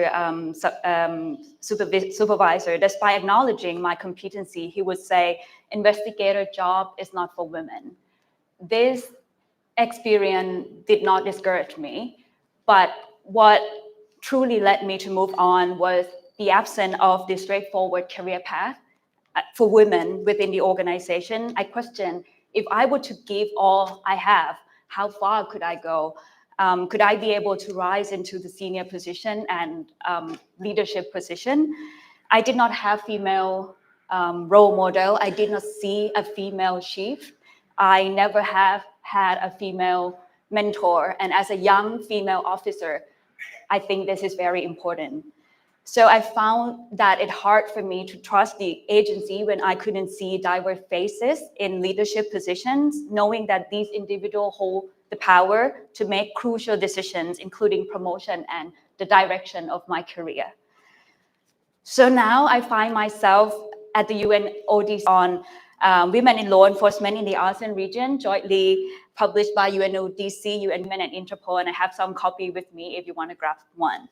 supervisor, despite acknowledging my competency, he would say, "Investigator job is not for women." This experience did not discourage me, but what truly led me to move on was the absence of the straightforward career path for women within the organization. I questioned, if I were to give all I have, how far could I go? Could I be able to rise into the senior position and leadership position? I did not have female role model. I did not see a female chief. I never have had a female mentor. And as a young female officer, I think this is very important. So I found that it's hard for me to trust the agency when I couldn't see diverse faces in leadership positions, knowing that these individuals hold the power to make crucial decisions, including promotion and the direction of my career. So now I find myself at the UNODC on Women in Law Enforcement in the ASEAN region, jointly published by UNODC, UN Women and Interpol, and I have some copy with me if you want to grab one.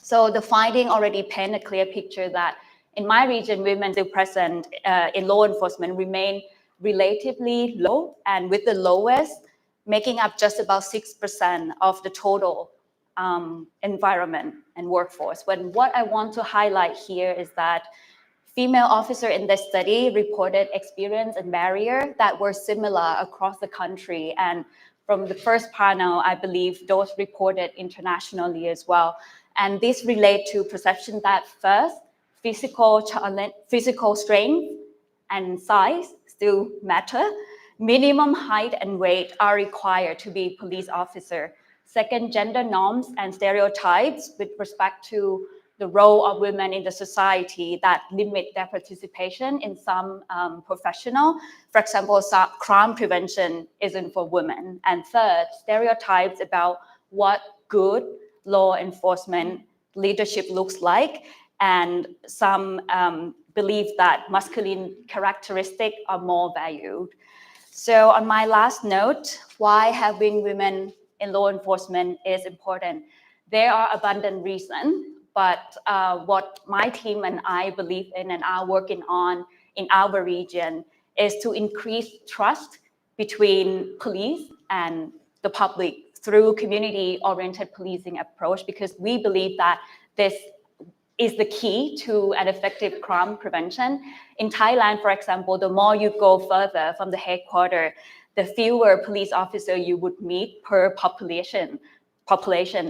So the finding already paint a clear picture that in my region, women still present in law enforcement remain relatively low, and with the lowest, making up just about 6% of the total environment and workforce. When what I want to highlight here is that female officers in this study reported experience and barrier that were similar across the country. And from the first panel, I believe those reported internationally as well. And this relates to perception that first, physical strength and size still matter. Minimum height and weight are required to be police officer. Second, gender norms and stereotypes with respect to the role of women in the society that limit their participation in some professional. For example, crime prevention isn't for women. And third, stereotypes about what good law enforcement leadership looks like, and some believe that masculine characteristics are more valued. So on my last note, why having women in law enforcement is important. There are abundant reasons, but what my team and I believe in and are working on in our region is to increase trust between police and the public through community-oriented policing approach, because we believe that this is the key to an effective crime prevention. In Thailand, for example, the more you go further from the headquarters, the fewer police officers you would meet per population,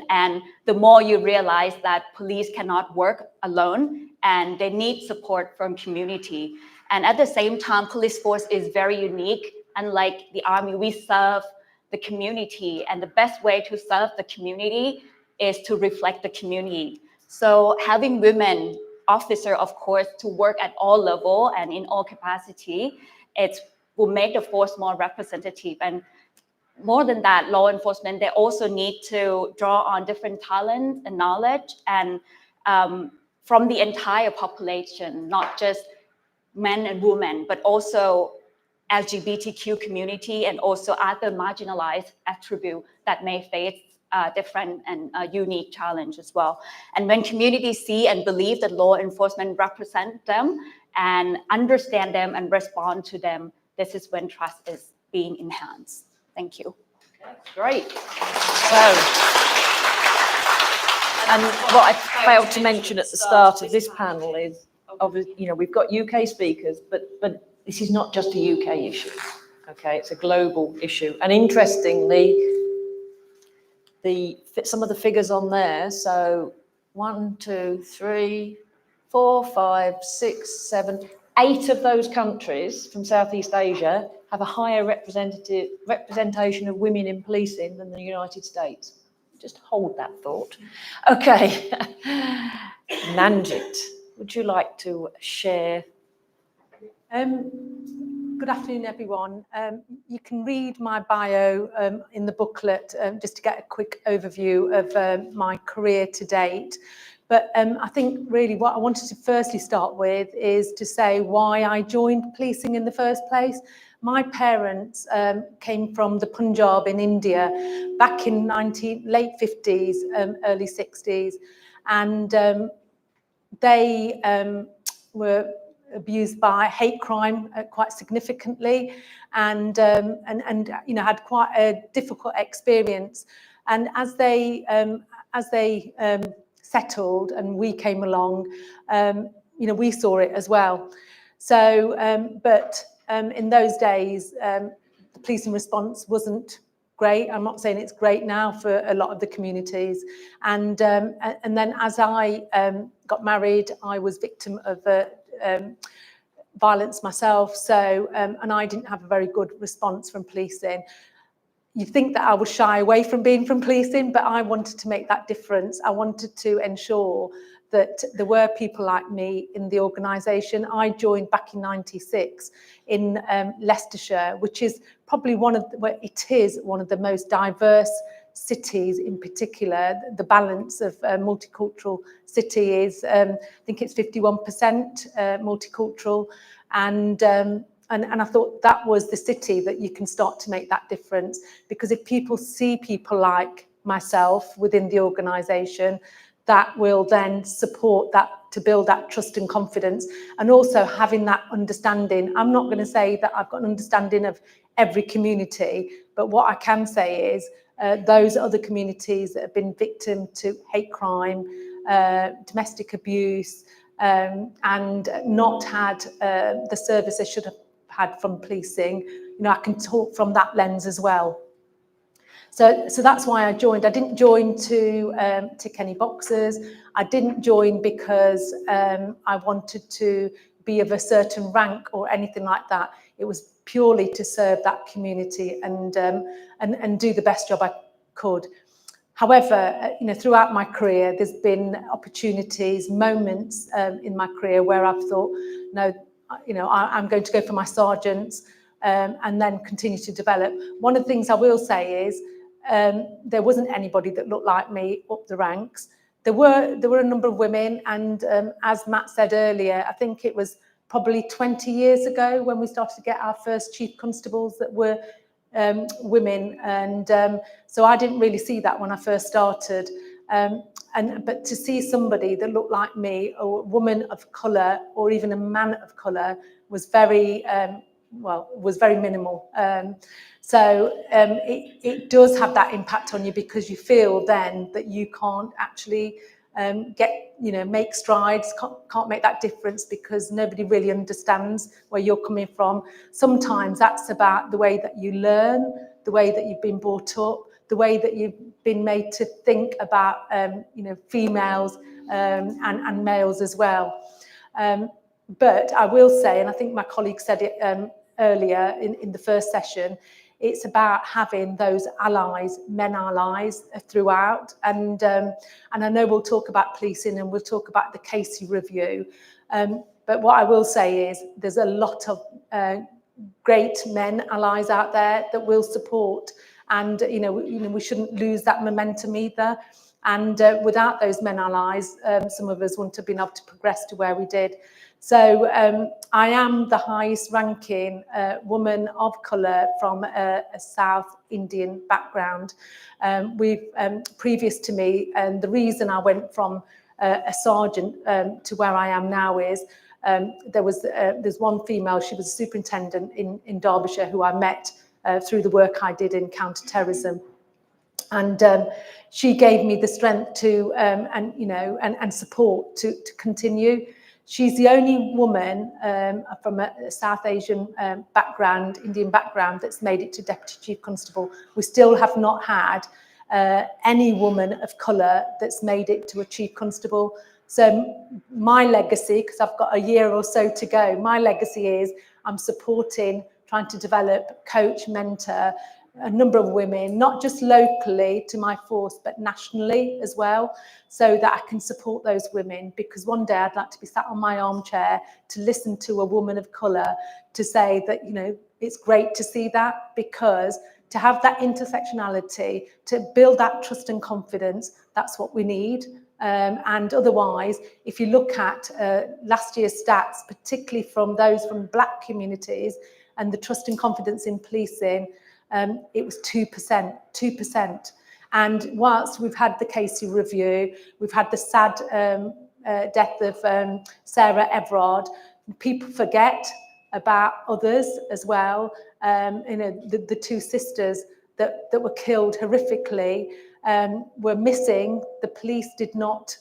and the more you realize that police cannot work alone and they need support from community. And at the same time, police force is very unique. Unlike the army, we serve the community, and the best way to serve the community is to reflect the community. So having women officer, of course, to work at all level and in all capacity, it will make the force more representative. And more than that, law enforcement, they also need to draw on different talents and knowledge and from the entire population, not just men and women, but also LGBTQ community and also other marginalized attributes that may face different and unique challenge as well. And when communities see and believe that law enforcement represent them and understand them and respond to them, this is when trust is being enhanced. Thank you. Great. So, and what I failed to mention at the start of this panel is, obviously, we've got UK speakers, but this is not just a UK issue. Okay, it's a global issue. And interestingly, some of the figures on there, so 1, 2, 3, 4, 5, 6, 7, 8 of those countries from Southeast Asia have a higher representation of women in policing than the United States. Just hold that thought. Okay, Nanjit, would you like to share? Good afternoon, everyone. You can read my bio in the booklet just to get a quick overview of my career to date. But I think really what I wanted to firstly start with is to say why I joined policing in the first place. My parents came from the Punjab in India back in late 50s, early 60s, and they were abused by hate crime quite significantly, and had quite a difficult experience. And as they settled and we came along, we saw it as well. So, but in those days, the policing response wasn't great. I'm not saying it's great now for a lot of the communities. And then as I got married, I was victim of violence myself. So, and I didn't have a very good response from policing. You'd think that I would shy away from being from policing, but I wanted to make that difference. I wanted to ensure that there were people like me in the organisation. I joined back in '96 in Leicestershire, which is probably one of the most diverse cities in particular. The balance of multicultural city is, I think it's 51% multicultural, and I thought that was the city that you can start to make that difference, because if people see people like myself within the organisation, that will then support that, to build that trust and confidence, and also having that understanding. I'm not going to say that I've got an understanding of every community, but what I can say is those other communities that have been victim to hate crime, domestic abuse, and not had the service they should have had from policing, I can talk from that lens as well. So that's why I joined. I didn't join to tick any boxes. I didn't join because I wanted to be of a certain rank or anything like that. It was purely to serve that community and do the best job I could. However, throughout my career, there's been opportunities, moments in my career where I've thought, no, I'm going to go for my sergeants and then continue to develop. One of the things I will say is there wasn't anybody that looked like me up the ranks. There were a number of women, and as Matt said earlier, I think it was probably 20 years ago when we started to get our first chief constables that were women. And so I didn't really see that when I first started. But to see somebody that looked like me, or a woman of colour, or even a man of colour, was very minimal. It does have that impact on you, because you feel then that you can't actually make strides, can't make that difference, because nobody really understands where you're coming from. Sometimes that's about the way that you learn, the way that you've been brought up, the way that you've been made to think about females and males as well. But I will say, and I think my colleague said it earlier in the first session, it's about having those allies, men allies throughout. And I know we'll talk about policing and we'll talk about the Casey review. But what I will say is there's a lot of great men allies out there that will support. And, we shouldn't lose that momentum either. And without those men allies, some of us wouldn't have been able to progress to where we did. So I am the highest ranking woman of colour from a South Indian background. Previous to me, and the reason I went from a sergeant to where I am now is there's one female, she was a superintendent in Derbyshire, who I met through the work I did in counter-terrorism. And she gave me the strength to and support to continue. She's the only woman from a South Asian background, Indian background, that's made it to Deputy Chief Constable. We still have not had any woman of colour that's made it to a Chief Constable. So my legacy, because I've got a year or so to go, my legacy is I'm supporting, trying to develop, coach, mentor a number of women, not just locally to my force, but nationally as well, so that I can support those women. Because one day I'd like to be sat on my armchair to listen to a woman of colour to say that, it's great to see that, because to have that intersectionality, to build that trust and confidence, that's what we need. And otherwise, if you look at last year's stats, particularly from those from Black communities, and the trust and confidence in policing, it was 2%. And whilst we've had the Casey review, we've had the sad death of Sarah Everard, people forget about others as well. The two sisters that were killed horrifically were missing. The police did not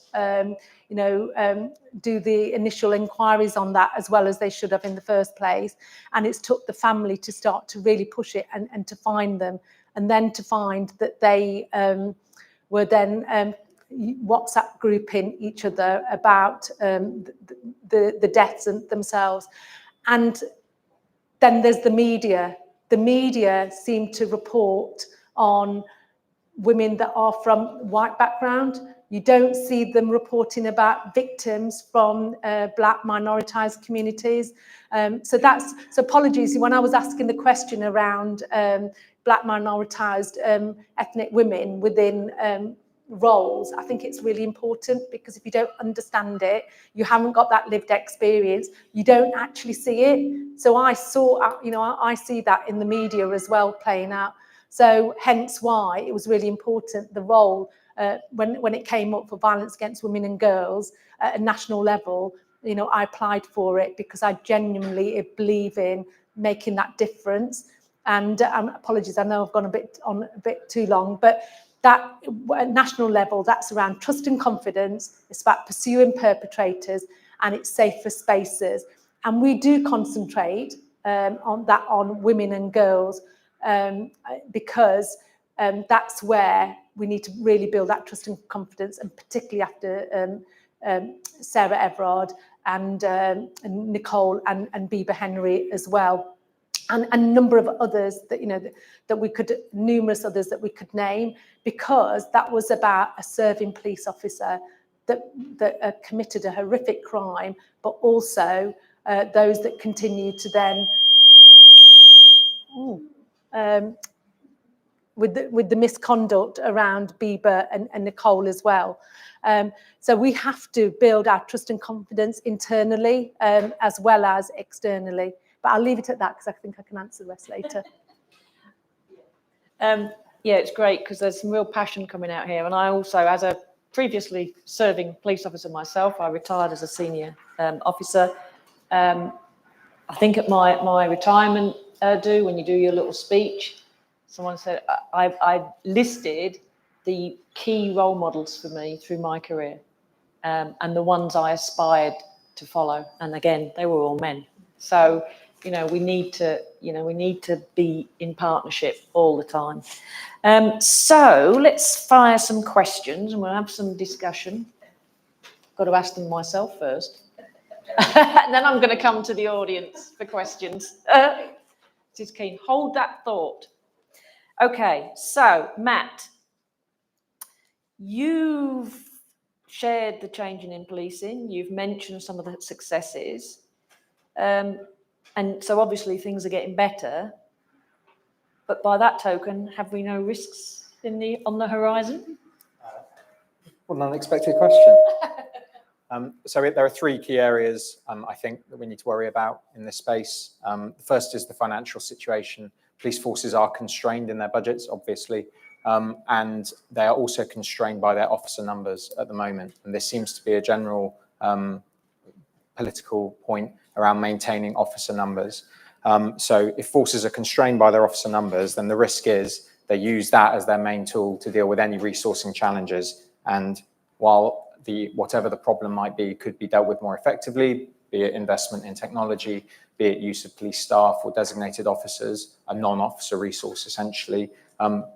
do the initial inquiries on that as well as they should have in the first place. And it's took the family to start to really push it and to find them. And then to find that they were then WhatsApp grouping each other about the deaths themselves. And then there's the media. The media seem to report on women that are from white background. You don't see them reporting about victims from Black minoritized communities. So apologies, when I was asking the question around Black minoritized ethnic women within roles, I think it's really important, because if you don't understand it, you haven't got that lived experience, you don't actually see it. So I see that in the media as well playing out. So hence why it was really important, the role when it came up for violence against women and girls at a national level, I applied for it because I genuinely believe in making that difference. And apologies, I know I've gone a bit too long, but that at national level, that's around trust and confidence. It's about pursuing perpetrators, and it's safer spaces. And we do concentrate on women and girls because that's where we need to really build that trust and confidence, and particularly after Sarah Everard and Nicole and Bieber Henry as well. And a number of others that numerous others that we could name, because that was about a serving police officer that committed a horrific crime, but also those that continue to then with the misconduct around Bieber and Nicole as well. So we have to build our trust and confidence internally as well as externally. But I'll leave it at that because I think I can answer the rest later. Yeah, it's great because there's some real passion coming out here. And I also, as a previously serving police officer myself, I retired as a senior officer. I think at my retirement do, when you do your little speech, someone said, I listed the key role models for me through my career and the ones I aspired to follow. And again, they were all men. So, we need to be in partnership all the time. So let's fire some questions and we'll have some discussion. Got to ask them myself first. And then I'm going to come to the audience for questions. Just keen. Hold that thought. Okay, so Matt, you've shared the changing in policing. You've mentioned some of the successes. And so obviously things are getting better. But by that token, have we no risks on the horizon? What an unexpected question. So there are three key areas I think that we need to worry about in this space. The first is the financial situation. Police forces are constrained in their budgets, obviously, and they are also constrained by their officer numbers at the moment. And this seems to be a general political point around maintaining officer numbers. So if forces are constrained by their officer numbers, then the risk is they use that as their main tool to deal with any resourcing challenges. And while whatever the problem might be could be dealt with more effectively, be it investment in technology, be it use of police staff or designated officers, a non-officer resource essentially,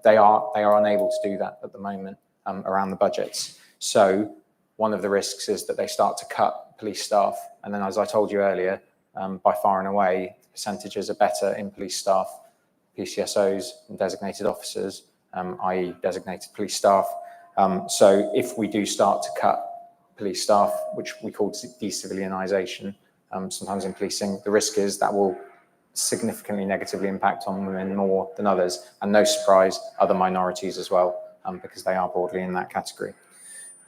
they are unable to do that at the moment around the budgets. So one of the risks is that they start to cut police staff. And then, as I told you earlier, by far and away, percentages are better in police staff, PCSOs and designated officers, i.e. designated police staff. So if we do start to cut police staff, which we call decivilianisation, sometimes in policing, the risk is that will significantly negatively impact on women more than others. And no surprise, other minorities as well, because they are broadly in that category.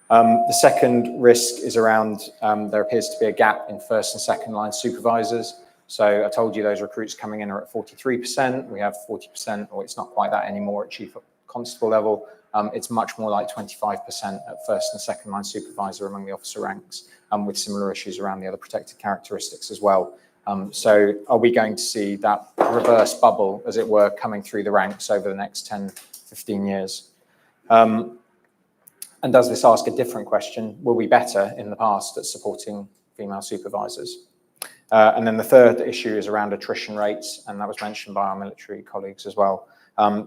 The second risk is around there appears to be a gap in first and second line supervisors. So I told you those recruits coming in are at 43%. We have 40%, or it's not quite that anymore at chief constable level. It's much more like 25% at first and second line supervisor among the officer ranks, with similar issues around the other protected characteristics as well. So are we going to see that reverse bubble, as it were, coming through the ranks over the next 10, 15 years? And does this ask a different question? Were we better in the past at supporting female supervisors? And then the third issue is around attrition rates, and that was mentioned by our military colleagues as well.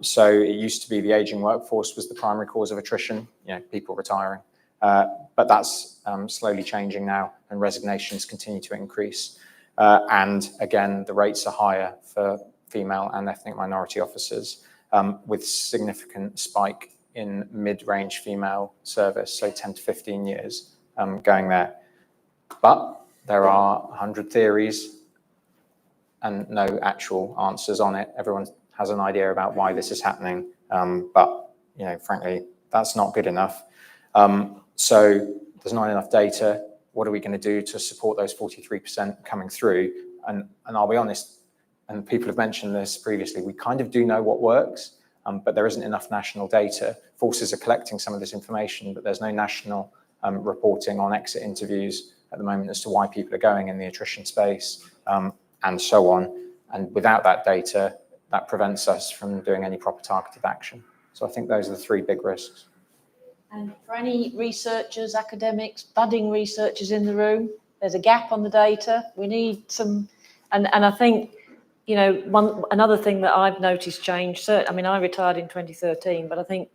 So it used to be the ageing workforce was the primary cause of attrition, people retiring. But that's slowly changing now, and resignations continue to increase. And again, the rates are higher for female and ethnic minority officers, with significant spike in mid-range female service, so 10 to 15 years going there. But there are 100 theories and no actual answers on it. Everyone has an idea about why this is happening, but frankly, that's not good enough. So there's not enough data. What are we going to do to support those 43% coming through? And I'll be honest, and people have mentioned this previously, we kind of do know what works, but there isn't enough national data. Forces are collecting some of this information, but there's no national reporting on exit interviews at the moment as to why people are going in the attrition space, and so on. And without that data, that prevents us from doing any proper targeted action. So I think those are the three big risks. And for any researchers, academics, budding researchers in the room, there's a gap on the data. We need some, and I think, another thing that I've noticed change, I mean, I retired in 2013, but I think,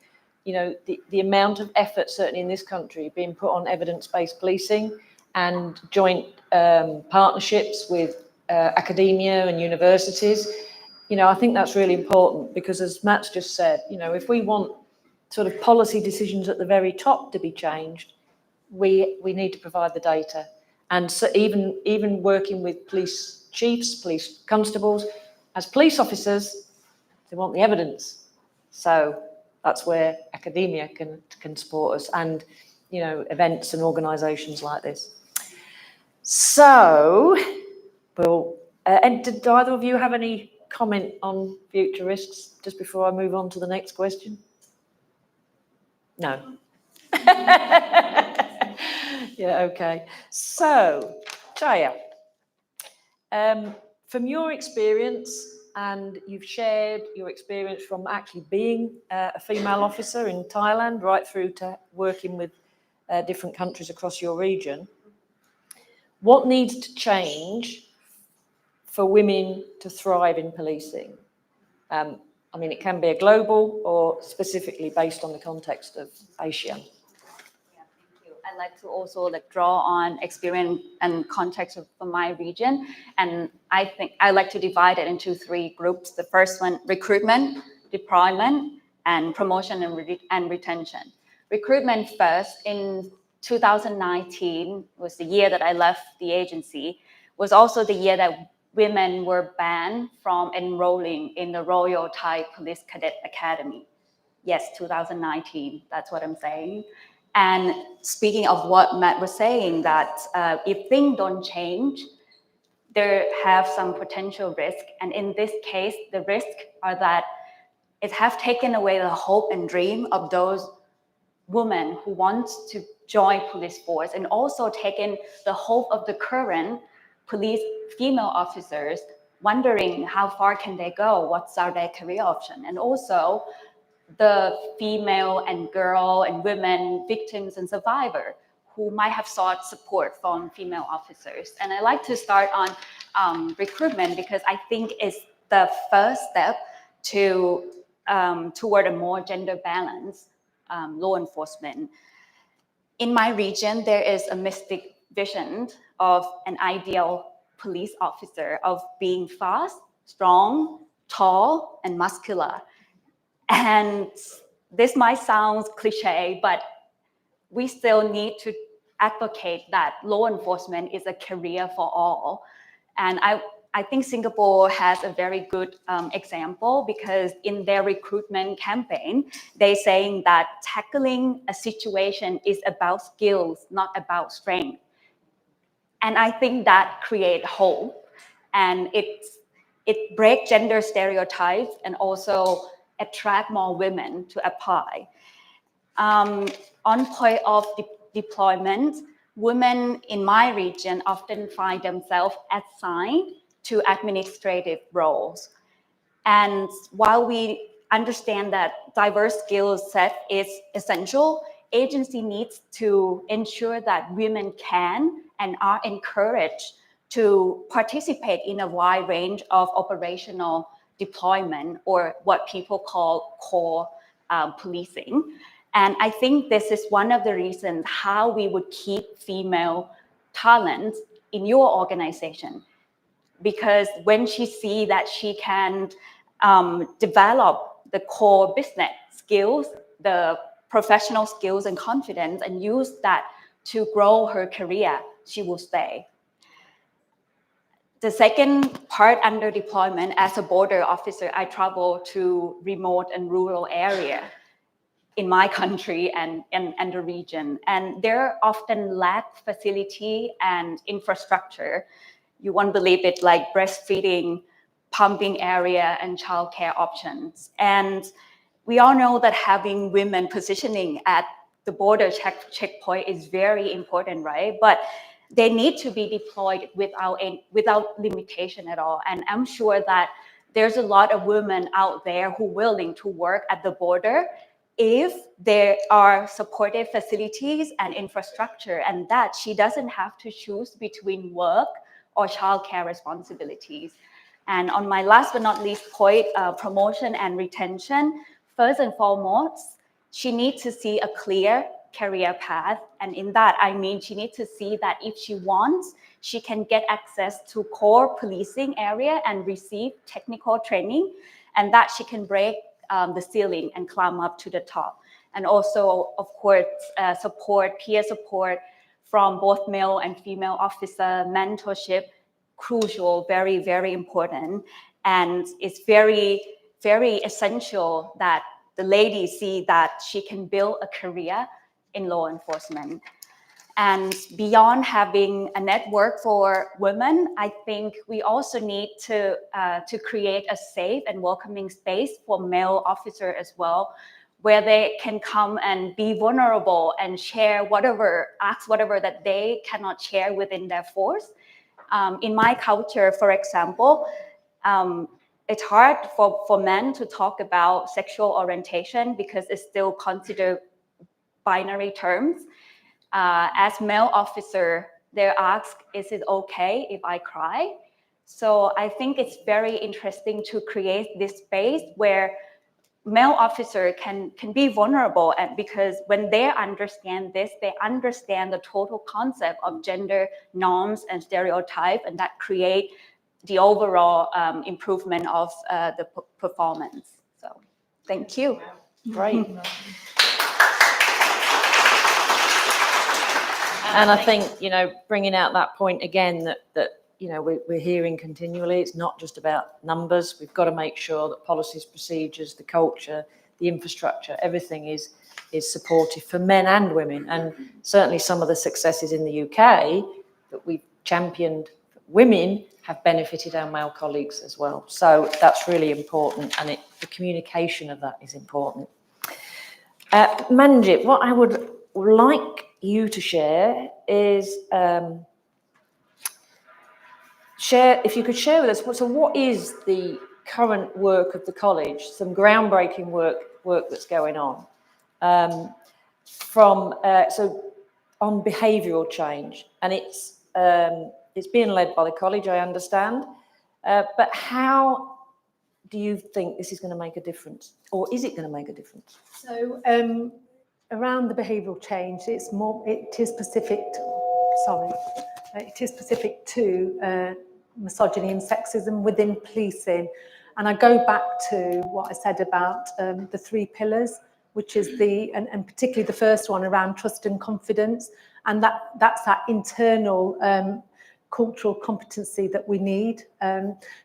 the amount of effort, certainly in this country, being put on evidence-based policing and joint partnerships with academia and universities, I think that's really important because, as Matt's just said, if we want sort of policy decisions at the very top to be changed, we need to provide the data. And so even working with police chiefs, police constables, as police officers, they want the evidence. So that's where academia can support us, and events and organisations like this. So, well, and did either of you have any comment on future risks just before I move on to the next question? No. Yeah, okay. So, Chaya, from your experience, and you've shared your experience from actually being a female officer in Thailand right through to working with different countries across your region, what needs to change for women to thrive in policing? I mean, it can be a global or specifically based on the context of Asia. I'd like to also draw on experience and context from my region. And I think I like to divide it into 3 groups. The first one, recruitment, deployment, and promotion and retention. Recruitment first, in 2019 was the year that I left the agency, was also the year that women were banned from enrolling in the Royal Thai Police Cadet Academy. Yes, 2019, that's what I'm saying. And speaking of what Matt was saying, that if things don't change, there have some potential risk. And in this case, the risk are that it have taken away the hope and dream of those women who want to join police force, and also taken the hope of the current police female officers, wondering how far can they go, what's their career option, and also the female and girl and women victims and survivors who might have sought support from female officers. And I like to start on recruitment, because I think it's the first step to toward a more gender balanced law enforcement. In my region, there is a mystic vision of an ideal police officer of being fast, strong, tall, and muscular. And this might sound cliche, but we still need to advocate that law enforcement is a career for all. And I think Singapore has a very good example, because in their recruitment campaign, they're saying that tackling a situation is about skills, not about strength. And I think that creates hope, and it breaks gender stereotypes and also attract more women to apply. On point of deployment, women in my region often find themselves assigned to administrative roles. And while we understand that diverse skill set is essential, agency needs to ensure that women can and are encouraged to participate in a wide range of operational deployment, or what people call core policing. And I think this is one of the reasons how we would keep female talent in your organization. Because when she sees that she can develop the core business skills, the professional skills and confidence, and use that to grow her career, she will stay. The second part under deployment, as a border officer, I travel to remote and rural area in my country and the region. And there often lack facility and infrastructure. You won't believe it, like breastfeeding, pumping area, and childcare options. And we all know that having women positioning at the border checkpoint is very important, right? But they need to be deployed without limitation at all. And I'm sure that there's a lot of women out there who are willing to work at the border if there are supportive facilities and infrastructure, and that she doesn't have to choose between work or childcare responsibilities. And on my last but not least point, promotion and retention, first and foremost, she needs to see a clear career path. And in that, I mean, she needs to see that if she wants, she can get access to core policing area and receive technical training, and that she can break the ceiling and climb up to the top. And also, of course, peer support from both male and female officer, mentorship, crucial, very, very important. And it's very, very essential that the lady see that she can build a career in law enforcement. And beyond having a network for women, I think we also need to create a safe and welcoming space for male officers as well, where they can come and be vulnerable and share ask whatever that they cannot share within their force. In my culture, for example, it's hard for men to talk about sexual orientation because it's still considered binary terms. As male officer, they're asked, is it okay if I cry? So I think it's very interesting to create this space where male officer can be vulnerable, and because when they understand this, they understand the total concept of gender norms and stereotype, and that create the overall improvement of the performance. So thank you. Great. And I think, bringing out that point again that we're hearing continually, it's not just about numbers. We've got to make sure that policies, procedures, the culture, the infrastructure, everything is supportive for men and women. And certainly some of the successes in the UK that we've championed, women have benefited our male colleagues as well. So that's really important, and the communication of that is important. Manjit, what I would like you to share is if you could share with us, so what is the current work of the college, some groundbreaking work that's going on on behavioural change, and it's being led by the college, I understand, but how do you think this is going to make a difference, or is it going to make a difference? So around the behavioural change, it is specific to misogyny and sexism within policing. And I go back to what I said about the 3 pillars, which is and particularly the first one around trust and confidence. And that's that internal cultural competency that we need.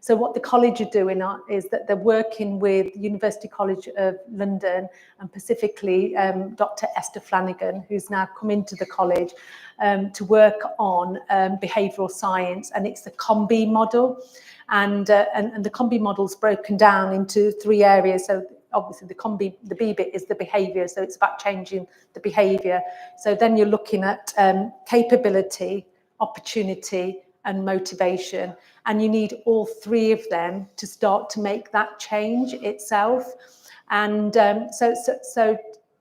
So what the college are doing is that they're working with University College of London, and specifically Dr. Esther Flanagan, who's now come into the college to work on behavioural science, and it's the COMBI model. And the COMBI model is broken down into 3 areas. So obviously the B bit is the behaviour, so it's about changing the behaviour. So then you're looking at capability, opportunity and motivation, and you need all 3 of them to start to make that change itself. And so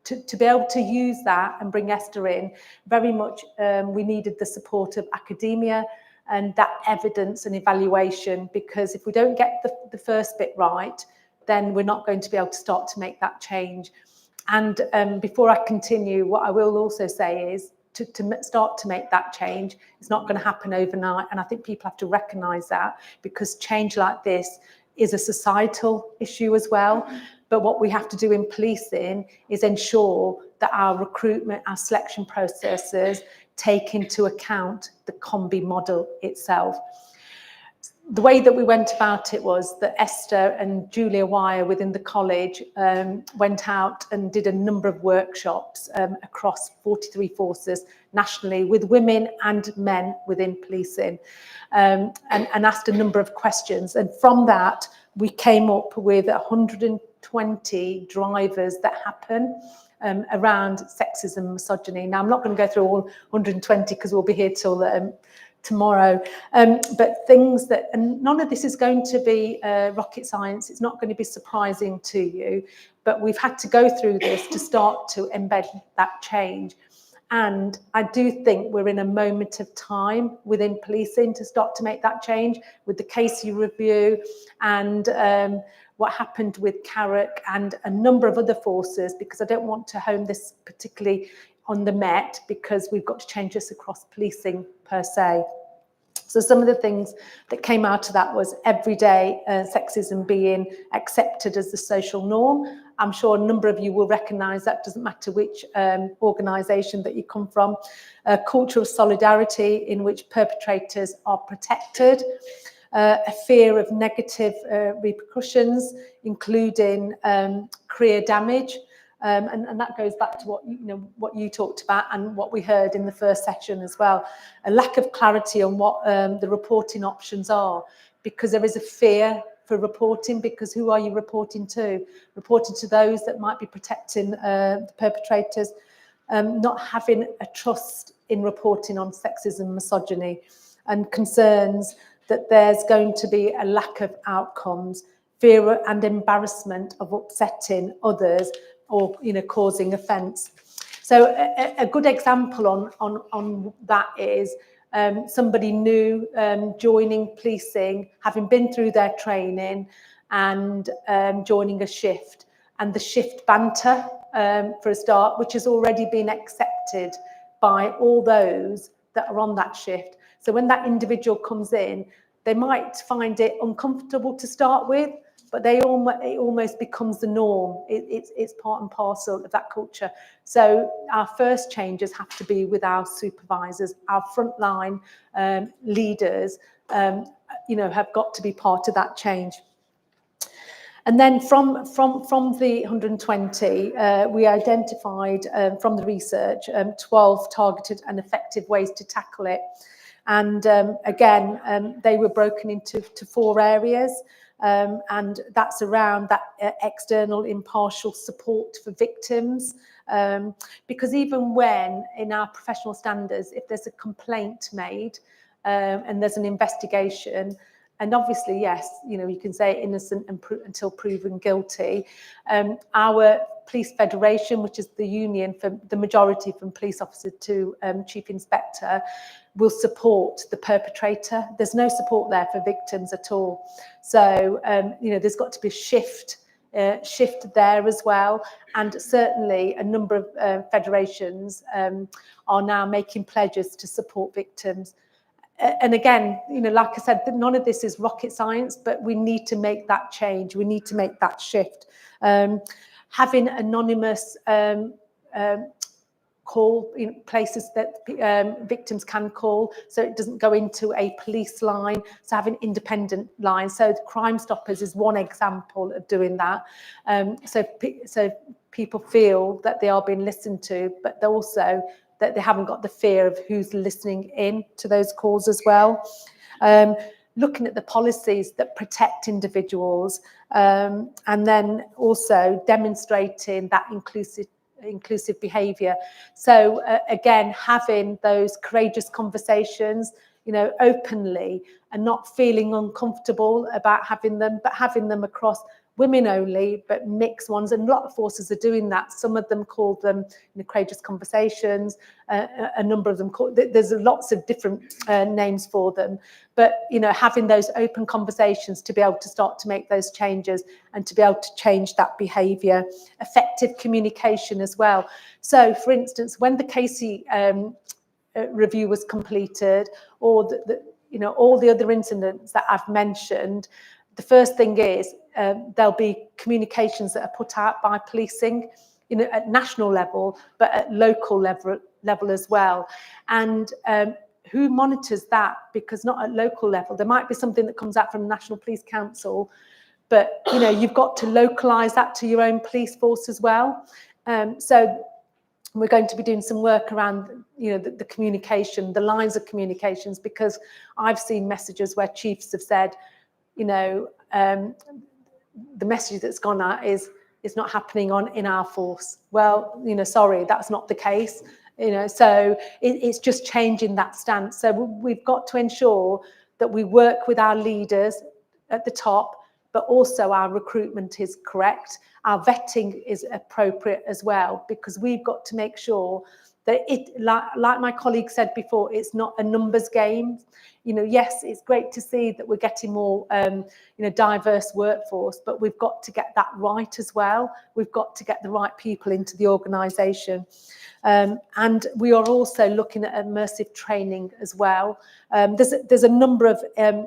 to be able to use that and bring Esther in, very much we needed the support of academia and that evidence and evaluation, because if we don't get the first bit right, then we're not going to be able to start to make that change. And before I continue, what I will also say is to start to make that change, it's not going to happen overnight. And I think people have to recognise that, because change like this is a societal issue as well. But what we have to do in policing is ensure that our recruitment, our selection processes take into account the COMBI model itself. The way that we went about it was that Esther and Julia Wire within the college went out and did a number of workshops across 43 forces nationally with women and men within policing, and asked a number of questions. And from that, we came up with 120 drivers that happen around sexism and misogyny. Now, I'm not going to go through all 120 because we'll be here till tomorrow, but things that, and none of this is going to be rocket science, it's not going to be surprising to you, but we've had to go through this to start to embed that change. And I do think we're in a moment of time within policing to start to make that change with the Casey review and what happened with Carrick and a number of other forces, because I don't want to hone this particularly on the Met, because we've got to change this across policing per se. So some of the things that came out of that was everyday sexism being accepted as the social norm. I'm sure a number of you will recognise that, doesn't matter which organisation that you come from. A culture of solidarity in which perpetrators are protected. a fear of negative repercussions, including career damage. And that goes back to what you talked about and what we heard in the first session as well. A lack of clarity on what the reporting options are, because there is a fear for reporting, because who are you reporting to? Reporting to those that might be protecting the perpetrators, not having a trust in reporting on sexism, misogyny, and concerns that there's going to be a lack of outcomes, fear and embarrassment of upsetting others or causing offence. So a good example on that is somebody new joining policing, having been through their training and joining a shift, and the shift banter for a start, which has already been accepted by all those that are on that shift. So when that individual comes in, they might find it uncomfortable to start with, but it almost becomes the norm. It's part and parcel of that culture. So our first changes have to be with our supervisors, our frontline leaders, have got to be part of that change. And then from the 120, we identified from the research 12 targeted and effective ways to tackle it. And again, they were broken into 4 areas. And that's around that external impartial support for victims. Because even when in our professional standards, if there's a complaint made and there's an investigation, and obviously, yes, you can say innocent until proven guilty. Our Police Federation, which is the union for the majority from police officer to chief inspector, will support the perpetrator. There's no support there for victims at all. So, there's got to be a shift there as well. And certainly a number of federations are now making pledges to support victims. And again, like I said, none of this is rocket science, but we need to make that change. We need to make that shift. Having anonymous call places that victims can call, so it doesn't go into a police line. So having independent lines. So Crime Stoppers is one example of doing that. So people feel that they are being listened to, but they're also that they haven't got the fear of who's listening in to those calls as well. Looking at the policies that protect individuals, and then also demonstrating that inclusive behaviour. So again, having those courageous conversations, openly, and not feeling uncomfortable about having them, but having them across women only, but mixed ones. And a lot of forces are doing that. Some of them call them courageous conversations. A number of them there's lots of different names for them. But, having those open conversations to be able to start to make those changes and to be able to change that behaviour. Effective communication as well. So, for instance, when the Casey review was completed, or all the other incidents that I've mentioned, the first thing is there'll be communications that are put out by policing, at national level, but at local level as well. And who monitors that? Because not at local level. There might be something that comes out from the National Police Council, but you've got to localise that to your own police force as well. So we're going to be doing some work around, the communication, the lines of communications, because I've seen messages where chiefs have said, the message that's gone out is not happening in our force. Well, sorry, that's not the case. So it's just changing that stance. So we've got to ensure that we work with our leaders at the top, but also our recruitment is correct. Our vetting is appropriate as well, because we've got to make sure that like my colleague said before, it's not a numbers game. Yes, it's great to see that we're getting more, diverse workforce, but we've got to get that right as well. We've got to get the right people into the organisation. And we are also looking at immersive training as well. There's a number of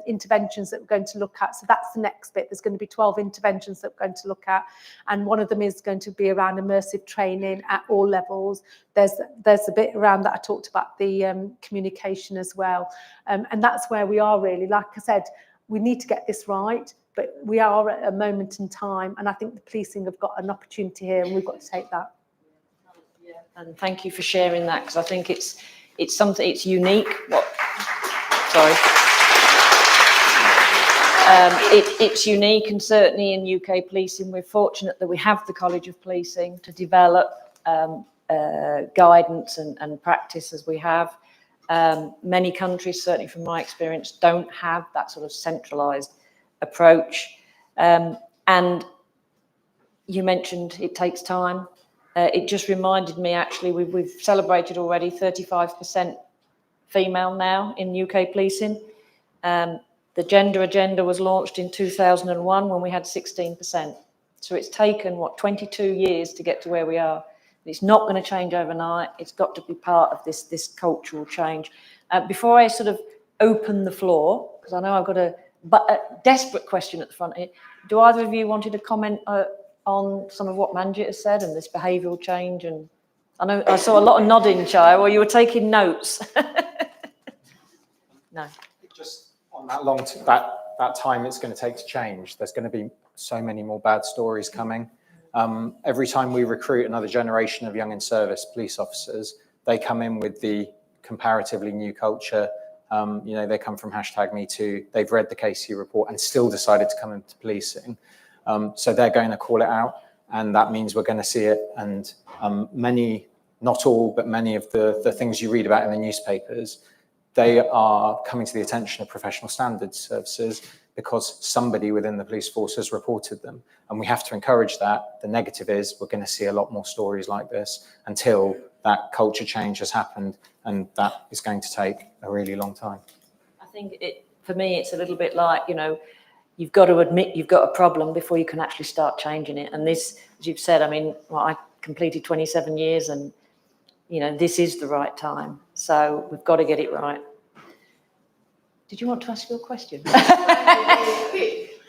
interventions that we're going to look at. So that's the next bit. There's going to be 12 interventions that we're going to look at. And one of them is going to be around immersive training at all levels. There's a bit around that I talked about, the communication as well. And that's where we are really. Like I said, we need to get this right, but we are at a moment in time, and I think the policing have got an opportunity here, and we've got to take that. Yeah, and thank you for sharing that, because I think it's something, it's unique. It's unique, and certainly in UK policing, we're fortunate that we have the College of Policing to develop guidance and practice as we have. Many countries, certainly from my experience, don't have that sort of centralised approach. And you mentioned it takes time. It just reminded me, actually, we've celebrated already 35% female now in UK policing. The gender agenda was launched in 2001 when we had 16%. So it's taken, 22 years to get to where we are. It's not going to change overnight. It's got to be part of this cultural change. Before I sort of open the floor, because I know I've got a desperate question at the front here, do either of you wanted to comment on some of what Manjit has said and this behavioural change? And I know I saw a lot of nodding, Chaya, or you were taking notes. No. Just on that time it's going to take to change, there's going to be so many more bad stories coming. Every time we recruit another generation of young in service police officers, they come in with the comparatively new culture. They come from #MeToo. They've read the KC report and still decided to come into policing. So they're going to call it out, and that means we're going to see it. And many, not all, but many of the things you read about in the newspapers, they are coming to the attention of professional standards services because somebody within the police force has reported them. And we have to encourage that. The negative is we're going to see a lot more stories like this until that culture change has happened, and that is going to take a really long time. I think for me, it's a little bit like, you've got to admit you've got a problem before you can actually start changing it. And this, as you've said, I completed 27 years and, this is the right time. So we've got to get it right. Did you want to ask your question?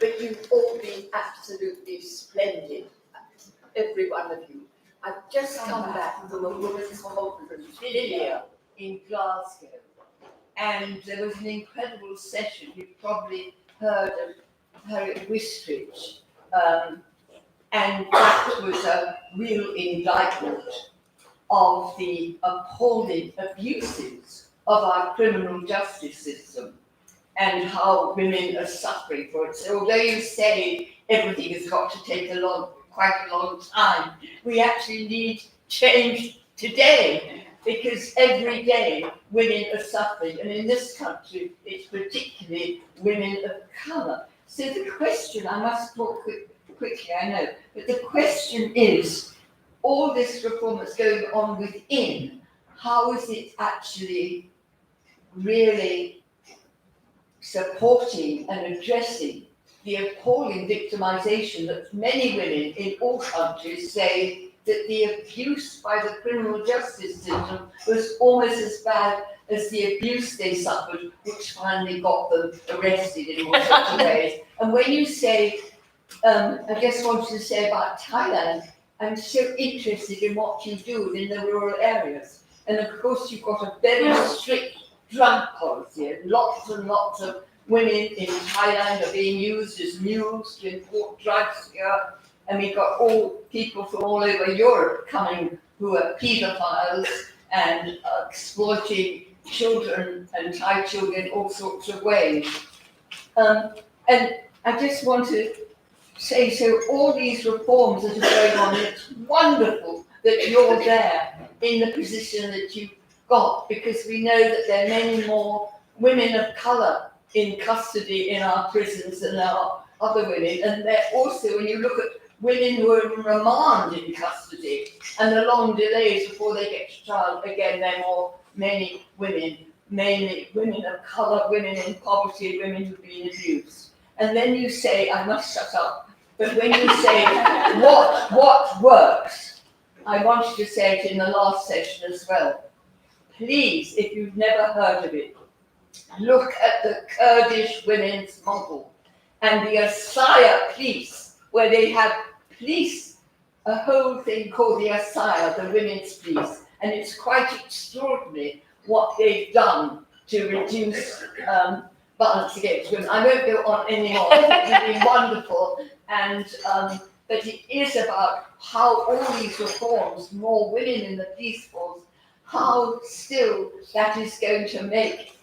But you've all been absolutely splendid, every one of you. I've just come back from a women's conference here in Glasgow, and there was an incredible session. You've probably heard of Harriet Wistridge, and that was a real indictment of the appalling abuses of our criminal justice system and how women are suffering for it. So although you say everything has got to take quite a long time, we actually need change today, because every day women are suffering, and in this country it's particularly women of colour. So the question, I must talk quickly, I know, but the question is, all this reform that's going on within, how is it actually really supporting and addressing the appalling victimisation that many women in all countries say that the abuse by the criminal justice system was almost as bad as the abuse they suffered, which finally got them arrested in all sorts of ways. And when you say, I just wanted to say about Thailand, I'm so interested in what you do in the rural areas. And of course, you've got a very strict drug policy. Lots and lots of women in Thailand are being used as mules to import drugs here. And we've got all people from all over Europe coming who are paedophiles and exploiting children and Thai children in all sorts of ways. And I just want to say, so all these reforms that are going on, it's wonderful that you're there in the position that you've got, because we know that there are many more women of colour in custody in our prisons than there are other women. And they're also, when you look at women who are in remand in custody and the long delays before they get to trial, again, there are many women, mainly women of colour, women in poverty, women who've been abused. And then you say, I must shut up, but when you say what works, I wanted to say it in the last session as well. Please, if you've never heard of it, look at the Kurdish women's model and the Asaya police, where they have police, a whole thing called the Asaya, the women's police, and it's quite extraordinary what they've done to reduce violence against women. I won't go on anymore. It's been wonderful. And but it is about how all these reforms, more women in the police force, how still that is going to make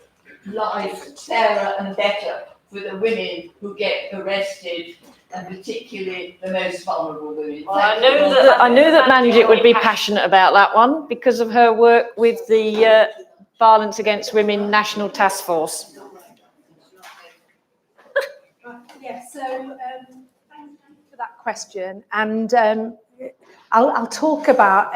life fairer and better for the women who get arrested, and particularly the most vulnerable women. Well, I knew that Manjit would be passionate about that one because of her work with the Violence Against Women National Task Force. Yes, so thank you for that question. And I'll talk about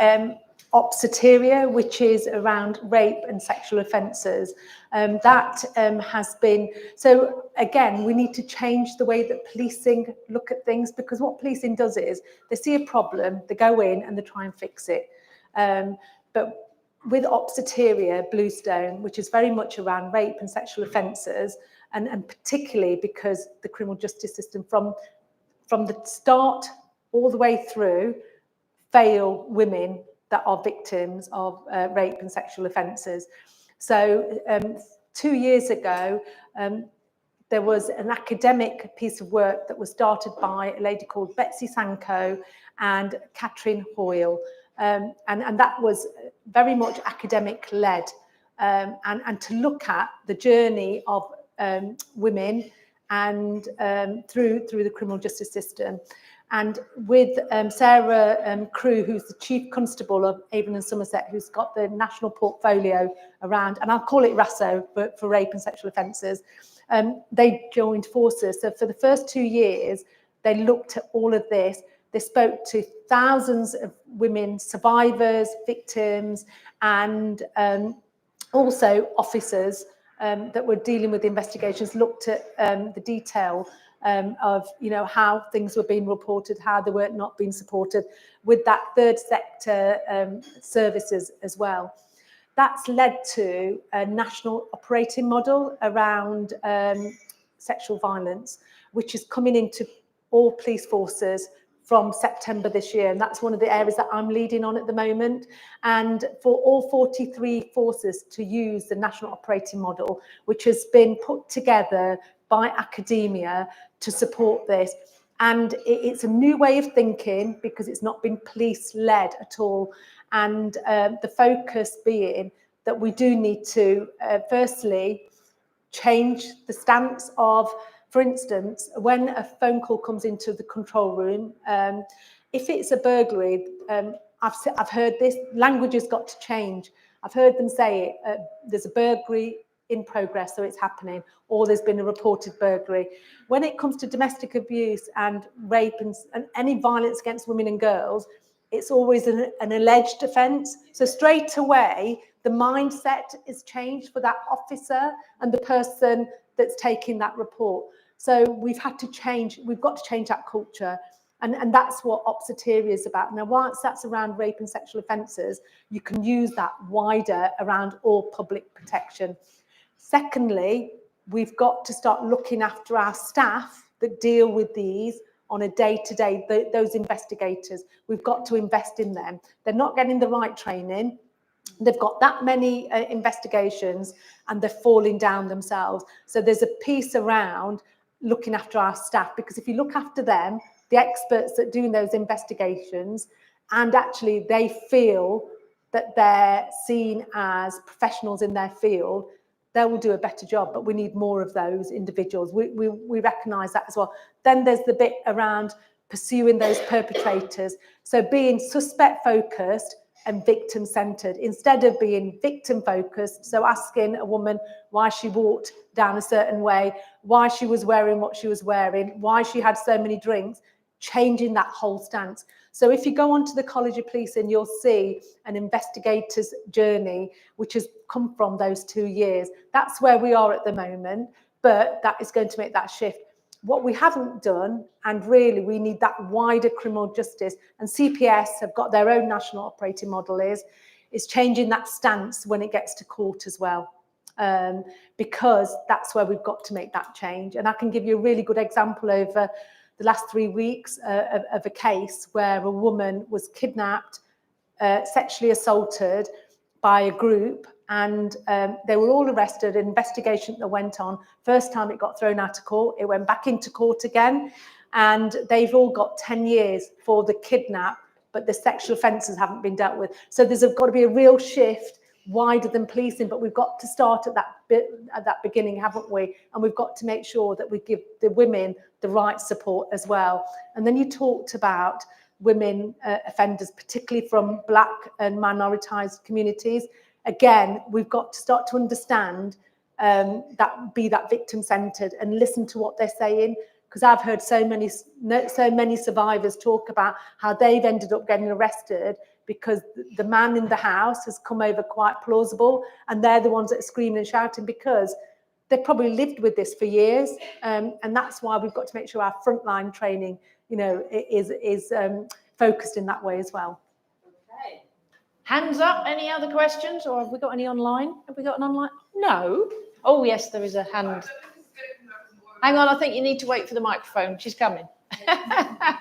obsteteria, which is around rape and sexual offences. That has been, so again, we need to change the way that policing look at things, because what policing does is they see a problem, they go in and they try and fix it. But with obsteteria, Bluestone, which is very much around rape and sexual offences, and particularly because the criminal justice system from the start all the way through fail women that are victims of rape and sexual offences. So 2 years ago, there was an academic piece of work that was started by a lady called Betsy Sanko and Catherine Hoyle. And that was very much academic led, and to look at the journey of women and through the criminal justice system. And with Sarah Crew, who's the Chief Constable of Avon and Somerset, who's got the national portfolio around, and I'll call it RASO for rape and sexual offences, they joined forces. So for the first 2 years, they looked at all of this. They spoke to thousands of women, survivors, victims, and also officers that were dealing with investigations, looked at the detail of, you know, how things were being reported, how they were not being supported with that third sector services as well. That's led to a national operating model around sexual violence, which is coming into all police forces from September this year. And that's one of the areas that I'm leading on at the moment. And for all 43 forces to use the national operating model, which has been put together by academia to support this. And it's a new way of thinking because it's not been police-led at all. And the focus being that we do need to, firstly, change the stance of, for instance, when a phone call comes into the control room, if it's a burglary, I've heard this, language has got to change. I've heard them say there's a burglary in progress, so it's happening, or there's been a reported burglary. When it comes to domestic abuse and rape and any violence against women and girls, it's always an alleged offence. So straight away, the mindset is changed for that officer and the person that's taking that report. So we've had to change, we've got to change that culture. And that's what obsteteria is about. Now, once that's around rape and sexual offences, you can use that wider around all public protection. Secondly, we've got to start looking after our staff that deal with these on a day-to-day, those investigators. We've got to invest in them. They're not getting the right training. They've got that many investigations and they're falling down themselves. So there's a piece around looking after our staff, because if you look after them, the experts that are doing those investigations, and actually they feel that they're seen as professionals in their field, they will do a better job. But we need more of those individuals. We recognise that as well. Then there's the bit around pursuing those perpetrators. So being suspect focused and victim centred instead of being victim focused. So asking a woman why she walked down a certain way, why she was wearing what she was wearing, why she had so many drinks, changing that whole stance. So if you go onto the College of Policing, you'll see an investigator's journey, which has come from those 2 years. That's where we are at the moment, but that is going to make that shift. What we haven't done, and really we need that wider criminal justice, and CPS have got their own national operating model, is changing that stance when it gets to court as well. Because that's where we've got to make that change. And I can give you a really good example over the last 3 weeks of a case where a woman was kidnapped, sexually assaulted by a group, and they were all arrested. An investigation that went on. First time it got thrown out of court, it went back into court again, and they've all got 10 years for the kidnap, but the sexual offences haven't been dealt with. So there's got to be a real shift wider than policing, but we've got to start at that beginning, haven't we? And we've got to make sure that we give the women the right support as well. And then you talked about women offenders, particularly from Black and minoritized communities. Again, we've got to start to understand that victim-centred and listen to what they're saying, because I've heard so many survivors talk about how they've ended up getting arrested because the man in the house has come over quite plausible, and they're the ones that are screaming and shouting because they've probably lived with this for years, and that's why we've got to make sure our frontline training, you know, is focused in that way as well. Okay. Hands up. Any other questions, or have we got any online? Have we got an online? No. Oh yes, there is a hand. Hang on, I think you need to wait for the microphone. She's coming. Sorry, I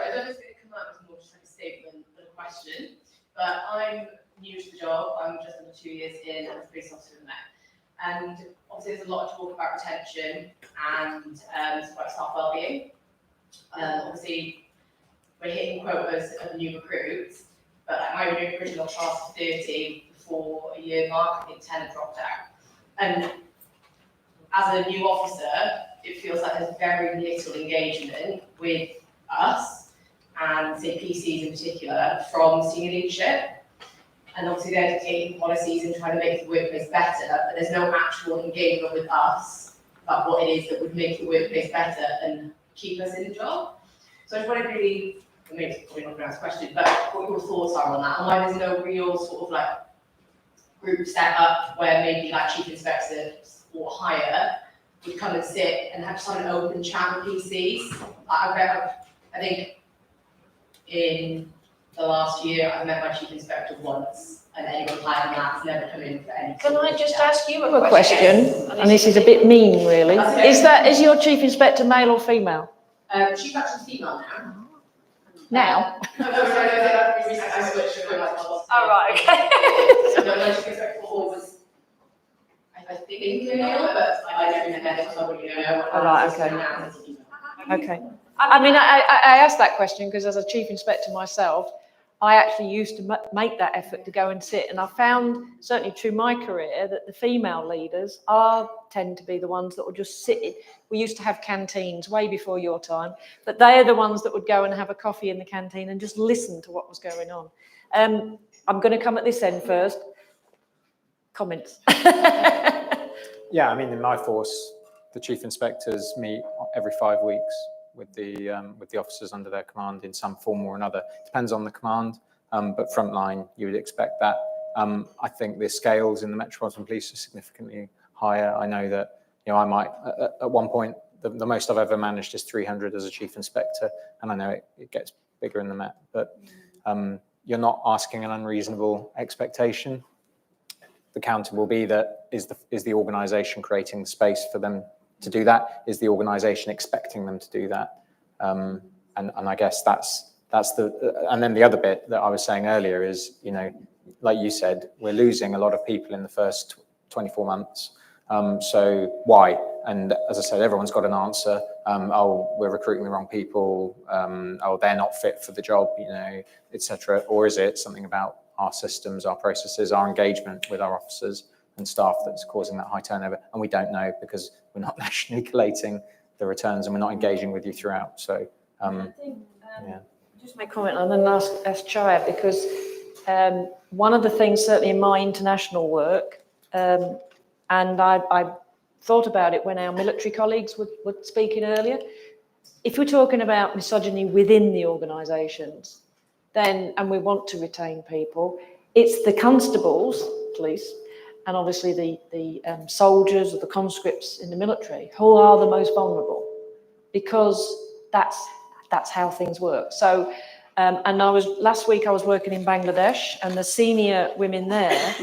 don't know if it's going to come out as more just like a statement than a question, but I'm new to the job. I'm just under 2 years in as a police officer in the Met. And obviously there's a lot of talk about retention and about staff wellbeing. Obviously we're hitting quotas of new recruits, but my original class of 30 before a year mark, I think 10 have dropped out. And as a new officer, it feels like there's very little engagement with us and say PCs in particular from senior leadership. And obviously they're dictating policies and trying to make the workplace better, but there's no actual engagement with us about what it is that would make the workplace better and keep us in the job. So I just want to really, maybe it's probably not going to ask a question, but what your thoughts are on that, and why there's no real sort of like group set up where maybe like chief inspectors or higher would come and sit and have some open chat with PCs. I think in the last year I've met my chief inspector once, and anyone higher than that has never come in for any. Can I just ask you a question? And this is a bit mean, really. Is your chief inspector male or female? She's actually female now. Now? I switched to like Oh, right, okay. No, my chief inspector before was, I think female, but I don't know if I wouldn't know. Oh, right, okay. Okay. I mean, I asked that question because as a chief inspector myself, I actually used to make that effort to go and sit, and I found, certainly through my career, that the female leaders tend to be the ones that will just sit. We used to have canteens way before your time, but they are the ones that would go and have a coffee in the canteen and just listen to what was going on. I'm going to come at this end first. Comments? Yeah, I mean, in my force, the chief inspectors meet every 5 weeks with the officers under their command in some form or another. Depends on the command, but frontline, you would expect that. I think the scales in the Metropolitan Police are significantly higher. I know that, you know, I might, at one point, the most I've ever managed is 300 as a chief inspector, and I know it gets bigger in the Met, but you're not asking an unreasonable expectation. The counter will be that is the organisation creating the space for them to do that? Is the organisation expecting them to do that? And I guess that's the, and then the other bit that I was saying earlier is, you know, like you said, we're losing a lot of people in the first 24 months. So why? And as I said, everyone's got an answer. Oh, we're recruiting the wrong people. Oh, they're not fit for the job, you know, etc. Or is it something about our systems, our processes, our engagement with our officers and staff that's causing that high turnover? And we don't know because we're not nationally collating the returns and we're not engaging with you throughout. So, yeah. Just make a comment and then ask Chaya, because one of the things certainly in my international work, and I thought about it when our military colleagues were speaking earlier, if we're talking about misogyny within the organisations, then, and we want to retain people, it's the constables, police, and obviously the soldiers or the conscripts in the military who are the most vulnerable, because that's how things work. So, and last week I was working in Bangladesh, and the senior women there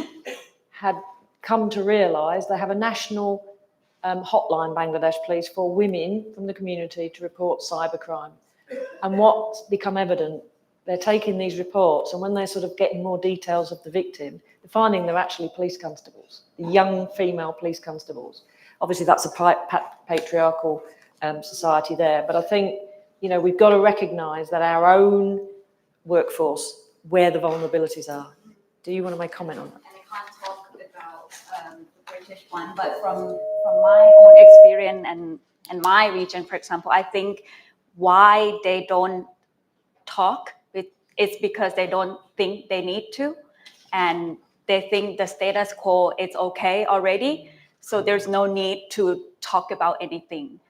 had come to realise they have a national hotline, Bangladesh Police, for women from the community to report cybercrime. And what's become evident, they're taking these reports, and when they're sort of getting more details of the victim, they're finding they're actually police constables, young female police constables. Obviously, that's a patriarchal society there, but I think, you know, we've got to recognise that our own workforce, where the vulnerabilities are. Do you want to make a comment on that? And I can't talk about the British one, but from my own experience and my region, for example, I think why they don't talk it's because they don't think they need to, and they think the status quo is okay already, so there's no need to talk about anything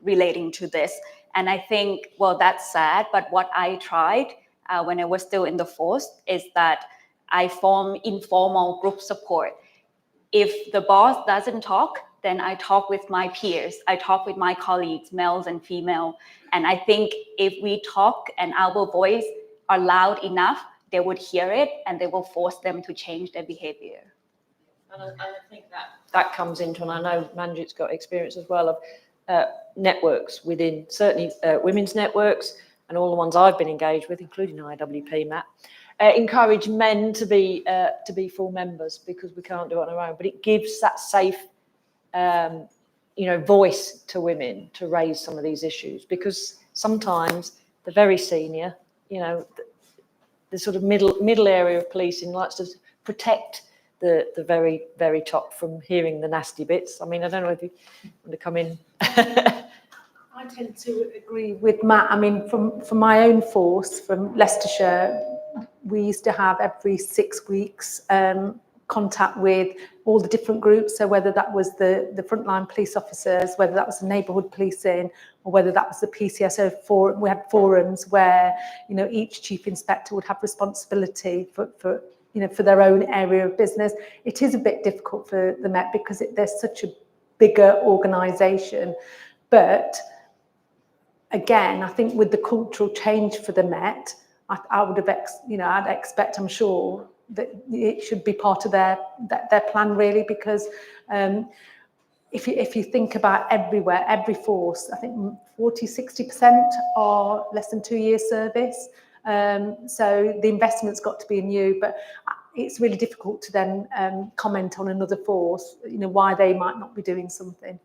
relating to this. And I think, well, that's sad, but what I tried when I was still in the force is that I form informal group support. If the boss doesn't talk, then I talk with my peers, I talk with my colleagues, males and female. And I think if we talk and our voice are loud enough, they would hear it and they will force them to change their behavior. And I think that comes into, and I know Manjit's got experience as well, of networks within, certainly women's networks, and all the ones I've been engaged with, including IWP, Matt, encourage men to be full members, because we can't do it on our own. But it gives that safe, you know, voice to women to raise some of these issues, because sometimes the very senior, you know, the sort of middle area of policing likes to protect the very, very top from hearing the nasty bits. I mean, I don't know if you want to come in. I tend to agree with Matt. I mean, from my own force, from Leicestershire, we used to have every 6 weeks contact with all the different groups. So whether that was the frontline police officers, whether that was the neighbourhood policing, or whether that was the PCSO forum, we had forums where, you know, each chief inspector would have responsibility for you know, for their own area of business. It is a bit difficult for the Met because there's such a bigger organisation. But again, I think with the cultural change for the Met, I would have, I'd expect, I'm sure, that it should be part of their plan, really, because if you think about everywhere, every force, I think 40-60% are less than 2 years service. So the investment's got to be in you, but it's really difficult to then comment on another force, you know, why they might not be doing something.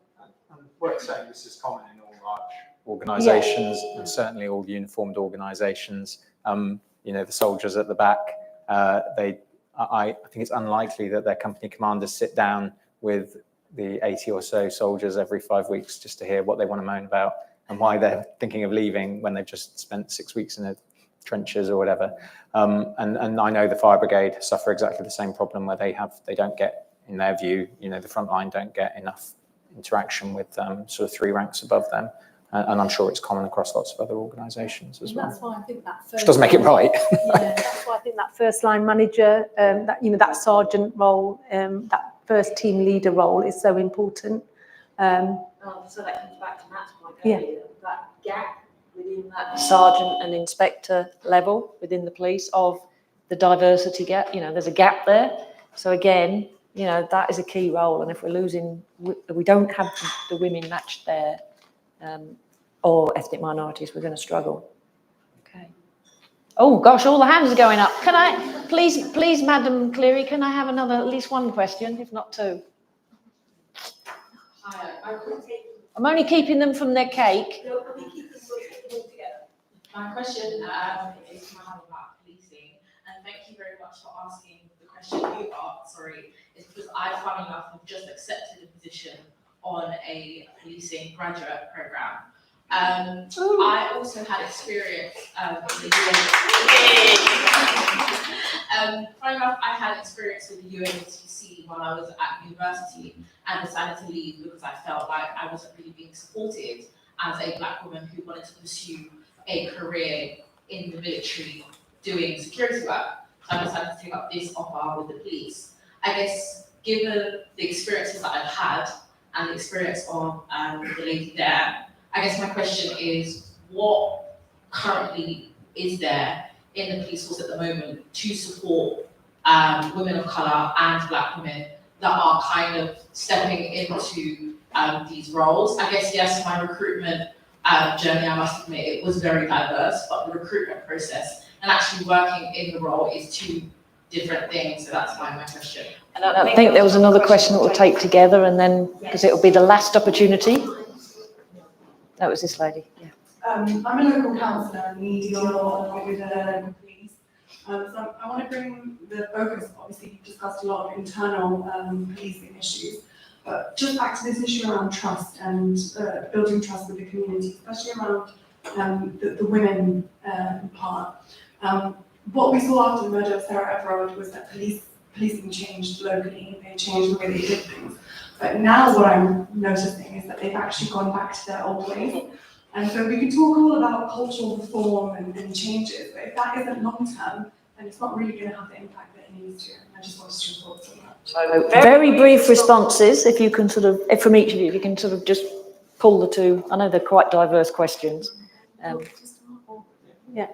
Worth saying this is common in all large organisations, and certainly all uniformed organisations. You know, the soldiers at the back, I think it's unlikely that their company commanders sit down with the 80 or so soldiers every 5 weeks just to hear what they want to moan about and why they're thinking of leaving when they've just spent 6 weeks in the trenches or whatever. And I know the fire brigade suffer exactly the same problem, where they don't get, in their view, you know, the front line don't get enough interaction with sort of 3 ranks above them. And I'm sure it's common across lots of other organisations as well. That's why I think that first, which doesn't make it right. That's why I think that first line manager, that sergeant role, that first team leader role is so important. So that comes back to Matt's point earlier, that gap within that sergeant and inspector level within the police, of the diversity gap. You know, there's a gap there. So again, you know, that is a key role. And if we don't have the women matched there, or ethnic minorities, we're going to struggle. Okay. Oh gosh, all the hands are going up. Can I, please, Madam Cleary, can I have at least one question, if not two? I'm only keeping them from their cake. My question is about policing, and thank you very much for asking the question you asked. It's because I, funny enough, have just accepted a position on a policing graduate program. I also had experience with the funny enough, I had experience with the UNTC when I was at university, and decided to leave because I felt like I wasn't really being supported as a Black woman who wanted to pursue a career in the military doing security work. So I decided to take up this offer with the police. I guess, given the experiences that I've had and the experience of the lady there, I guess my question is, what currently is there in the police force at the moment to support women of colour and Black women that are kind of stepping into these roles? I guess, yes, my recruitment journey, I must admit, it was very diverse, but the recruitment process and actually working in the role is two different things. So that's my question. And I think there was another question that we'll take together, and then, because it'll be the last opportunity. That was this lady, yeah. I'm a local councillor and we deal a lot with the local police. So I want to bring the focus, obviously you've discussed a lot of internal policing issues, but just back to this issue around trust and building trust with the community, especially around the women part. What we saw after the murder of Sarah Everard was that policing changed locally, they changed the way they did things. But now what I'm noticing is that they've actually gone back to their old ways. And so we can talk all about cultural reform and changes, but if that isn't long-term, then it's not really going to have the impact that it needs to. And I just wanted your thoughts on that. So very brief responses, if you can sort of, from each of you, if you can sort of just pull the two. I know they're quite diverse questions. Yeah.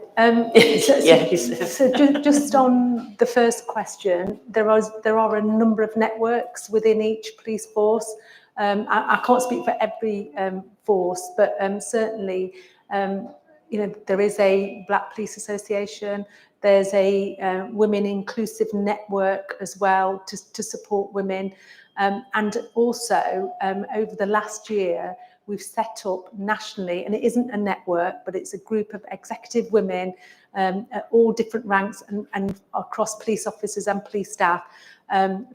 So just on the first question, there are a number of networks within each police force. I can't speak for every force, but certainly, there is a Black Police Association. There's a women inclusive network as well to support women. And also, over the last year, we've set up nationally, and it isn't a network, but it's a group of executive women at all different ranks and across police officers and police staff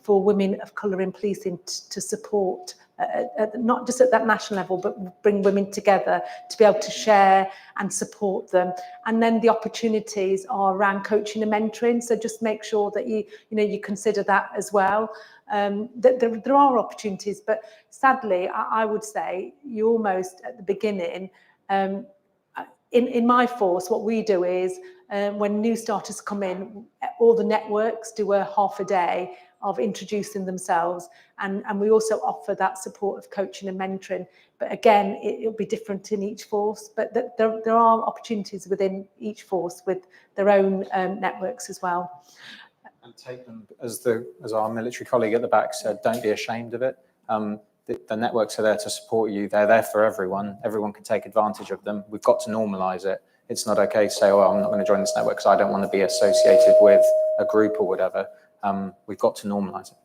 for women of colour in policing to support, not just at that national level, but bring women together to be able to share and support them. And then the opportunities are around coaching and mentoring. So just make sure that you consider that as well. There are opportunities, but sadly, I would say you almost at the beginning, in my force, what we do is when new starters come in, all the networks do a half a day of introducing themselves, and we also offer that support of coaching and mentoring. But again, it'll be different in each force, but there are opportunities within each force with their own networks as well. And take them, as our military colleague at the back said, don't be ashamed of it. The networks are there to support you. They're there for everyone. Everyone can take advantage of them. We've got to normalise it. It's not okay to say, oh, I'm not going to join this network because I don't want to be associated with a group or whatever. We've got to normalise it.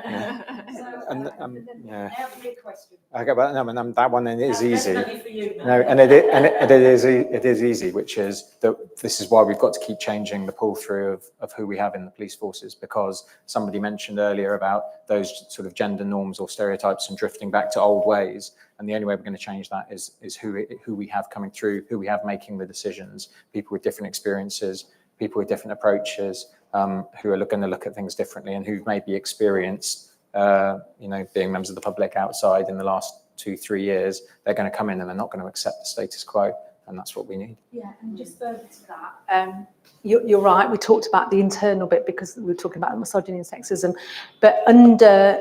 Yeah. Okay, but no, that one is easy. No, and it is easy, which is that this is why we've got to keep changing the pull through of who we have in the police forces, because somebody mentioned earlier about those sort of gender norms or stereotypes and drifting back to old ways. And the only way we're going to change that is who we have coming through, who we have making the decisions, people with different experiences, people with different approaches, who are going to look at things differently and who've maybe experienced, being members of the public outside in the last 2-3 years. They're going to come in and they're not going to accept the status quo, and that's what we need. Yeah, and just further to that, you're right. We talked about the internal bit because we were talking about misogyny and sexism, but under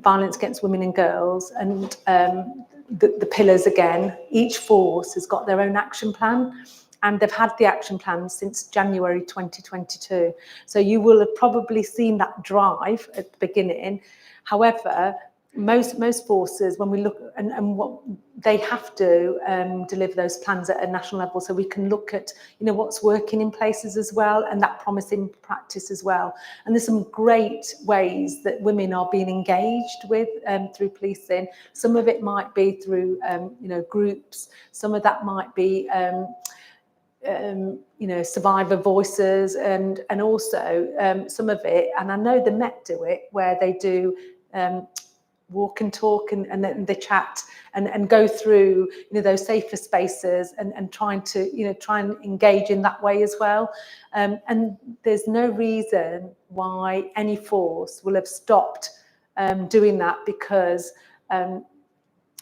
violence against women and girls and the pillars again, each force has got their own action plan. And they've had the action plan since January 2022. So you will have probably seen that drive at the beginning. However, most forces, when we look and what they have to deliver those plans at a national level, so we can look at what's working in places as well, and that promising practice as well. And there's some great ways that women are being engaged with through policing. Some of it might be through groups. Some of that might be survivor voices, and also some of it, and I know the Met do it, where they do walk and talk and then they chat and go through those safer spaces and trying to try and engage in that way as well. And there's no reason why any force will have stopped doing that, because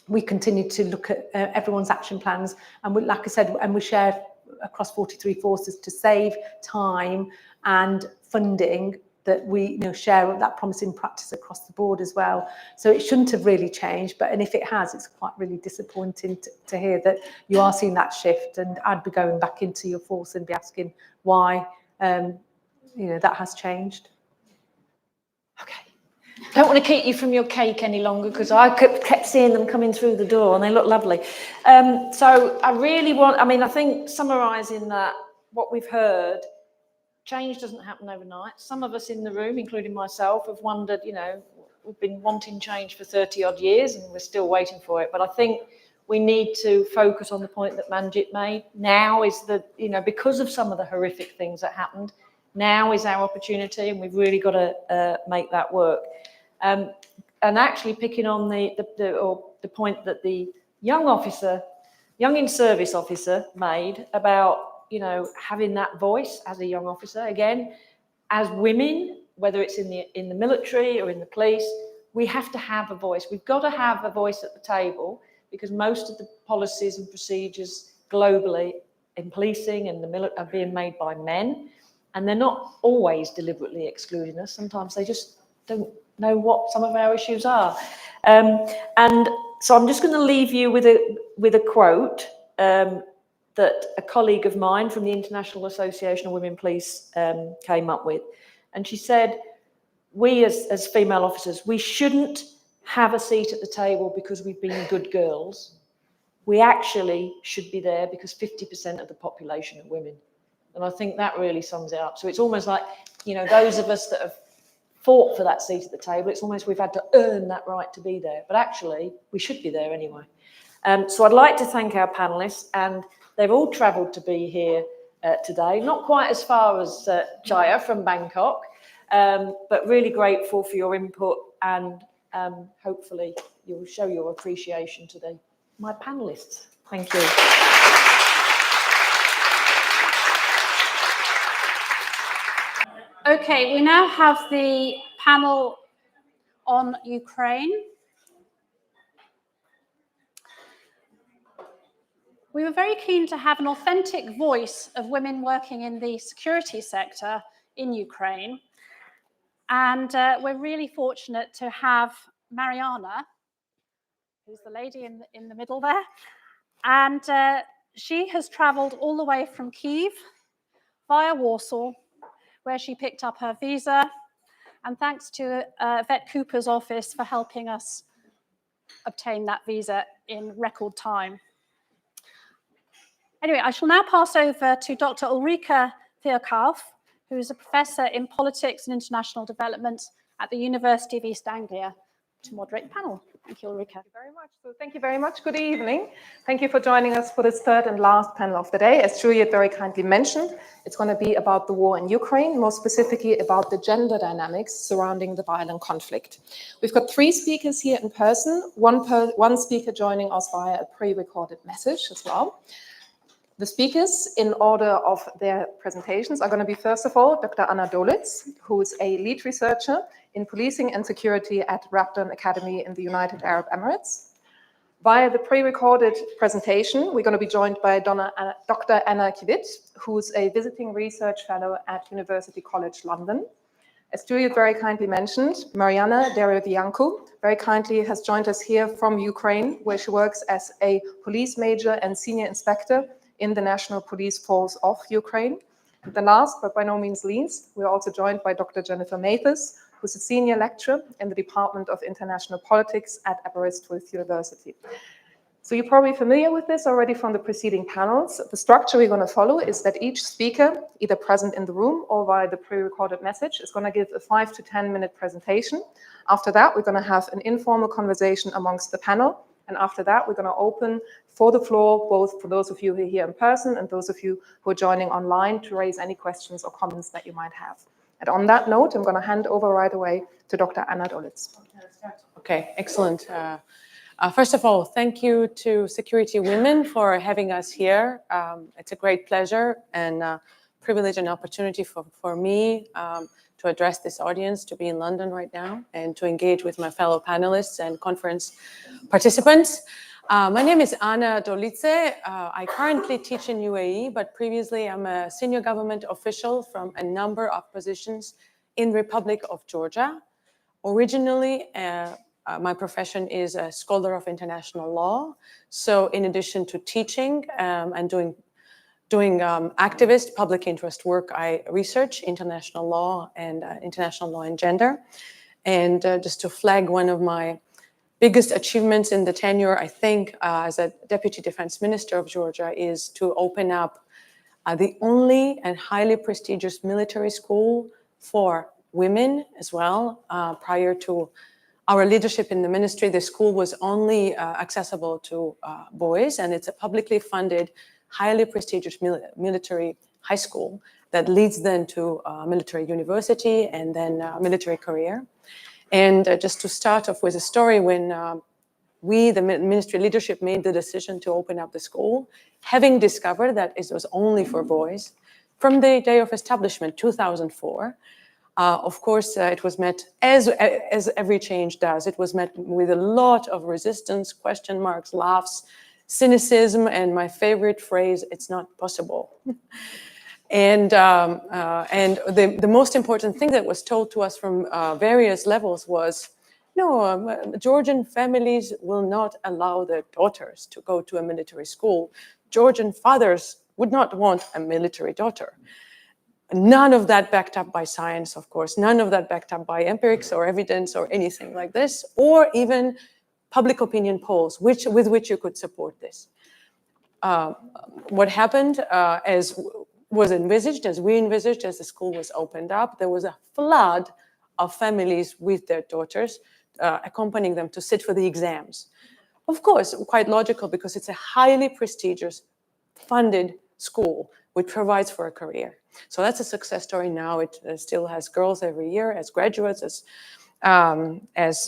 we continue to look at everyone's action plans, and like I said, and we share across 43 forces to save time and funding, that we share that promising practice across the board as well. So it shouldn't have really changed, and if it has, it's quite really disappointing to hear that you are seeing that shift. And I'd be going back into your force and be asking why that has changed. Okay. Don't want to keep you from your cake any longer because I kept seeing them coming through the door and they look lovely. So I really want, I think summarising that, what we've heard, change doesn't happen overnight. Some of us in the room, including myself, have wondered, we've been wanting change for 30 odd years and we're still waiting for it. But I think we need to focus on the point that Manjit made. Now is because of some of the horrific things that happened, now is our opportunity and we've really got to make that work. And actually picking on the point that the young in-service officer made about, having that voice as a young officer. Again, as women, whether it's in the military or in the police, we have to have a voice. We've got to have a voice at the table because most of the policies and procedures globally in policing and the military are being made by men, and they're not always deliberately excluding us. Sometimes they just don't know what some of our issues are. And so I'm just going to leave you with a quote that a colleague of mine from the International Association of Women Police came up with. And she said, we as female officers, we shouldn't have a seat at the table because we've been good girls. We actually should be there because 50% of the population are women. And I think that really sums it up. So it's almost like, those of us that have fought for that seat at the table, it's almost we've had to earn that right to be there. But actually, we should be there anyway. So I'd like to thank our panellists, and they've all travelled to be here today. Not quite as far as Chaya from Bangkok, but really grateful for your input, and hopefully you'll show your appreciation to my panellists. Thank you. Okay, we now have the panel on Ukraine. We were very keen to have an authentic voice of women working in the security sector in Ukraine. And we're really fortunate to have Mariana, who's the lady in the middle there. And she has traveled all the way from Kyiv via Warsaw, where she picked up her visa. And thanks to Vet Cooper's office for helping us obtain that visa in record time. Anyway, I shall now pass over to Dr. Ulrika Theokauf, who is a professor in politics and international development at the University of East Anglia, to moderate the panel. Thank you, Ulrika. Thank you very much. So thank you very much. Good evening. Thank you for joining us for this third and last panel of the day. As Juliet very kindly mentioned, it's going to be about the war in Ukraine, more specifically about the gender dynamics surrounding the violent conflict. We've got 3 speakers here in person, one speaker joining us via a pre-recorded message as well. The speakers, in order of their presentations, are going to be, first of all, Dr. Anna Dolitz, who is a lead researcher in policing and security at Rabdon Academy in the United Arab Emirates. Via the pre-recorded presentation, we're going to be joined by Dr. Anna Kivit, who's a visiting research fellow at University College London. As Juliet very kindly mentioned, Mariana Dereviancu very kindly has joined us here from Ukraine, where she works as a police major and senior inspector in the National Police Force of Ukraine. And the last, but by no means least, we're also joined by Dr. Jennifer Mathis, who's a senior lecturer in the Department of International Politics at Aberystwyth University. So you're probably familiar with this already from the preceding panels. The structure we're going to follow is that each speaker, either present in the room or via the pre-recorded message, is going to give a 5 to 10 minute presentation. After that, we're going to have an informal conversation amongst the panel. And after that, we're going to open for the floor, both for those of you who are here in person and those of you who are joining online, to raise any questions or comments that you might have. And on that note, I'm going to hand over right away to Dr. Anna Dolitz. Okay, excellent. First of all, thank you to Security Women for having us here. It's a great pleasure and privilege and opportunity for me to address this audience, to be in London right now, and to engage with my fellow panelists and conference participants. My name is Anna Dolitze. I currently teach in UAE, but previously I'm a senior government official from a number of positions in Republic of Georgia. Originally, my profession is a scholar of international law. So in addition to teaching and doing activist public interest work, I research international law and international law and gender. And just to flag one of my biggest achievements in the tenure, I think, as a Deputy Defense Minister of Georgia, is to open up the only and highly prestigious military school for women as well. Prior to our leadership in the ministry, the school was only accessible to boys, and it's a publicly funded, highly prestigious military high school that leads then to military university and then military career. And just to start off with a story, when we, the ministry leadership, made the decision to open up the school, having discovered that it was only for boys, from the day of establishment, 2004, of course, it was met, as every change does, it was met with a lot of resistance, question marks, laughs, cynicism, and my favorite phrase, "It's not possible." And the most important thing that was told to us from various levels was, no, Georgian families will not allow their daughters to go to a military school. Georgian fathers would not want a military daughter. None of that backed up by science, of course, none of that backed up by empirics or evidence or anything like this, or even public opinion polls with which you could support this. What happened as was envisaged, as we envisaged, as the school was opened up, there was a flood of families with their daughters accompanying them to sit for the exams. Of course, quite logical, because it's a highly prestigious, funded school which provides for a career. So that's a success story now. It still has girls every year as graduates, as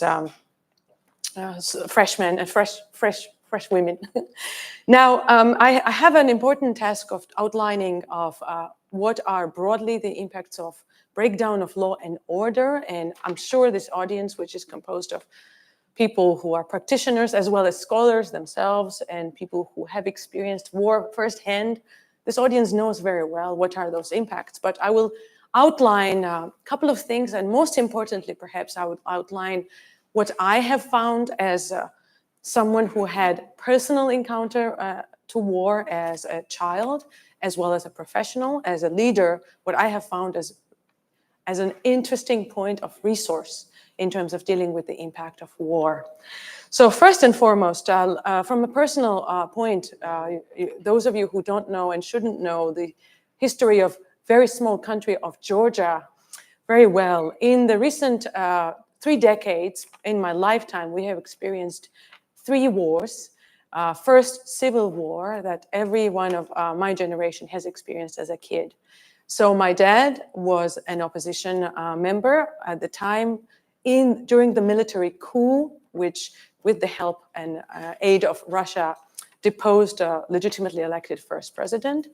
freshmen and fresh women. Now, I have an important task of outlining of what are broadly the impacts of breakdown of law and order. And I'm sure this audience, which is composed of people who are practitioners as well as scholars themselves and people who have experienced war firsthand, this audience knows very well what are those impacts. But I will outline a couple of things, and most importantly, perhaps I would outline what I have found as someone who had personal encounter to war as a child, as well as a professional, as a leader, what I have found as an interesting point of resource in terms of dealing with the impact of war. So first and foremost, from a personal point, those of you who don't know and shouldn't know the history of very small country of Georgia very well, in the recent 3 decades in my lifetime, we have experienced 3 wars. First, civil war that every one of my generation has experienced as a kid. So my dad was an opposition member at the time during the military coup, which with the help and aid of Russia deposed a legitimately elected first president.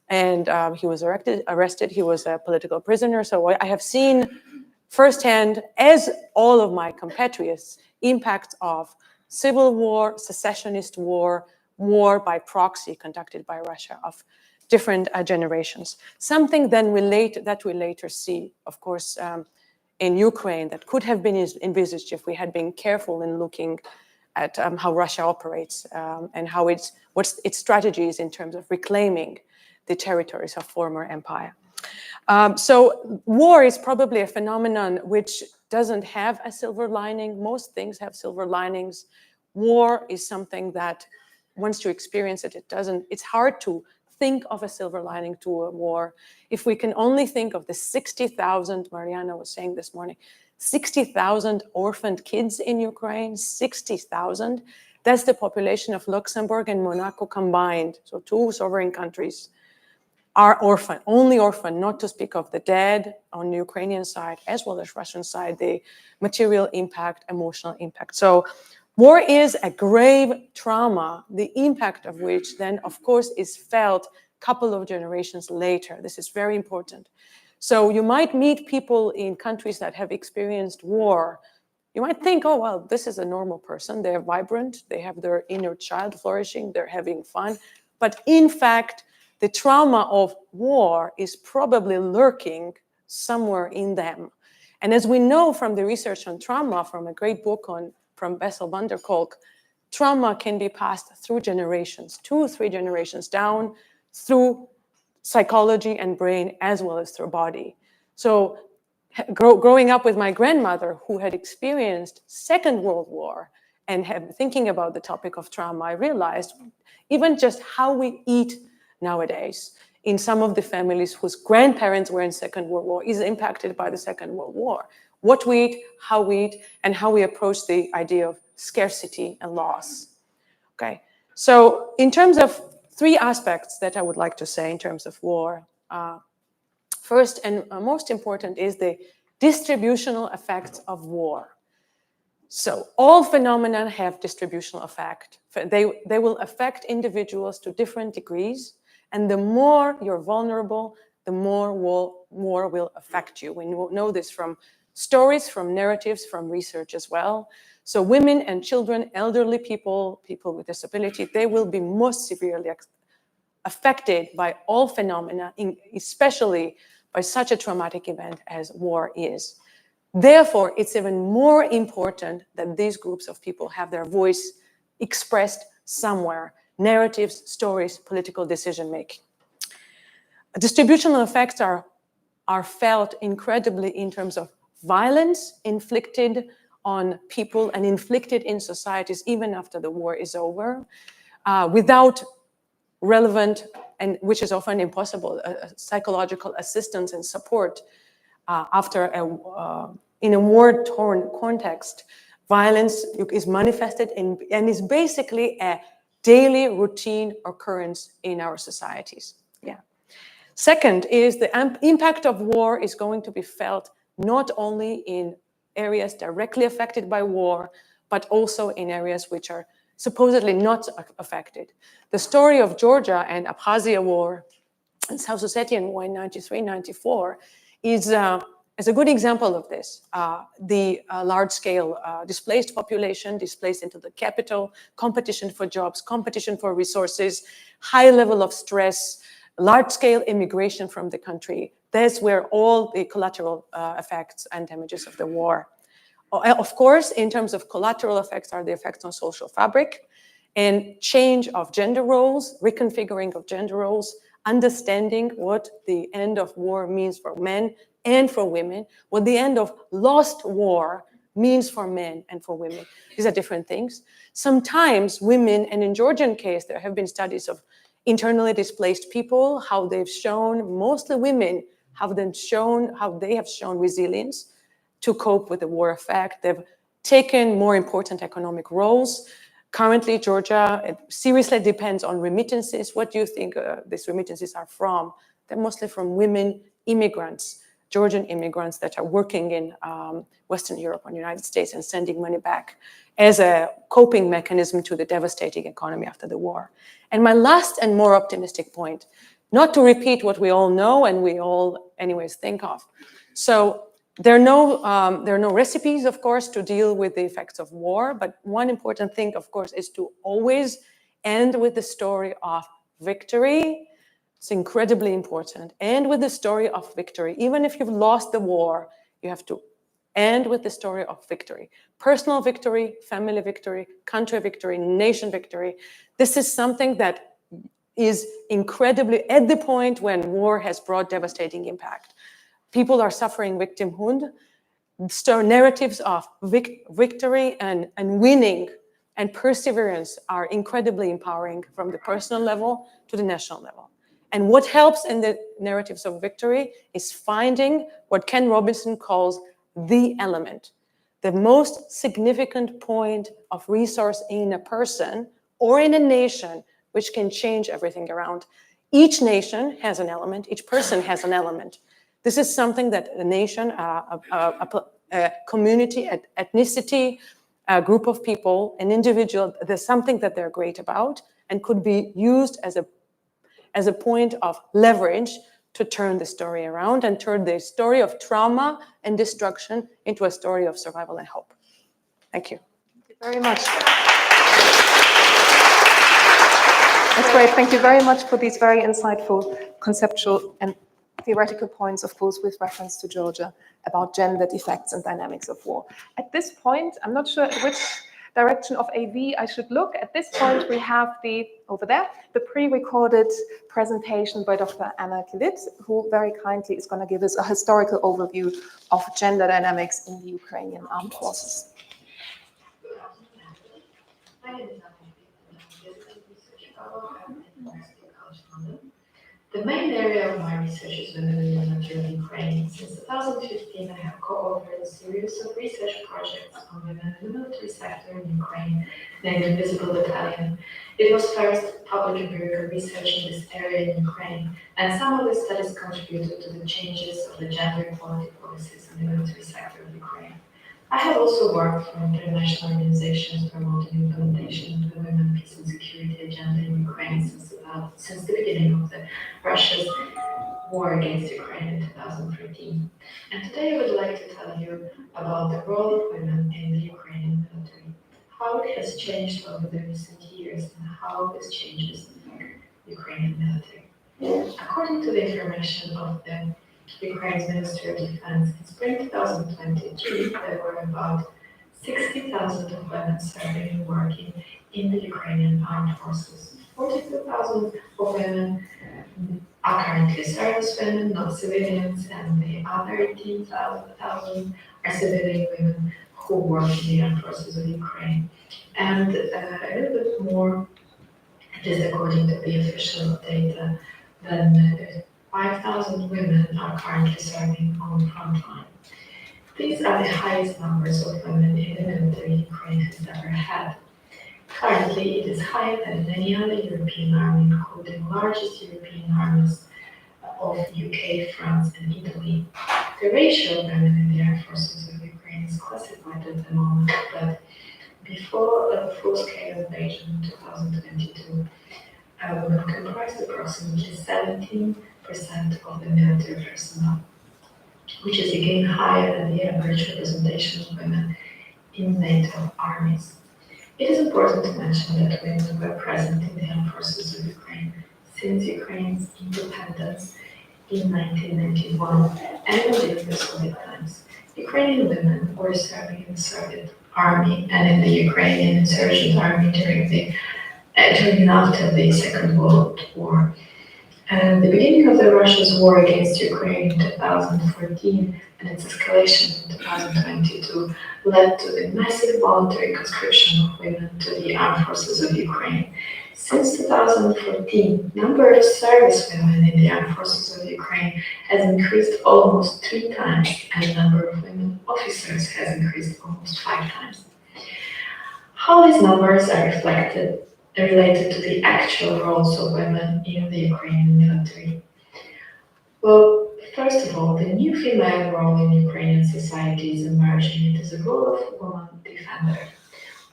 And he was arrested, he was a political prisoner. So I have seen firsthand, as all of my compatriots, impacts of civil war, secessionist war, war by proxy conducted by Russia of different generations. Something then we later see, of course, in Ukraine that could have been envisaged if we had been careful in looking at how Russia operates and how what's its strategies in terms of reclaiming the territories of former empire. So war is probably a phenomenon which doesn't have a silver lining. Most things have silver linings. War is something that once you experience it, it's hard to think of a silver lining to a war. If we can only think of the 60,000, Mariana was saying this morning, 60,000 orphaned kids in Ukraine, 60,000. That's the population of Luxembourg and Monaco combined. So 2 sovereign countries are orphan, only orphan, not to speak of the dead on the Ukrainian side, as well as Russian side, the material impact, emotional impact. So war is a grave trauma, the impact of which then, of course, is felt a couple of generations later. This is very important. So you might meet people in countries that have experienced war. You might think, oh, well, this is a normal person. They're vibrant. They have their inner child flourishing. They're having fun. But in fact, the trauma of war is probably lurking somewhere in them. And as we know from the research on trauma, from a great book from Bessel van der Kolk, trauma can be passed through generations, 2 or 3 generations down, through psychology and brain, as well as through body. So growing up with my grandmother who had experienced Second World War and thinking about the topic of trauma, I realized even just how we eat nowadays in some of the families whose grandparents were in Second World War is impacted by the Second World War. What we eat, and how we approach the idea of scarcity and loss. Okay, so in terms of 3 aspects that I would like to say in terms of war, first and most important is the distributional effects of war. So all phenomena have distributional effect. They will affect individuals to different degrees, and the more you're vulnerable, the more war will affect you. We know this from stories, from narratives, from research as well. So women and children, elderly people, people with disability, they will be most severely affected by all phenomena, especially by such a traumatic event as war is. Therefore, it's even more important that these groups of people have their voice expressed somewhere. Narratives, stories, political decision-making. Distributional effects are felt incredibly in terms of violence inflicted on people and inflicted in societies even after the war is over, without relevant, and which is often impossible, psychological assistance and support after in a war-torn context. Violence is manifested and is basically a daily routine occurrence in our societies. Yeah. Second is the impact of war is going to be felt not only in areas directly affected by war, but also in areas which are supposedly not affected. The story of Georgia and Abkhazia war and South Ossetian war in 93-94 is a good example of this. The large-scale displaced population, displaced into the capital, competition for jobs, competition for resources, high level of stress, large-scale immigration from the country. That's where all the collateral effects and damages of the war. Of course, in terms of collateral effects are the effects on social fabric and change of gender roles, reconfiguring of gender roles, understanding what the end of war means for men and for women, what the end of lost war means for men and for women. These are different things. Sometimes women, and in Georgian case, there have been studies of internally displaced people, how they've shown, mostly women, how they have shown resilience to cope with the war effect. They've taken more important economic roles. Currently, Georgia seriously depends on remittances. What do you think these remittances are from? They're mostly from women immigrants, Georgian immigrants that are working in Western Europe and the United States and sending money back as a coping mechanism to the devastating economy after the war. And my last and more optimistic point, not to repeat what we all know and we all anyways think of. So there are no recipes, of course, to deal with the effects of war, but one important thing, of course, is to always end with the story of victory. It's incredibly important. End with the story of victory. Even if you've lost the war, you have to end with the story of victory. Personal victory, family victory, country victory, nation victory. This is something that is incredibly at the point when war has brought devastating impact. People are suffering victimhood. Narratives of victory and winning and perseverance are incredibly empowering from the personal level to the national level. And what helps in the narratives of victory is finding what Ken Robinson calls the element, the most significant point of resource in a person or in a nation, which can change everything around. Each nation has an element, each person has an element. This is something that a nation, a community, ethnicity, a group of people, an individual, there's something that they're great about and could be used as a point of leverage to turn the story around and turn the story of trauma and destruction into a story of survival and hope. Thank you. Thank you very much. That's great. Thank you very much for these very insightful conceptual and theoretical points, of course, with reference to Georgia about gendered effects and dynamics of war. At this point, I'm not sure which direction of AV I should look. At this point, we have over there, the pre-recorded presentation by Dr. Anna Kilit, who very kindly is going to give us a historical overview of gender dynamics in the Ukrainian armed forces. My name is Anna. The main area of my research is women in the military of Ukraine. Since 2015, I have co-authored a series of research projects on women in the military sector in Ukraine, named Invisible Battalion. It was first public empirical research in this area in Ukraine, and some of the studies contributed to the changes of the gender equality policies in the military sector of Ukraine. I have also worked for international organizations promoting implementation of the women, peace and security agenda in Ukraine since the beginning of Russia's war against Ukraine in 2013. And today I would like to tell you about the role of women in the Ukrainian military, how it has changed over the recent years, and how these changes affect the Ukrainian military. According to the information of the Ukraine's Ministry of Defense, in spring 2023, there were about 60,000 of women serving and working in the Ukrainian armed forces. 42,000 of women are currently service women, not civilians, and the other 18,000 are civilian women who work in the armed forces of Ukraine. And a little bit more, it is according to the official data, than 5,000 women are currently serving on the front line. These are the highest numbers of women in the military Ukraine has ever had. Currently, it is higher than any other European army, including the largest European armies of UK, France, and Italy. The ratio of women in the armed forces of Ukraine is classified at the moment, but before a full-scale invasion in 2022, women comprised approximately 17% of the military personnel, which is again higher than the average representation of women in NATO armies. It is important to mention that women were present in the armed forces of Ukraine since Ukraine's independence in 1991 and during the Soviet times. Ukrainian women were serving in the Soviet army and in the Ukrainian insurgent army during and after the Second World War. The beginning of the Russia's war against Ukraine in 2014 and its escalation in 2022 led to the massive voluntary conscription of women to the armed forces of Ukraine. Since 2014, number of service women in the armed forces of Ukraine has increased almost 3 times, and number of women officers has increased almost 5 times. How these numbers are related to the actual roles of women in the Ukrainian military? Well, first of all, the new female role in Ukrainian society is emerging. It is a role of woman defender.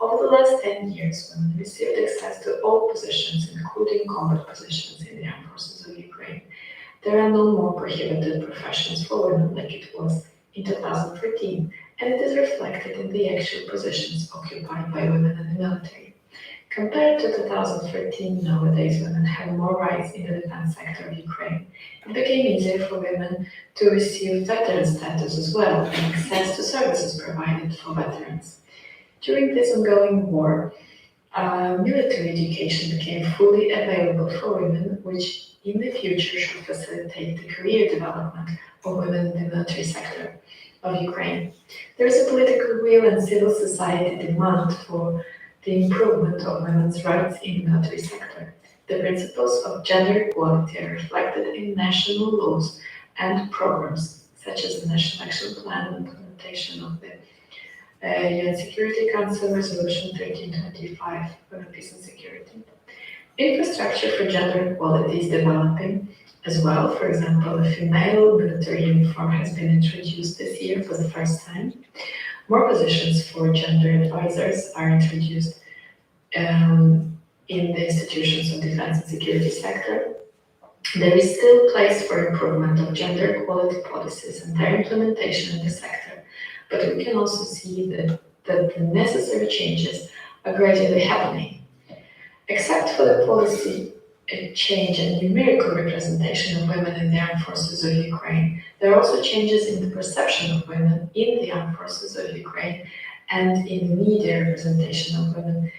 Over the last 10 years, women received access to all positions, including combat positions in the armed forces of Ukraine. There are no more prohibited professions for women like it was in 2013, and it is reflected in the actual positions occupied by women in the military. Compared to 2013, nowadays women have more rights in the defense sector of Ukraine. It became easier for women to receive veteran status as well, and access to services provided for veterans. During this ongoing war, military education became fully available for women, which in the future should facilitate the career development of women in the military sector of Ukraine. There is a political will and civil society demand for the improvement of women's rights in the military sector. The principles of gender equality are reflected in national laws and programs, such as the National Action Plan and implementation of the UN Security Council Resolution 1325 for peace and security. Infrastructure for gender equality is developing as well. For example, a female military uniform has been introduced this year for the first time. More positions for gender advisors are introduced in the institutions of defense and security sector. There is still place for improvement of gender equality policies and their implementation in the sector, but we can also see that the necessary changes are gradually happening. Except for the policy change and numerical representation of women in the armed forces of Ukraine, there are also changes in the perception of women in the armed forces of Ukraine and in the media representation of women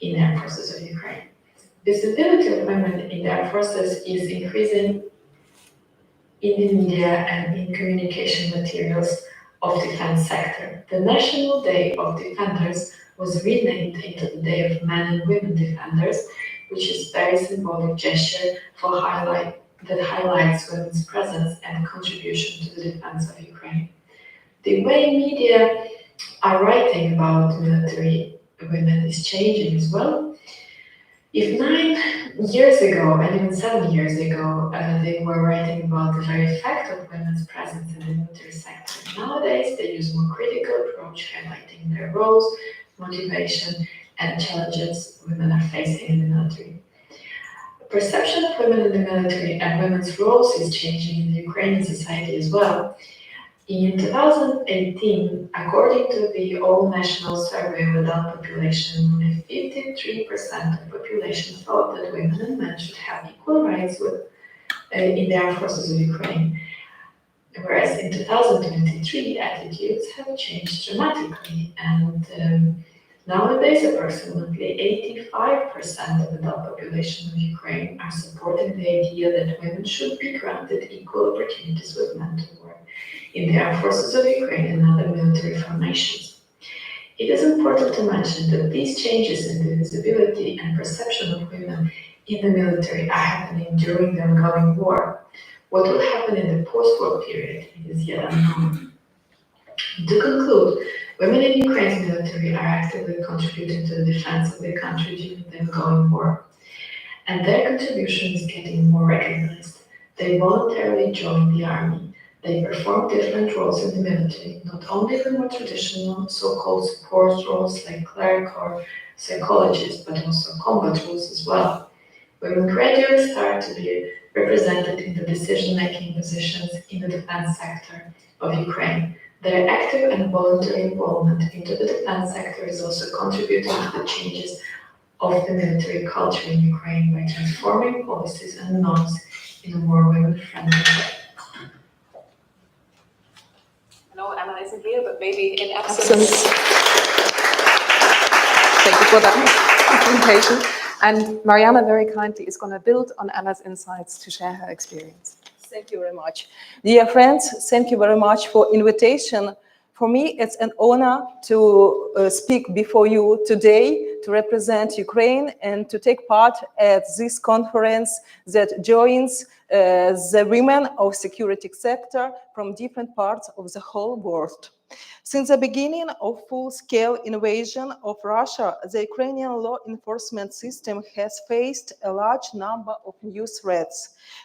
in the armed forces of Ukraine. Visibility of women in the armed forces is increasing in the media and in communication materials of defense sector. The National Day of Defenders was renamed into the Day of Men and Women Defenders, which is a very symbolic gesture that highlights women's presence and contribution to the defense of Ukraine. The way media are writing about military women is changing as well. If 9 years ago, and even 7 years ago, they were writing about the very fact of women's presence in the military sector, nowadays they use a more critical approach, highlighting their roles, motivation, and challenges women are facing in the military. The perception of women in the military and women's roles is changing in the Ukrainian society as well. In 2018, according to the all-national survey of adult population, only 53% of the population thought that women and men should have equal rights in the armed forces of Ukraine. Whereas in 2023, attitudes have changed dramatically, and nowadays approximately 85% of the adult population of Ukraine are supporting the idea that women should be granted equal opportunities with men to work in the armed forces of Ukraine and other military formations. It is important to mention that these changes in the visibility and perception of women in the military are happening during the ongoing war. What will happen in the post-war period is yet unknown. To conclude, women in Ukraine's military are actively contributing to the defense of the country during the ongoing war, and their contribution is getting more recognized. They voluntarily join the army. They perform different roles in the military, not only the more traditional so-called support roles like cleric or psychologist, but also combat roles as well. Women gradually start to be represented in the decision-making positions in the defense sector of Ukraine. Their active and voluntary involvement into the defense sector is also contributing to the changes of the military culture in Ukraine by transforming policies and norms in a more women-friendly way. I know Anna isn't here, but maybe in absence. Thank you for that presentation. And Mariana very kindly is going to build on Anna's insights to share her experience. Thank you very much. Dear friends, thank you very much for invitation. For me, it's an honor to speak before you today, to represent Ukraine and to take part at this conference that joins the women of security sector from different parts of the whole world. Since the beginning of full-scale invasion of Russia, the Ukrainian law enforcement system has faced a large number of new threats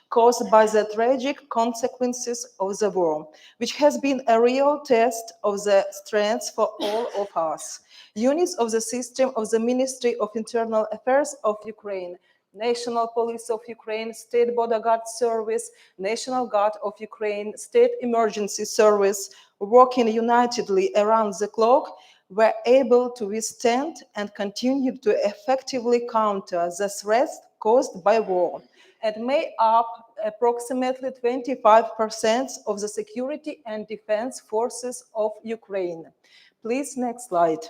caused by the tragic consequences of the war, which has been a real test of the strength for all of us. Units of the system of the Ministry of Internal Affairs of Ukraine, National Police of Ukraine, State Border Guard Service, National Guard of Ukraine, State Emergency Service, working unitedly around the clock, were able to withstand and continue to effectively counter the threats caused by war, and made up approximately 25% of the security and defense forces of Ukraine. Please, next slide.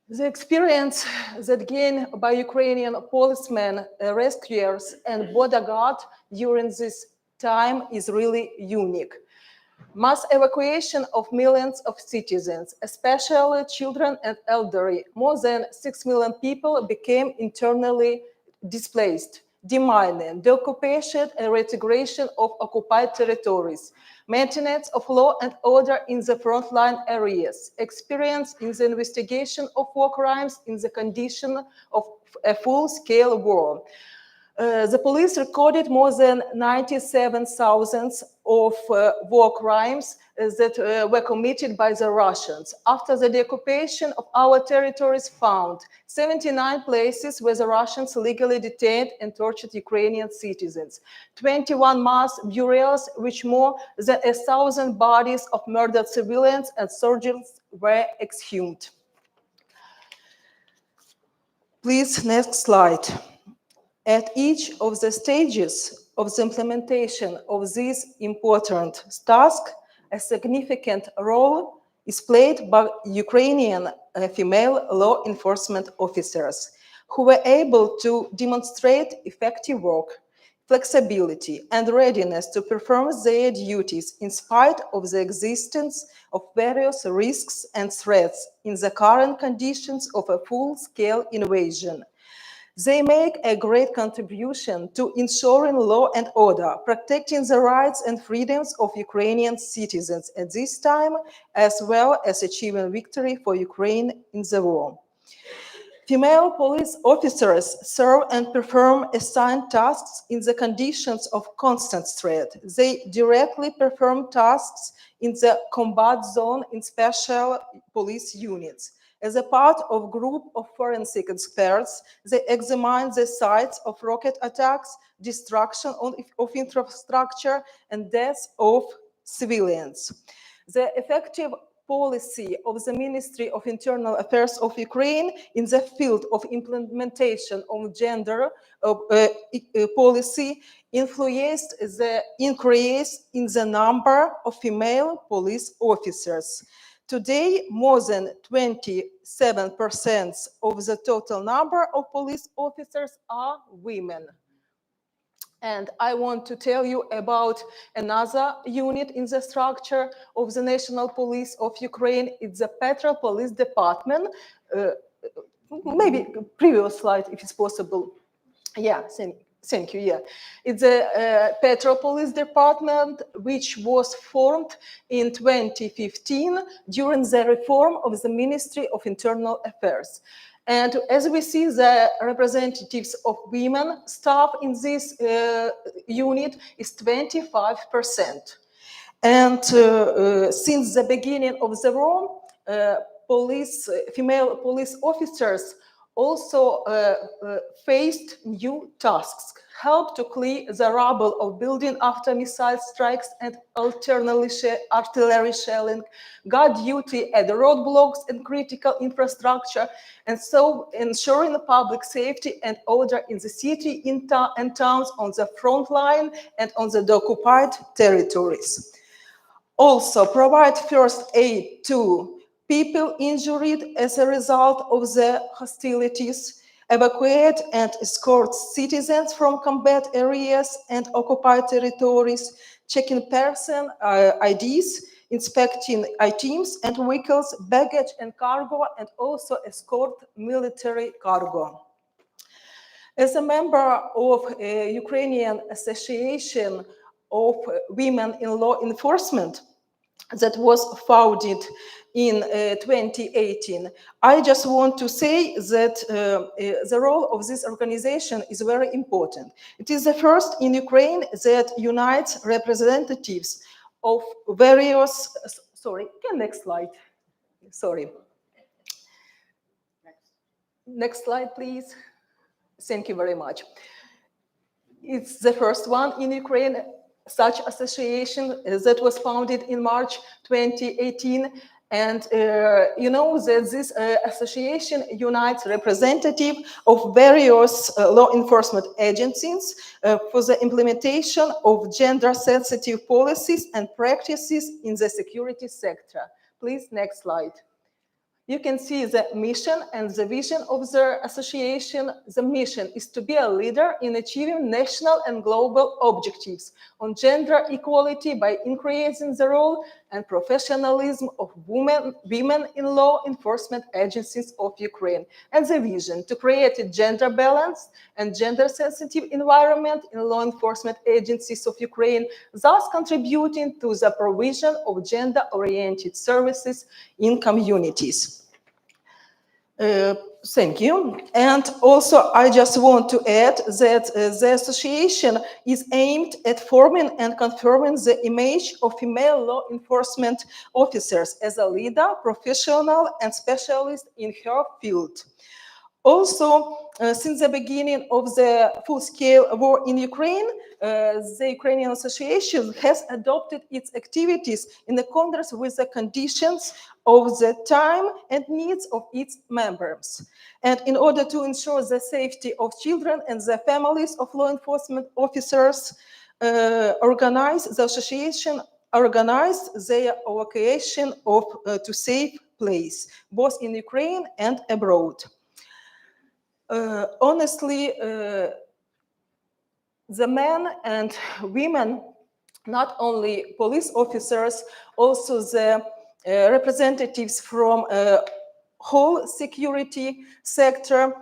The experience that gained by Ukrainian policemen, rescuers, and border guard during this time is really unique. Mass evacuation of millions of citizens, especially children and elderly. More than 6 million people became internally displaced, demining, the occupation and reintegration of occupied territories, maintenance of law and order in the frontline areas, experience in the investigation of war crimes in the condition of a full-scale war. The police recorded more than 97,000 of war crimes that were committed by the Russians. After the deoccupation of our territories, found 79 places where the Russians legally detained and tortured Ukrainian citizens, 21 mass burials, which more than 1,000 bodies of murdered civilians and soldiers were exhumed. Please, next slide. At each of the stages of the implementation of this important task, a significant role is played by Ukrainian female law enforcement officers who were able to demonstrate effective work, flexibility, and readiness to perform their duties in spite of the existence of various risks and threats in the current conditions of a full-scale invasion. They make a great contribution to ensuring law and order, protecting the rights and freedoms of Ukrainian citizens at this time, as well as achieving victory for Ukraine in the war. Female police officers serve and perform assigned tasks in the conditions of constant threat. They directly perform tasks in the combat zone in special police units. As a part of a group of forensic experts, they examine the sites of rocket attacks, destruction of infrastructure, and deaths of civilians. The effective policy of the Ministry of Internal Affairs of Ukraine in the field of implementation of gender policy influenced the increase in the number of female police officers. Today, more than 27% of the total number of police officers are women. And I want to tell you about another unit in the structure of the National Police of Ukraine. It's the Petrol Police Department. Maybe previous slide, if it's possible. Yeah, thank you. Yeah, it's a Petrol Police Department which was formed in 2015 during the reform of the Ministry of Internal Affairs. And as we see, the representatives of women staff in this unit is 25%. And since the beginning of the war, female police officers also faced new tasks, helped to clear the rubble of building after missile strikes and artillery shelling, guard duty at the roadblocks and critical infrastructure, and so ensuring public safety and order in the city and towns on the front line and on the occupied territories. Also provide first aid to people injured as a result of the hostilities, evacuate and escort citizens from combat areas and occupied territories, checking person IDs, inspecting items and vehicles, baggage and cargo, and also escort military cargo. As a member of a Ukrainian Association of Women in Law Enforcement that was founded in 2018, I just want to say that the role of this organization is very important. It is the first in Ukraine that unites representatives of various, next slide, sorry. Next slide, please. Thank you very much. It's the first one in Ukraine, such association that was founded in March 2018. And you know that this association unites representatives of various law enforcement agencies for the implementation of gender-sensitive policies and practices in the security sector. Please, next slide. You can see the mission and the vision of the association. The mission is to be a leader in achieving national and global objectives on gender equality by increasing the role and professionalism of women in law enforcement agencies of Ukraine, and the vision to create a gender balanced and gender-sensitive environment in law enforcement agencies of Ukraine, thus contributing to the provision of gender-oriented services in communities. Thank you. And also, I just want to add that the association is aimed at forming and confirming the image of female law enforcement officers as a leader, professional, and specialist in her field. Also, since the beginning of the full-scale war in Ukraine, the Ukrainian Association has adopted its activities in accordance with the conditions of the time and needs of its members. And in order to ensure the safety of children and the families of law enforcement officers, the association organized their evacuation to safe place, both in Ukraine and abroad. Honestly, the men and women, not only police officers, also the representatives from whole security sector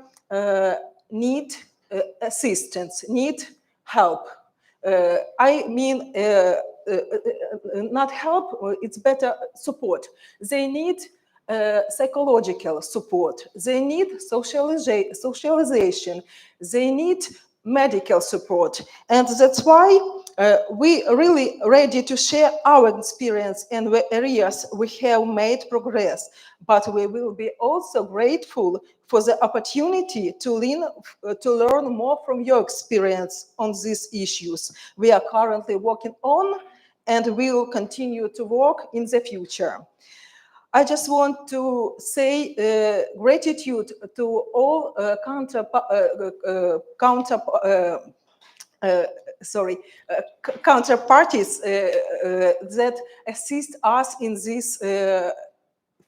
need assistance, need help. I mean, not help, it's better support. They need psychological support. They need socialization. They need medical support. And that's why we are really ready to share our experience in the areas we have made progress. But we will be also grateful for the opportunity to learn more from your experience on these issues we are currently working on, and we will continue to work in the future. I just want to say gratitude to all counterparties that assist us in this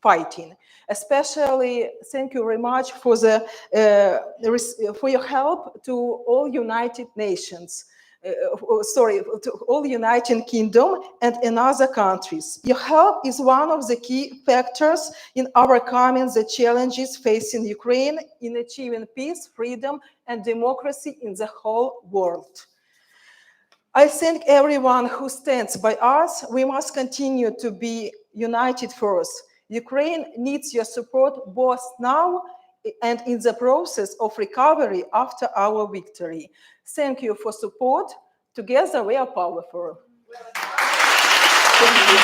fighting. Especially, thank you very much for for your help to all United Nations. To all United Kingdom and in other countries. Your help is one of the key factors in overcoming the challenges facing Ukraine in achieving peace, freedom, and democracy in the whole world. I thank everyone who stands by us. We must continue to be united force. Ukraine needs your support both now and in the process of recovery after our victory. Thank you for support. Together we are powerful. Thank you.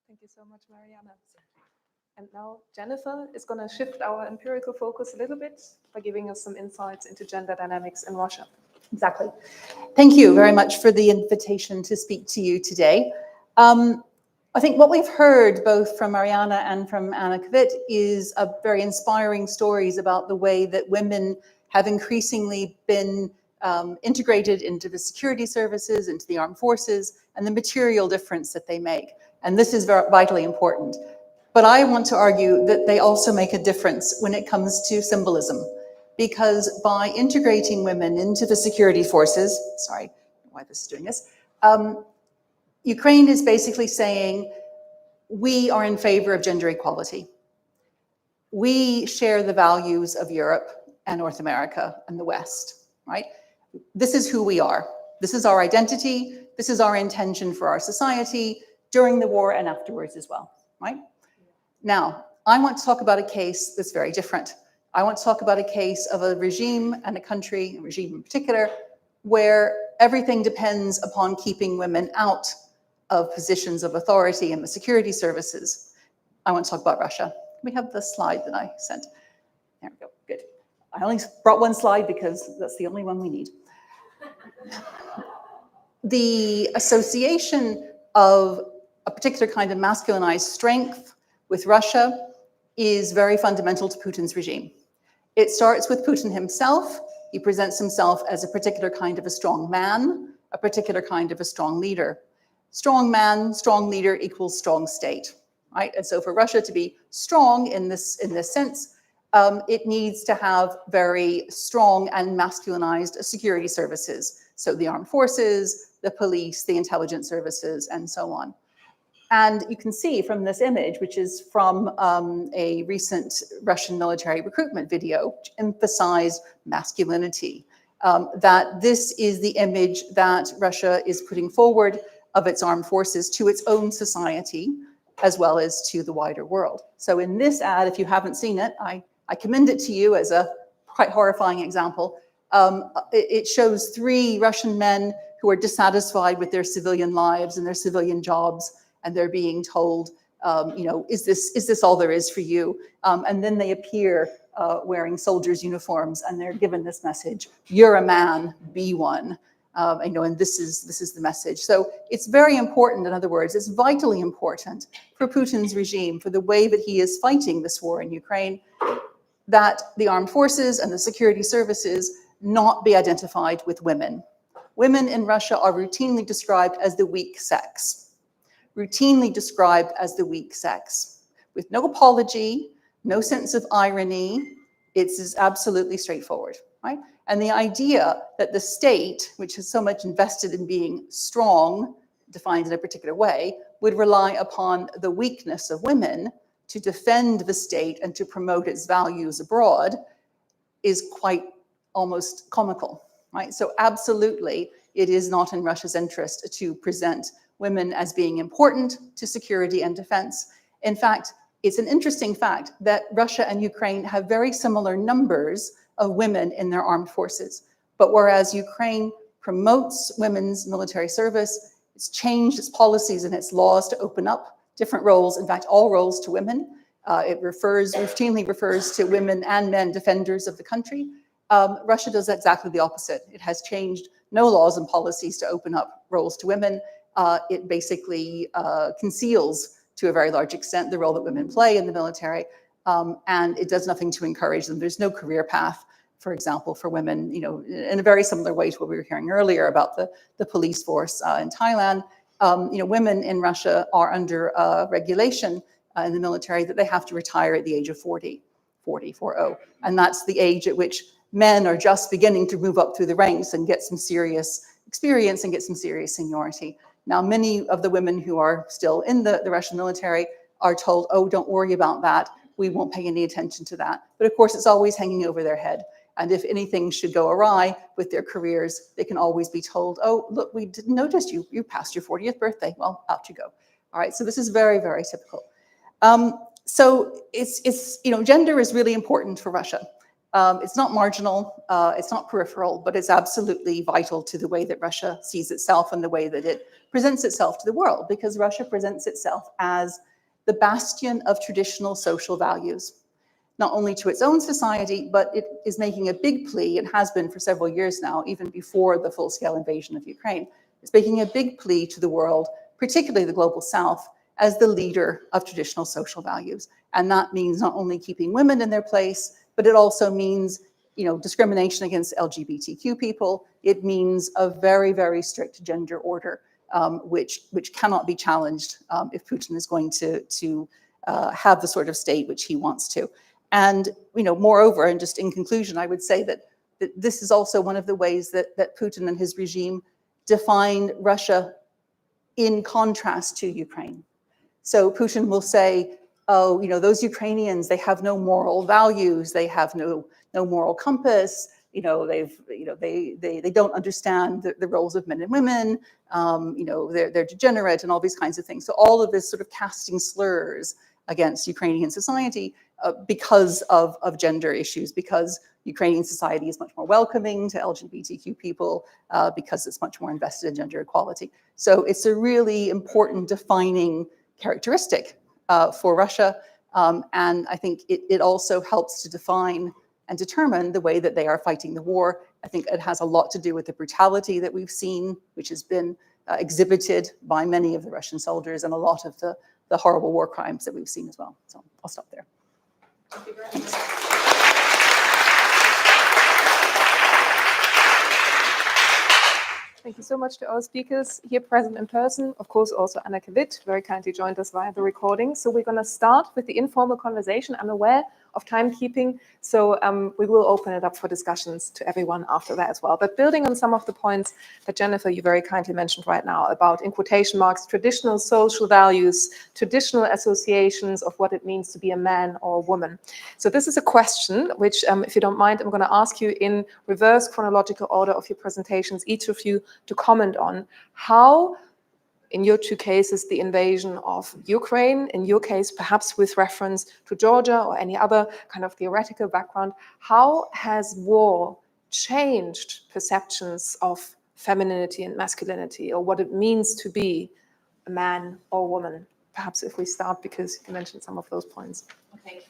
Thank you so much, Mariana. And now Jennifer is going to shift our empirical focus a little bit by giving us some insights into gender dynamics in Russia. Exactly. Thank you very much for the invitation to speak to you today. I think what we've heard both from Mariana and from Anna Kvit is very inspiring stories about the way that women have increasingly been integrated into the security services, into the armed forces, and the material difference that they make. And this is vitally important. But I want to argue that they also make a difference when it comes to symbolism. Because by integrating women into the security forces, sorry, why this is doing this, Ukraine is basically saying, we are in favor of gender equality. We share the values of Europe and North America and the West, right? This is who we are. This is our identity. This is our intention for our society during the war and afterwards as well, right? Now, I want to talk about a case that's very different. I want to talk about a case of a regime and a country, a regime in particular, where everything depends upon keeping women out of positions of authority in the security services. I want to talk about Russia. We have the slide that I sent. There we go, good. I only brought one slide because that's the only one we need. The association of a particular kind of masculinized strength with Russia is very fundamental to Putin's regime. It starts with Putin himself. He presents himself as a particular kind of a strong man, a particular kind of a strong leader. Strong man, strong leader equals strong state, right? And so for Russia to be strong in this sense, it needs to have very strong and masculinized security services. So the armed forces, the police, the intelligence services, and so on. And you can see from this image, which is from a recent Russian military recruitment video, which emphasized masculinity, that this is the image that Russia is putting forward of its armed forces to its own society, as well as to the wider world. So in this ad, if you haven't seen it, I commend it to you as a quite horrifying example. It shows 3 Russian men who are dissatisfied with their civilian lives and their civilian jobs, and they're being told, is this all there is for you? And then they appear wearing soldiers' uniforms, and they're given this message: you're a man, be one. And this is the message. So it's very important, in other words, it's vitally important for Putin's regime, for the way that he is fighting this war in Ukraine, that the armed forces and the security services not be identified with women. Women in Russia are routinely described as the weak sex. Routinely described as the weak sex. With no apology, no sense of irony, it's absolutely straightforward, right? And the idea that the state, which is so much invested in being strong, defined in a particular way, would rely upon the weakness of women to defend the state and to promote its values abroad is quite almost comical, right? So absolutely, it is not in Russia's interest to present women as being important to security and defense. In fact, it's an interesting fact that Russia and Ukraine have very similar numbers of women in their armed forces. But whereas Ukraine promotes women's military service, it's changed its policies and its laws to open up different roles, in fact, all roles to women. It routinely refers to women and men defenders of the country. Russia does exactly the opposite. It has changed no laws and policies to open up roles to women. It basically conceals, to a very large extent, the role that women play in the military, and it does nothing to encourage them. There's no career path, for example, for women, in a very similar way to what we were hearing earlier about the police force in Thailand. Women in Russia are under regulation in the military that they have to retire at the age of 40, and that's the age at which men are just beginning to move up through the ranks and get some serious experience and get some serious seniority. Now, many of the women who are still in the Russian military are told, oh, don't worry about that. We won't pay any attention to that. But of course, it's always hanging over their head. And if anything should go awry with their careers, they can always be told, oh, look, we didn't notice you passed your 40th birthday. Well, out you go. All right, so this is very, very typical. So it's gender is really important for Russia. It's not marginal, it's not peripheral, but it's absolutely vital to the way that Russia sees itself and the way that it presents itself to the world, because Russia presents itself as the bastion of traditional social values, not only to its own society, but it is making a big plea, and has been for several years now, even before the full-scale invasion of Ukraine. It's making a big plea to the world, particularly the global South, as the leader of traditional social values. And that means not only keeping women in their place, but it also means discrimination against LGBTQ people. It means a very, very strict gender order, which cannot be challenged if Putin is going to have the sort of state which he wants to. And moreover, and just in conclusion, I would say that this is also one of the ways that Putin and his regime define Russia in contrast to Ukraine. So Putin will say, oh, those Ukrainians, they have no moral values, they have no moral compass, they don't understand the roles of men and women, they're degenerate and all these kinds of things. So all of this sort of casting slurs against Ukrainian society because of gender issues, because Ukrainian society is much more welcoming to LGBTQ people, because it's much more invested in gender equality. So it's a really important defining characteristic for Russia, and I think it also helps to define and determine the way that they are fighting the war. I think it has a lot to do with the brutality that we've seen, which has been exhibited by many of the Russian soldiers, and a lot of the horrible war crimes that we've seen as well. So I'll stop there. Thank you very much. Thank you so much to our speakers here present in person. Of course, also Anna Kvitt very kindly joined us via the recording. So we're going to start with the informal conversation. I'm aware of timekeeping, so we will open it up for discussions to everyone after that as well. But building on some of the points that Jennifer, you very kindly mentioned right now about, in quotation marks, traditional social values, traditional associations of what it means to be a man or a woman. So this is a question which, if you don't mind, I'm going to ask you in reverse chronological order of your presentations, each of you to comment on how, in your two cases, the invasion of Ukraine, in your case, perhaps with reference to Georgia or any other kind of theoretical background, how has war changed perceptions of femininity and masculinity, or what it means to be a man or woman? Perhaps if we start, because you mentioned some of those points. Okay.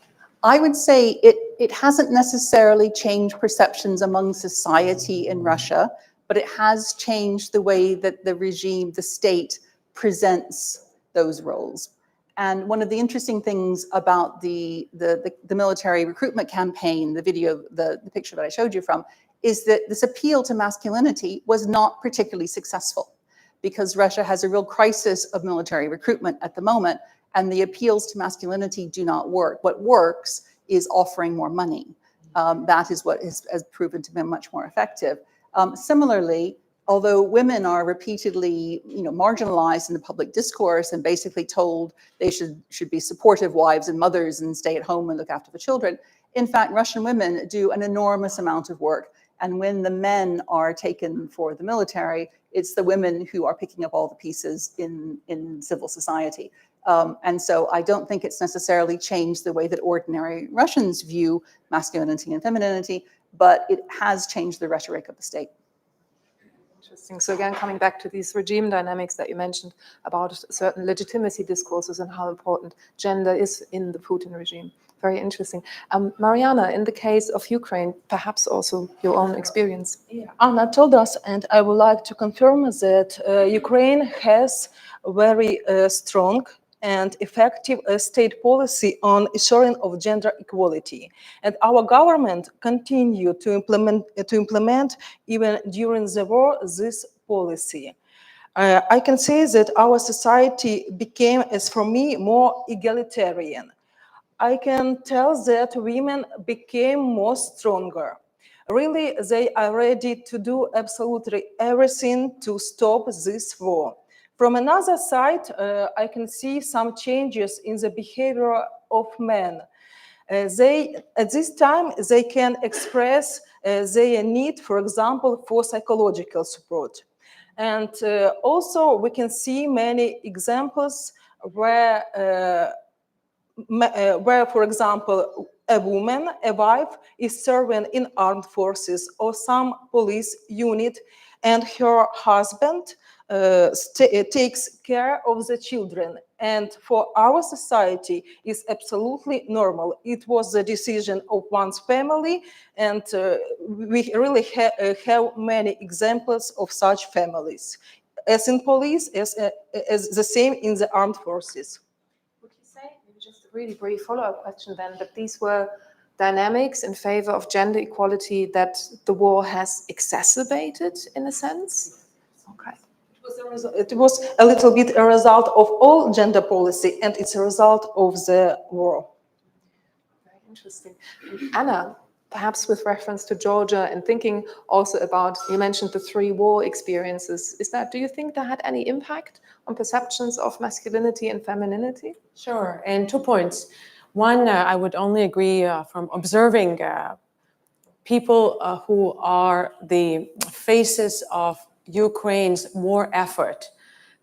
I would say it hasn't necessarily changed perceptions among society in Russia, but it has changed the way that the regime, the state, presents those roles. And one of the interesting things about the military recruitment campaign, the video, the picture that I showed you from, is that this appeal to masculinity was not particularly successful, because Russia has a real crisis of military recruitment at the moment, and the appeals to masculinity do not work. What works is offering more money. That is what has proven to be much more effective. Similarly, although women are repeatedly, marginalized in the public discourse and basically told they should be supportive wives and mothers and stay at home and look after the children, in fact, Russian women do an enormous amount of work. And when the men are taken for the military, it's the women who are picking up all the pieces in civil society. And so I don't think it's necessarily changed the way that ordinary Russians view masculinity and femininity, but it has changed the rhetoric of the state. Interesting. So again, coming back to these regime dynamics that you mentioned about certain legitimacy discourses and how important gender is in the Putin regime. Very interesting. Mariana, in the case of Ukraine, perhaps also your own experience. Yeah, Anna told us, and I would like to confirm that Ukraine has a very strong and effective state policy on ensuring of gender equality. And our government continued to implement even during the war this policy. I can say that our society became, as for me, more egalitarian. I can tell that women became more stronger. Really, they are ready to do absolutely everything to stop this war. From another side, I can see some changes in the behavior of men. At this time, they can express their need, for example, for psychological support. And also, we can see many examples where, for example, a woman, a wife, is serving in armed forces or some police unit, and her husband takes care of the children. And for our society, it's absolutely normal. It was the decision of one's family, and we really have many examples of such families, as in police, as the same in the armed forces. Would you say, maybe just a really brief follow-up question then, that these were dynamics in favor of gender equality that the war has exacerbated in a sense? Okay. It was a little bit a result of all gender policy, and it's a result of the war. Very interesting. Anna, perhaps with reference to Georgia and thinking also about, you mentioned the 3 war experiences, do you think that had any impact on perceptions of masculinity and femininity? Sure, and 2 points. One, I would only agree from observing people who are the faces of Ukraine's war effort,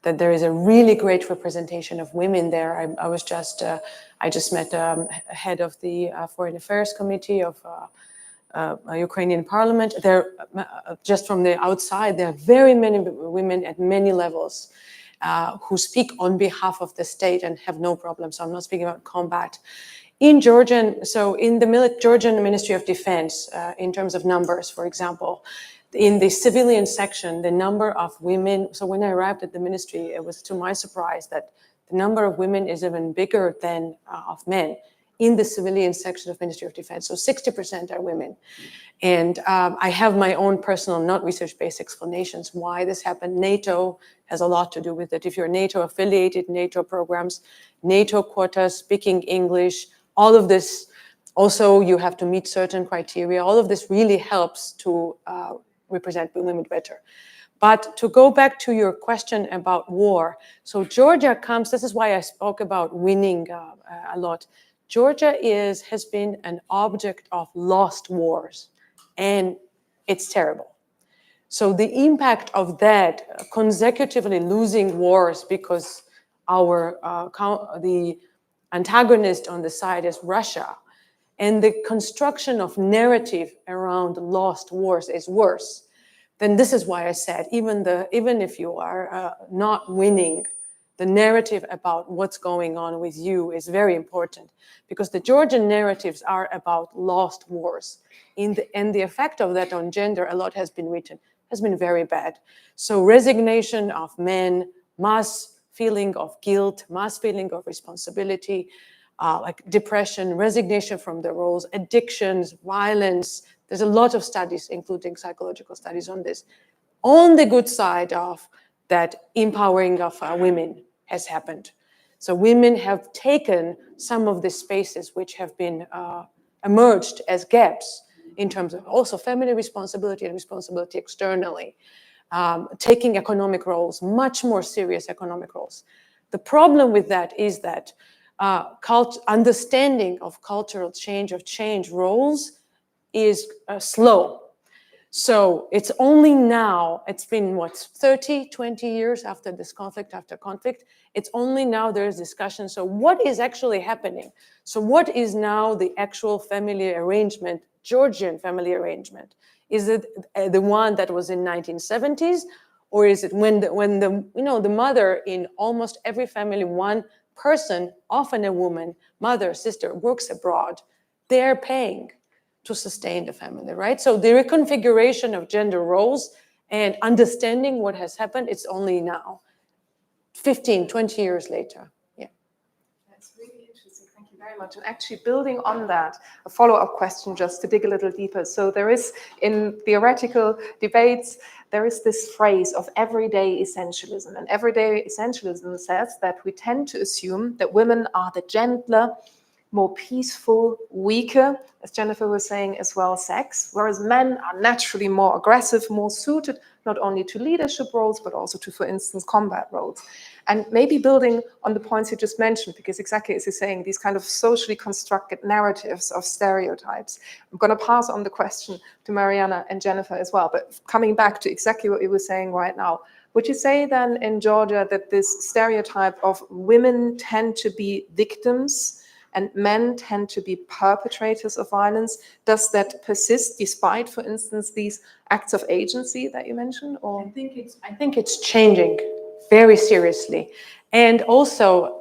that there is a really great representation of women there. I just met head of the Foreign Affairs Committee of Ukrainian Parliament. There, just from the outside, there are very many women at many levels who speak on behalf of the state and have no problem. So I'm not speaking about combat. In Georgian, so in the Georgian Ministry of Defense, in terms of numbers, for example, in the civilian section, the number of women, so when I arrived at the ministry, it was to my surprise that the number of women is even bigger than of men in the civilian section of Ministry of Defense. So 60% are women. And I have my own personal, not research-based explanations why this happened. NATO has a lot to do with it. If you're NATO affiliated, NATO programs, NATO quotas, speaking English, all of this, also you have to meet certain criteria. All of this really helps to represent women better. But to go back to your question about war, so Georgia comes, this is why I spoke about winning a lot. Georgia has been an object of lost wars, and it's terrible. So the impact of that, consecutively losing wars because the antagonist on the side is Russia, and the construction of narrative around lost wars is worse, then this is why I said, even if you are not winning, the narrative about what's going on with you is very important, because the Georgian narratives are about lost wars. And the effect of that on gender, a lot has been written, has been very bad. So resignation of men, mass feeling of guilt, mass feeling of responsibility, like depression, resignation from the roles, addictions, violence. There's a lot of studies, including psychological studies on this. On the good side of that, empowering of women has happened. So women have taken some of the spaces which have been emerged as gaps in terms of also family responsibility and responsibility externally, taking economic roles, much more serious economic roles. The problem with that is that understanding of cultural change roles is slow. So it's only now, it's been what, 30, 20 years after this conflict, it's only now there's discussion. So what is actually happening? So what is now the actual family arrangement, Georgian family arrangement? Is it the one that was in 1970s? Or is it when the mother in almost every family, one person, often a woman, mother, sister, works abroad, they're paying to sustain the family, right? So the reconfiguration of gender roles and understanding what has happened, it's only now, 15, 20 years later. Yeah. That's really interesting. Thank you very much. And actually building on that, a follow-up question just to dig a little deeper. So there is, in theoretical debates, there is this phrase of everyday essentialism. And everyday essentialism says that we tend to assume that women are the gentler, more peaceful, weaker, as Jennifer was saying as well, sex, whereas men are naturally more aggressive, more suited not only to leadership roles, but also to, for instance, combat roles. And maybe building on the points you just mentioned, because exactly as you're saying, these kind of socially constructed narratives of stereotypes. I'm going to pass on the question to Mariana and Jennifer as well, but coming back to exactly what you were saying right now, would you say then in Georgia that this stereotype of women tend to be victims and men tend to be perpetrators of violence, does that persist despite, for instance, these acts of agency that you mentioned? Or I think it's changing very seriously. And also,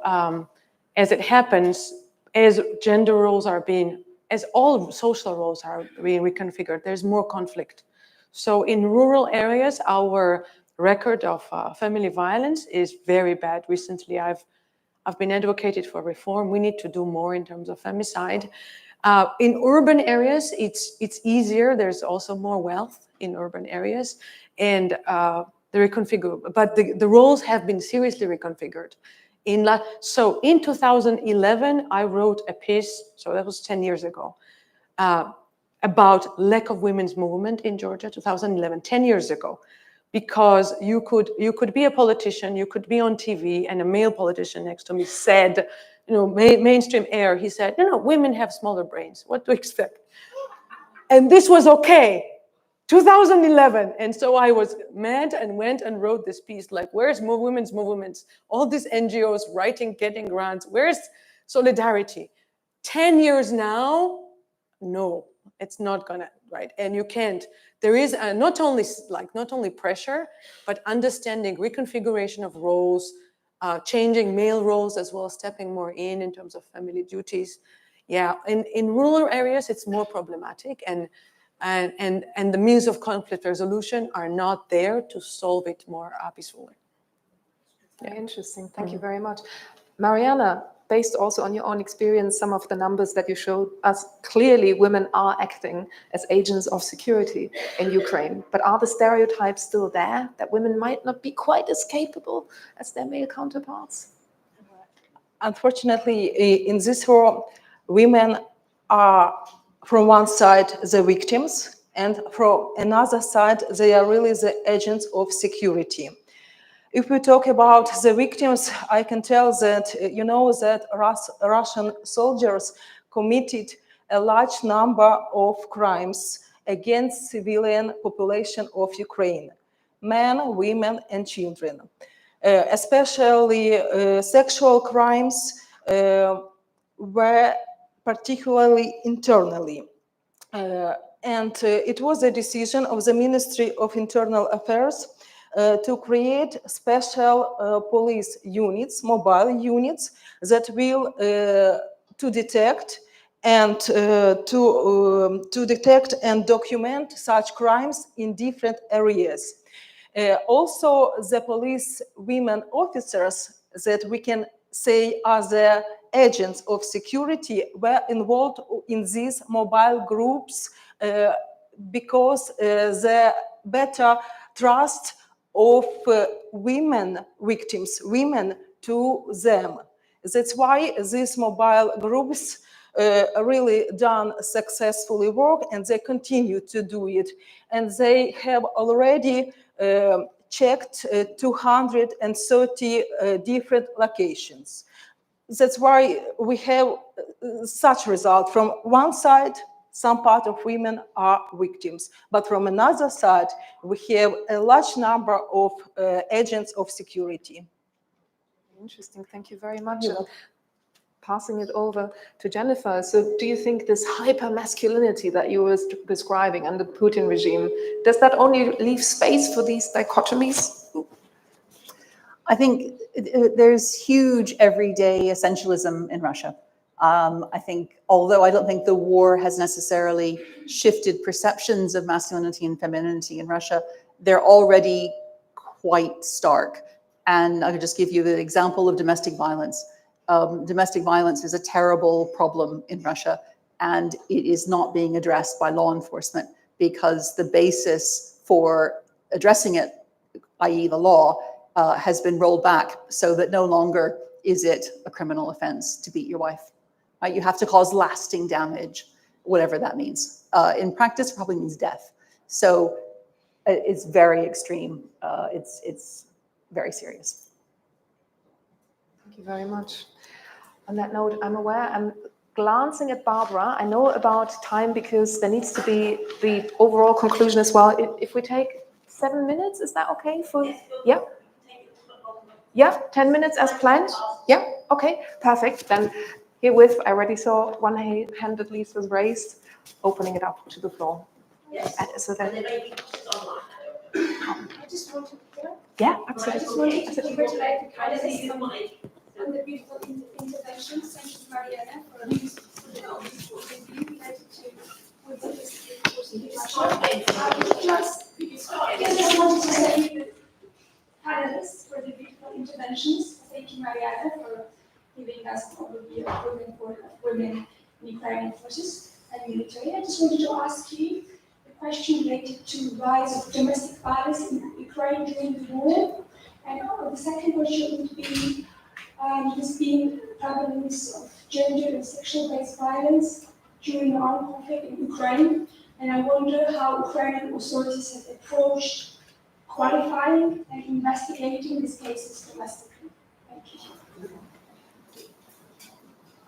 as it happens, as gender roles are being, as all social roles are being reconfigured, there's more conflict. So in rural areas, our record of family violence is very bad. Recently, I've been advocated for reform. We need to do more in terms of femicide. In urban areas, it's easier. There's also more wealth in urban areas, and the reconfigure. But the roles have been seriously reconfigured. So in 2011, I wrote a piece. So that was 10 years ago, about lack of women's movement in Georgia. 2011, 10 years ago. Because you could be a politician, you could be on TV, and a male politician next to me said, mainstream air, he said, women have smaller brains. What to expect? And this was okay, 2011. And so I was mad and went and wrote this piece, like, where's more women's movements? All these NGOs writing, getting grants, where's solidarity? 10 years now, no, it's not gonna, right? And you can't. There is not only pressure, but understanding reconfiguration of roles, changing male roles as well, stepping more in terms of family duties. Yeah, in rural areas, it's more problematic, and the means of conflict resolution are not there to solve it more peacefully. Very interesting. Thank you very much. Mariana, based also on your own experience, some of the numbers that you showed us, clearly women are acting as agents of security in Ukraine. But are the stereotypes still there that women might not be quite as capable as their male counterparts? Unfortunately, in this war, women are, from one side, the victims, and from another side, they are really the agents of security. If we talk about the victims, I can tell that, that Russian soldiers committed a large number of crimes against civilian population of Ukraine, men, women, and children. Especially sexual crimes were particularly internally. And it was a decision of the Ministry of Internal Affairs to create special police units, mobile units, that will to detect and to detect and document such crimes in different areas. Also, the police women officers that we can say are the agents of security were involved in these mobile groups because the better trust of women victims, women to them. That's why these mobile groups really done successfully work, and they continue to do it. And they have already checked 230 different locations. That's why we have such result. From one side, some part of women are victims, but from another side, we have a large number of agents of security. Interesting, thank you very much. And passing it over to Jennifer. So do you think this hyper-masculinity that you were describing under the Putin regime, does that only leave space for these dichotomies? I think there's huge everyday essentialism in Russia. I think, although I don't think the war has necessarily shifted perceptions of masculinity and femininity in Russia, they're already quite stark. And I could just give you the example of domestic violence. Domestic violence is a terrible problem in Russia, and it is not being addressed by law enforcement because the basis for addressing it, i.e. the law, has been rolled back so that no longer is it a criminal offense to beat your wife. You have to cause lasting damage, whatever that means. In practice, it probably means death. So it's very extreme. It's very serious. Thank you very much. On that note, I'm glancing at Barbara. I know about time because there needs to be the overall conclusion as well. If we take 7 minutes, is that okay for you? Yeah? Yeah, 10 minutes as planned? Yeah, okay, perfect. Then herewith, I already saw one hand at least was raised, opening it up to the floor. Yes. So that, I just wanted to, yeah, absolutely. I just wanted to congratulate the candidates on the beautiful interventions. Thank you, Mariana, for this beautiful interview related to women in Russia. I just wanted to thank the panelists for the beautiful interventions. Thank you, Mariana, for giving us an overview of women in Ukrainian forces and military. I just wanted to ask you a question related to the rise of domestic violence in Ukraine during the war. And the second question would be, there's been prevalence of gender and sexual-based violence during the armed conflict in Ukraine. And I wonder how Ukrainian authorities have approached qualifying and investigating these cases domestically. Thank you.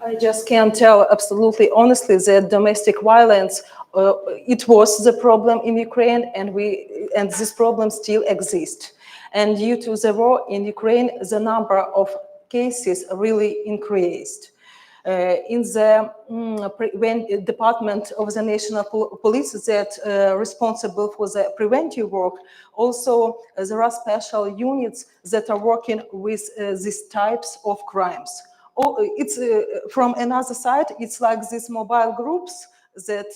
I just can't tell absolutely honestly that domestic violence, it was the problem in Ukraine, and this problem still exists. And due to the war in Ukraine, the number of cases really increased. In the Department of the National Police that responsible for the preventive work, also there are special units that are working with these types of crimes. It's from another side, it's like these mobile groups that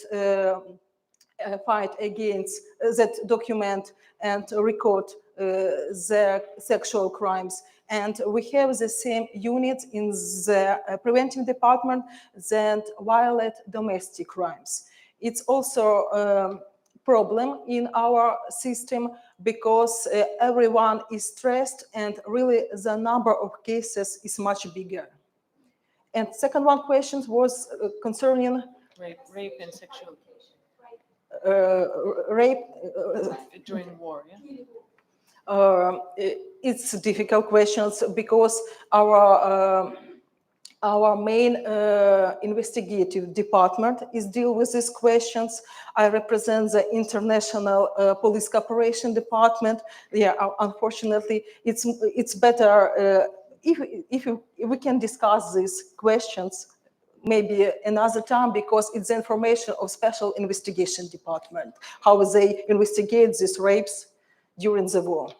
fight against, that document and record the sexual crimes. And we have the same unit in the preventive department that violate domestic crimes. It's also a problem in our system because everyone is stressed and really the number of cases is much bigger. And second one question was concerning rape and sexual rape during war. Yeah. It's difficult questions because our main investigative department is deal with these questions. I represent the International Police Cooperation Department. Yeah, unfortunately, it's better if we can discuss these questions maybe another time because it's information of Special Investigation Department, how they investigate these rapes during the war.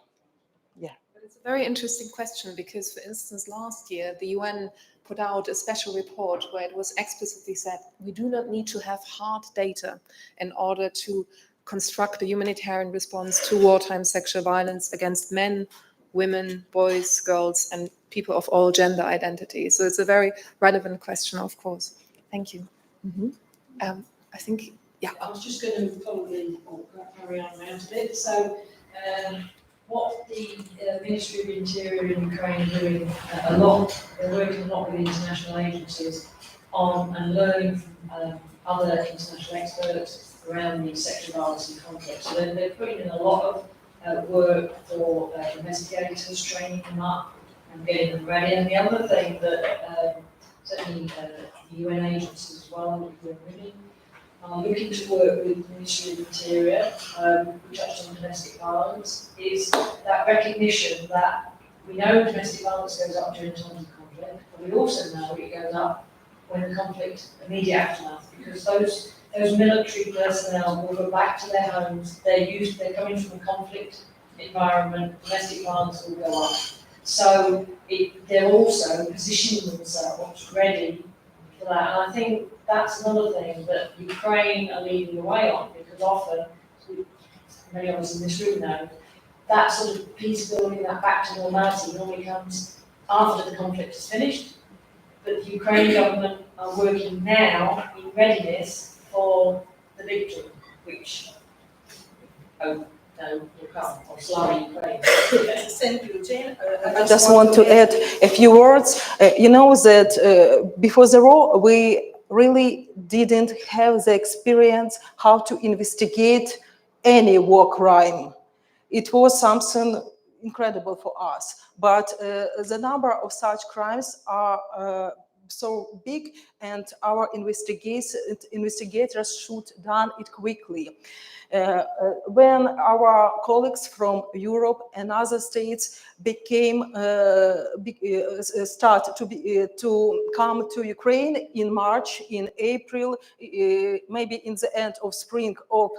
Yeah. But it's a very interesting question because, for instance, last year the UN put out a special report where it was explicitly said we do not need to have hard data in order to construct a humanitarian response to wartime sexual violence against men, women, boys, girls, and people of all gender identities. So it's a very relevant question, of course. Thank you. I think, yeah. I was just going to probably carry on around a bit. So, what the Ministry of Interior in Ukraine are doing a lot, they're working a lot with international agencies on and learning from other international experts around the sexual violence and conflict. So they're putting in a lot of work for investigators, training them up and getting them ready. And the other thing that certainly the UN agencies as well, UN Women, are looking to work with the Ministry of Interior, who touched on domestic violence, is that recognition that we know domestic violence goes up during times of conflict, but we also know it goes up when the conflict, immediate aftermath, because those military personnel will go back to their homes, they're coming from a conflict environment, domestic violence will go up. So they're also positioning themselves ready for that. And I think that's another thing that Ukraine are leading the way on, because often, many of us in this room know, that sort of peace building, that back to normality normally comes after the conflict is finished. But the Ukrainian government are working now in readiness for the victory, which, oh no, you can't, or Slava Ukraine. Thank you, Jane. I just want to add a few words. You know that before the war, we really didn't have the experience how to investigate any war crime. It was something incredible for us. But the number of such crimes are so big, and our investigators should done it quickly. When our colleagues from Europe and other states start to come to Ukraine in March, in April, maybe in the end of spring of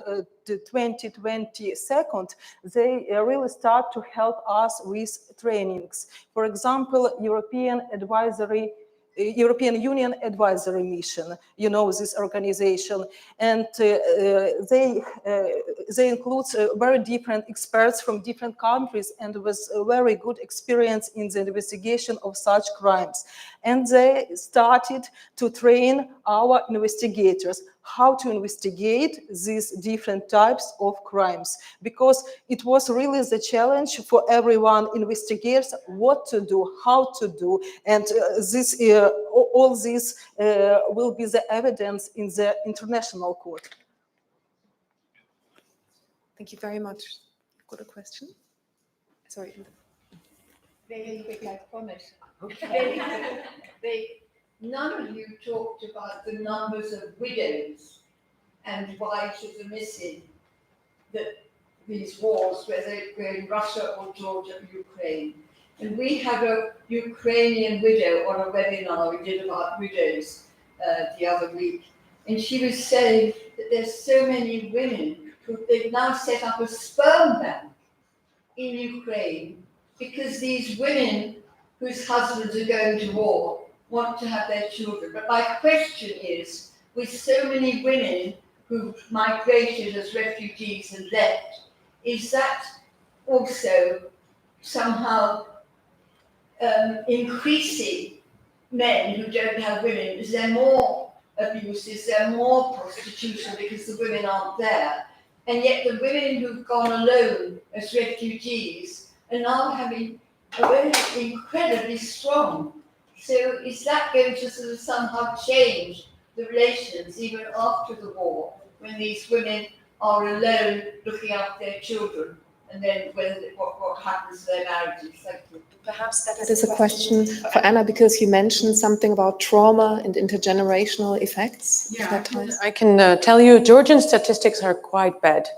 2022, they really start to help us with trainings. For example, European Union Advisory Mission, you know this organization, and they include very different experts from different countries and with a very good experience in the investigation of such crimes. And they started to train our investigators how to investigate these different types of crimes, because it was really the challenge for everyone, investigators, what to do, how to do, and all this will be the evidence in the international court. Thank you very much. Got a question? Sorry. Very quick, I promise. Okay. None of you talked about the numbers of widows and wives that are missing these wars, whether we're in Russia or Georgia or Ukraine. And we had a Ukrainian widow on a webinar we did about widows the other week. And she was saying that there's so many women they've now set up a sperm bank in Ukraine because these women whose husbands are going to war want to have their children. But my question is, with so many women who've migrated as refugees and left, is that also somehow increasing men who don't have women? Is there more abuse? Is there more prostitution because the women aren't there? And yet the women who've gone alone as refugees are now having a very incredibly strong. So is that going to sort of somehow change the relations even after the war, when these women are alone looking after their children, and then what happens to their marriages? Thank you. Perhaps that is a question for Anna, because you mentioned something about trauma and intergenerational effects. Yeah, I can tell you Georgian statistics are quite bad.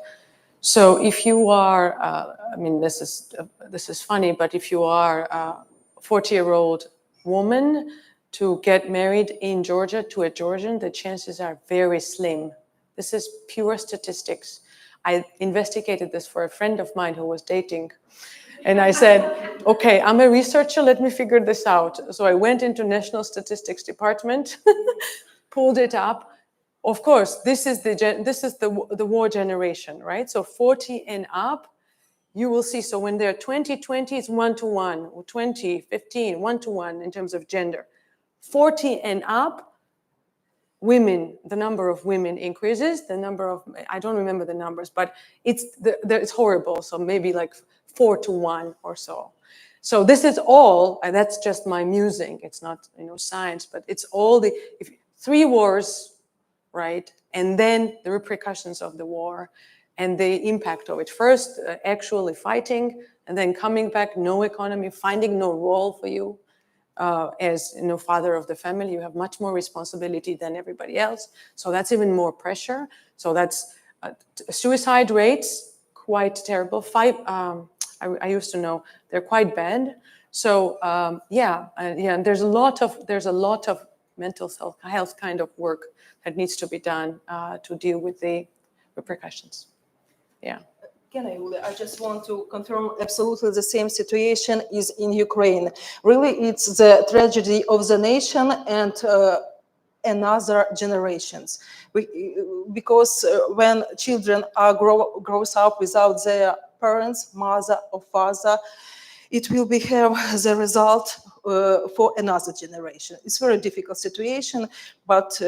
So if you are, I mean, this is funny, but if you are a 40-year-old woman to get married in Georgia to a Georgian, the chances are very slim. This is pure statistics. I investigated this for a friend of mine who was dating And I said, okay, I'm a researcher, let me figure this out. So I went into National Statistics Department, pulled it up. Of course, this is the war generation, right? So 40 and up, you will see. So when they're 20, it's 1-to-1, or 20, 15, 1-to-1 in terms of gender. 40 and up, women, the number of women increases, the number of, I don't remember the numbers, but it's horrible. So maybe like 4-to-1 or so. So this is all, and that's just my musing. It's not, science, but it's all 3 wars, right? And then the repercussions of the war and the impact of it. First, actually fighting, and then coming back, no economy, finding no role for you. As father of the family, you have much more responsibility than everybody else. So that's even more pressure. So that's suicide rates, quite terrible. I used to know they're quite bad. So and there's a lot of mental health kind of work that needs to be done to deal with the repercussions. Yeah. I just want to confirm absolutely the same situation is in Ukraine. Really, it's the tragedy of the nation and another generations. Because when children grows up without their parents, mother or father, it will have the result for another generation. It's a very difficult situation, but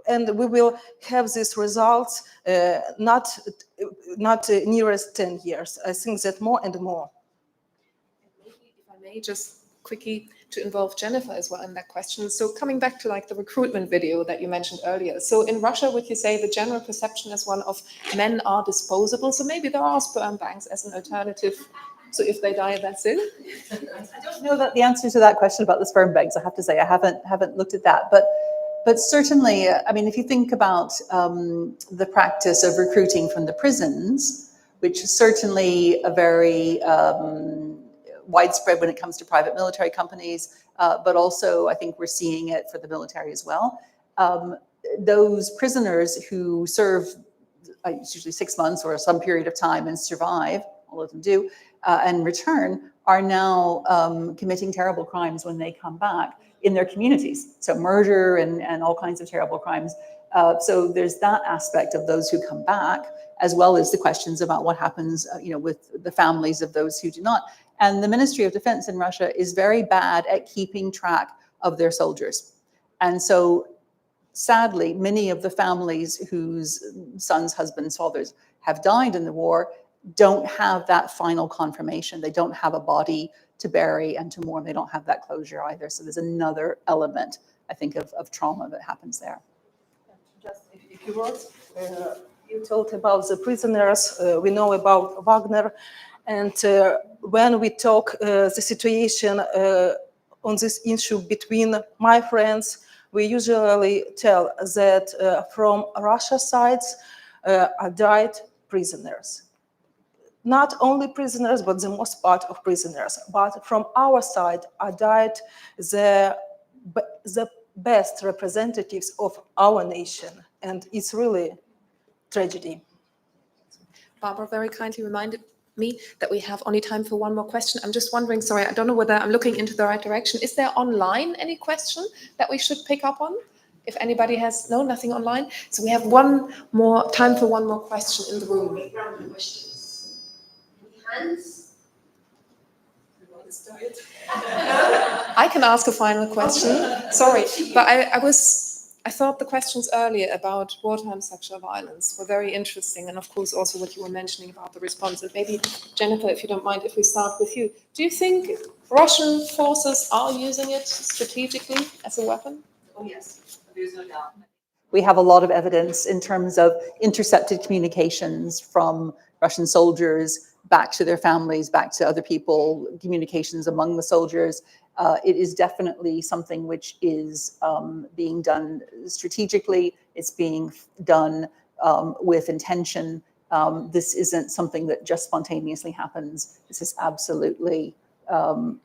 and we will have these results not nearest 10 years. I think that more and more. Maybe if I may just quickly to involve Jennifer as well in that question. So coming back to like the recruitment video that you mentioned earlier. So in Russia, would you say the general perception is one of men are disposable? So maybe there are sperm banks as an alternative. So if they die, that's it. I don't know that the answer to that question about the sperm banks. I have to say I haven't looked at that, but certainly, I mean, if you think about the practice of recruiting from the prisons, which is certainly a very widespread when it comes to private military companies, but also I think we're seeing it for the military as well. Those prisoners who serve it's usually 6 months or some period of time and survive, all of them do, and return, are now committing terrible crimes when they come back in their communities. So murder and all kinds of terrible crimes. So there's that aspect of those who come back, as well as the questions about what happens, with the families of those who do not. And the Ministry of Defense in Russia is very bad at keeping track of their soldiers. And so sadly, many of the families whose sons, husbands, fathers have died in the war don't have that final confirmation. They don't have a body to bury and to mourn. They don't have that closure either. So there's another element, I think, of trauma that happens there. Just a few words. You told about the prisoners. We know about Wagner. And when we talk the situation on this issue between my friends, we usually tell that from Russia sides are died prisoners. Not only prisoners, but the most part of prisoners. But from our side are died the best representatives of our nation. And it's really tragedy. Barbara very kindly reminded me that we have only time for one more question. I'm just wondering, sorry, I don't know whether I'm looking into the right direction. Is there online any question that we should pick up on? If anybody has, no, nothing online. So we have time for one more question in the room. Hands? I can ask a final question. Sorry, but I thought the questions earlier about wartime sexual violence were very interesting, and of course also what you were mentioning about the response. And maybe, Jennifer, if you don't mind, if we start with you. Do you think Russian forces are using it strategically as a weapon? Oh yes, there's no doubt. We have a lot of evidence in terms of intercepted communications from Russian soldiers back to their families, back to other people, communications among the soldiers. It is definitely something which is being done strategically. It's being done with intention. This isn't something that just spontaneously happens. This is absolutely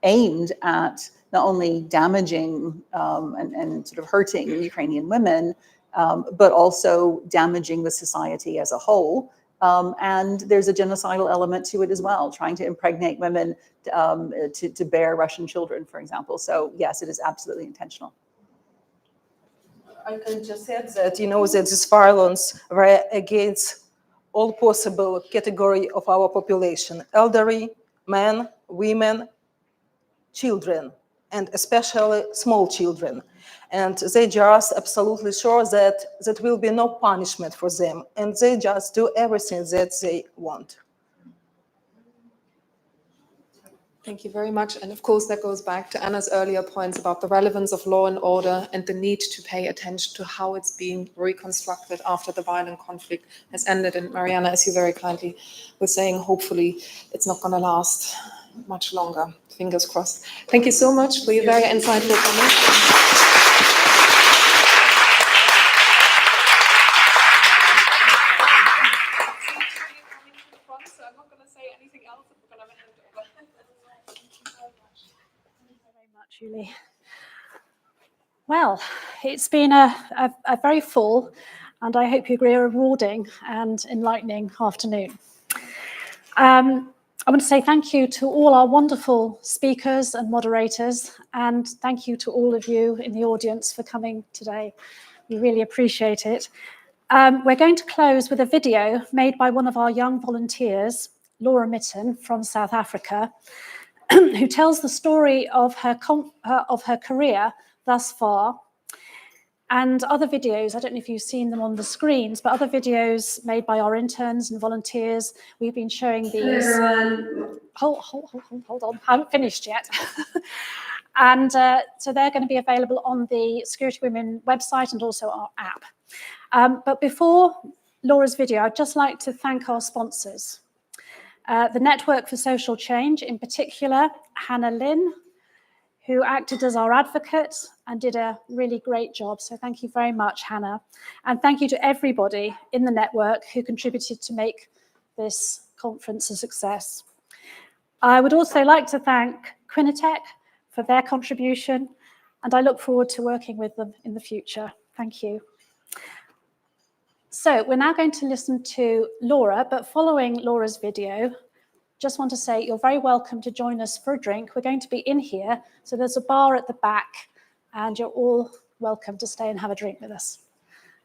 aimed at not only damaging and sort of hurting Ukrainian women, but also damaging the society as a whole. And there's a genocidal element to it as well, trying to impregnate women to bear Russian children, for example. So yes, it is absolutely intentional. I can just add that, that this violence were against all possible category of our population: elderly, men, women, children, and especially small children. And they just absolutely sure that there will be no punishment for them, and they just do everything that they want. Thank you very much. And of course, that goes back to Anna's earlier points about the relevance of law and order and the need to pay attention to how it's being reconstructed after the violent conflict has ended. And Mariana, as you very kindly were saying, hopefully it's not going to last much longer. Fingers crossed. Thank you so much for your very insightful comments. Julie. Well, it's been a very full, and I hope you agree, a rewarding and enlightening afternoon. I want to say thank you to all our wonderful speakers and moderators, and thank you to all of you in the audience for coming today. We really appreciate it. We're going to close with a video made by one of our young volunteers, Laura Mitten from South Africa, who tells the story of her career thus far, and other videos. I don't know if you've seen them on the screens, but other videos made by our interns and volunteers. We've been showing these. Hello, everyone. Hold on, I haven't finished yet. And so they're going to be available on the Security Women website and also our app. But before Laura's video, I'd just like to thank our sponsors. The Network for Social Change, in particular, Hannah Lynn, who acted as our advocate and did a really great job. So thank you very much, Hannah. And thank you to everybody in the network who contributed to make this conference a success. I would also like to thank Quinitech for their contribution, and I look forward to working with them in the future. Thank you. So we're now going to listen to Laura, but following Laura's video, just want to say you're very welcome to join us for a drink. We're going to be in here, so there's a bar at the back, and you're all welcome to stay and have a drink with us.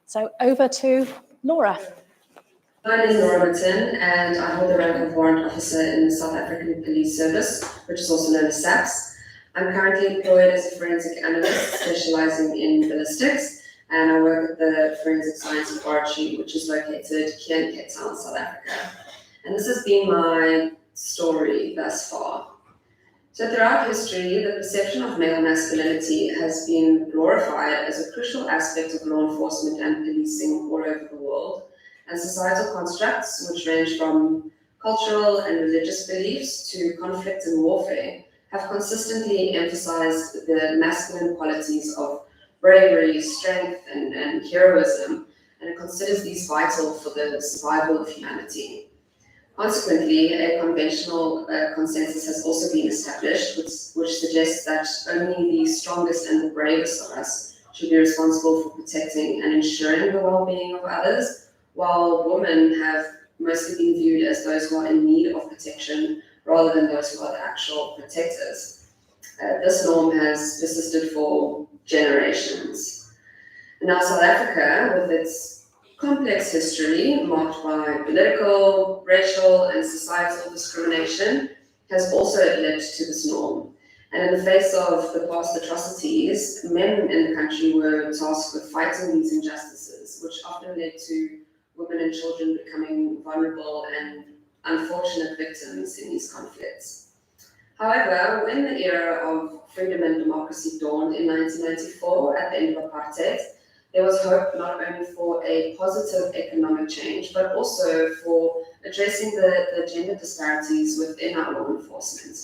So over to Laura. My name is Laura Mitten, and I hold the rank of Warrant Officer in the South African Police Service, which is also known as SAPS. I'm currently employed as a forensic analyst specializing in ballistics, and I work at the Forensic Science Laboratory, which is located here in Cape Town, South Africa. And this has been my story thus far. So throughout history, the perception of male masculinity has been glorified as a crucial aspect of law enforcement and policing all over the world, and societal constructs, which range from cultural and religious beliefs to conflict and warfare, have consistently emphasized the masculine qualities of bravery, strength, and heroism, and it considers these vital for the survival of humanity. Consequently, a conventional consensus has also been established, which suggests that only the strongest and the bravest of us should be responsible for protecting and ensuring the well-being of others, while women have mostly been viewed as those who are in need of protection rather than those who are the actual protectors. This norm has persisted for generations. Now, South Africa, with its complex history marked by political, racial, and societal discrimination, has also led to this norm. And in the face of the past atrocities, men in the country were tasked with fighting these injustices, which often led to women and children becoming vulnerable and unfortunate victims in these conflicts. However, when the era of freedom and democracy dawned in 1994 at the end of apartheid, there was hope not only for a positive economic change, but also for addressing the gender disparities within our law enforcement.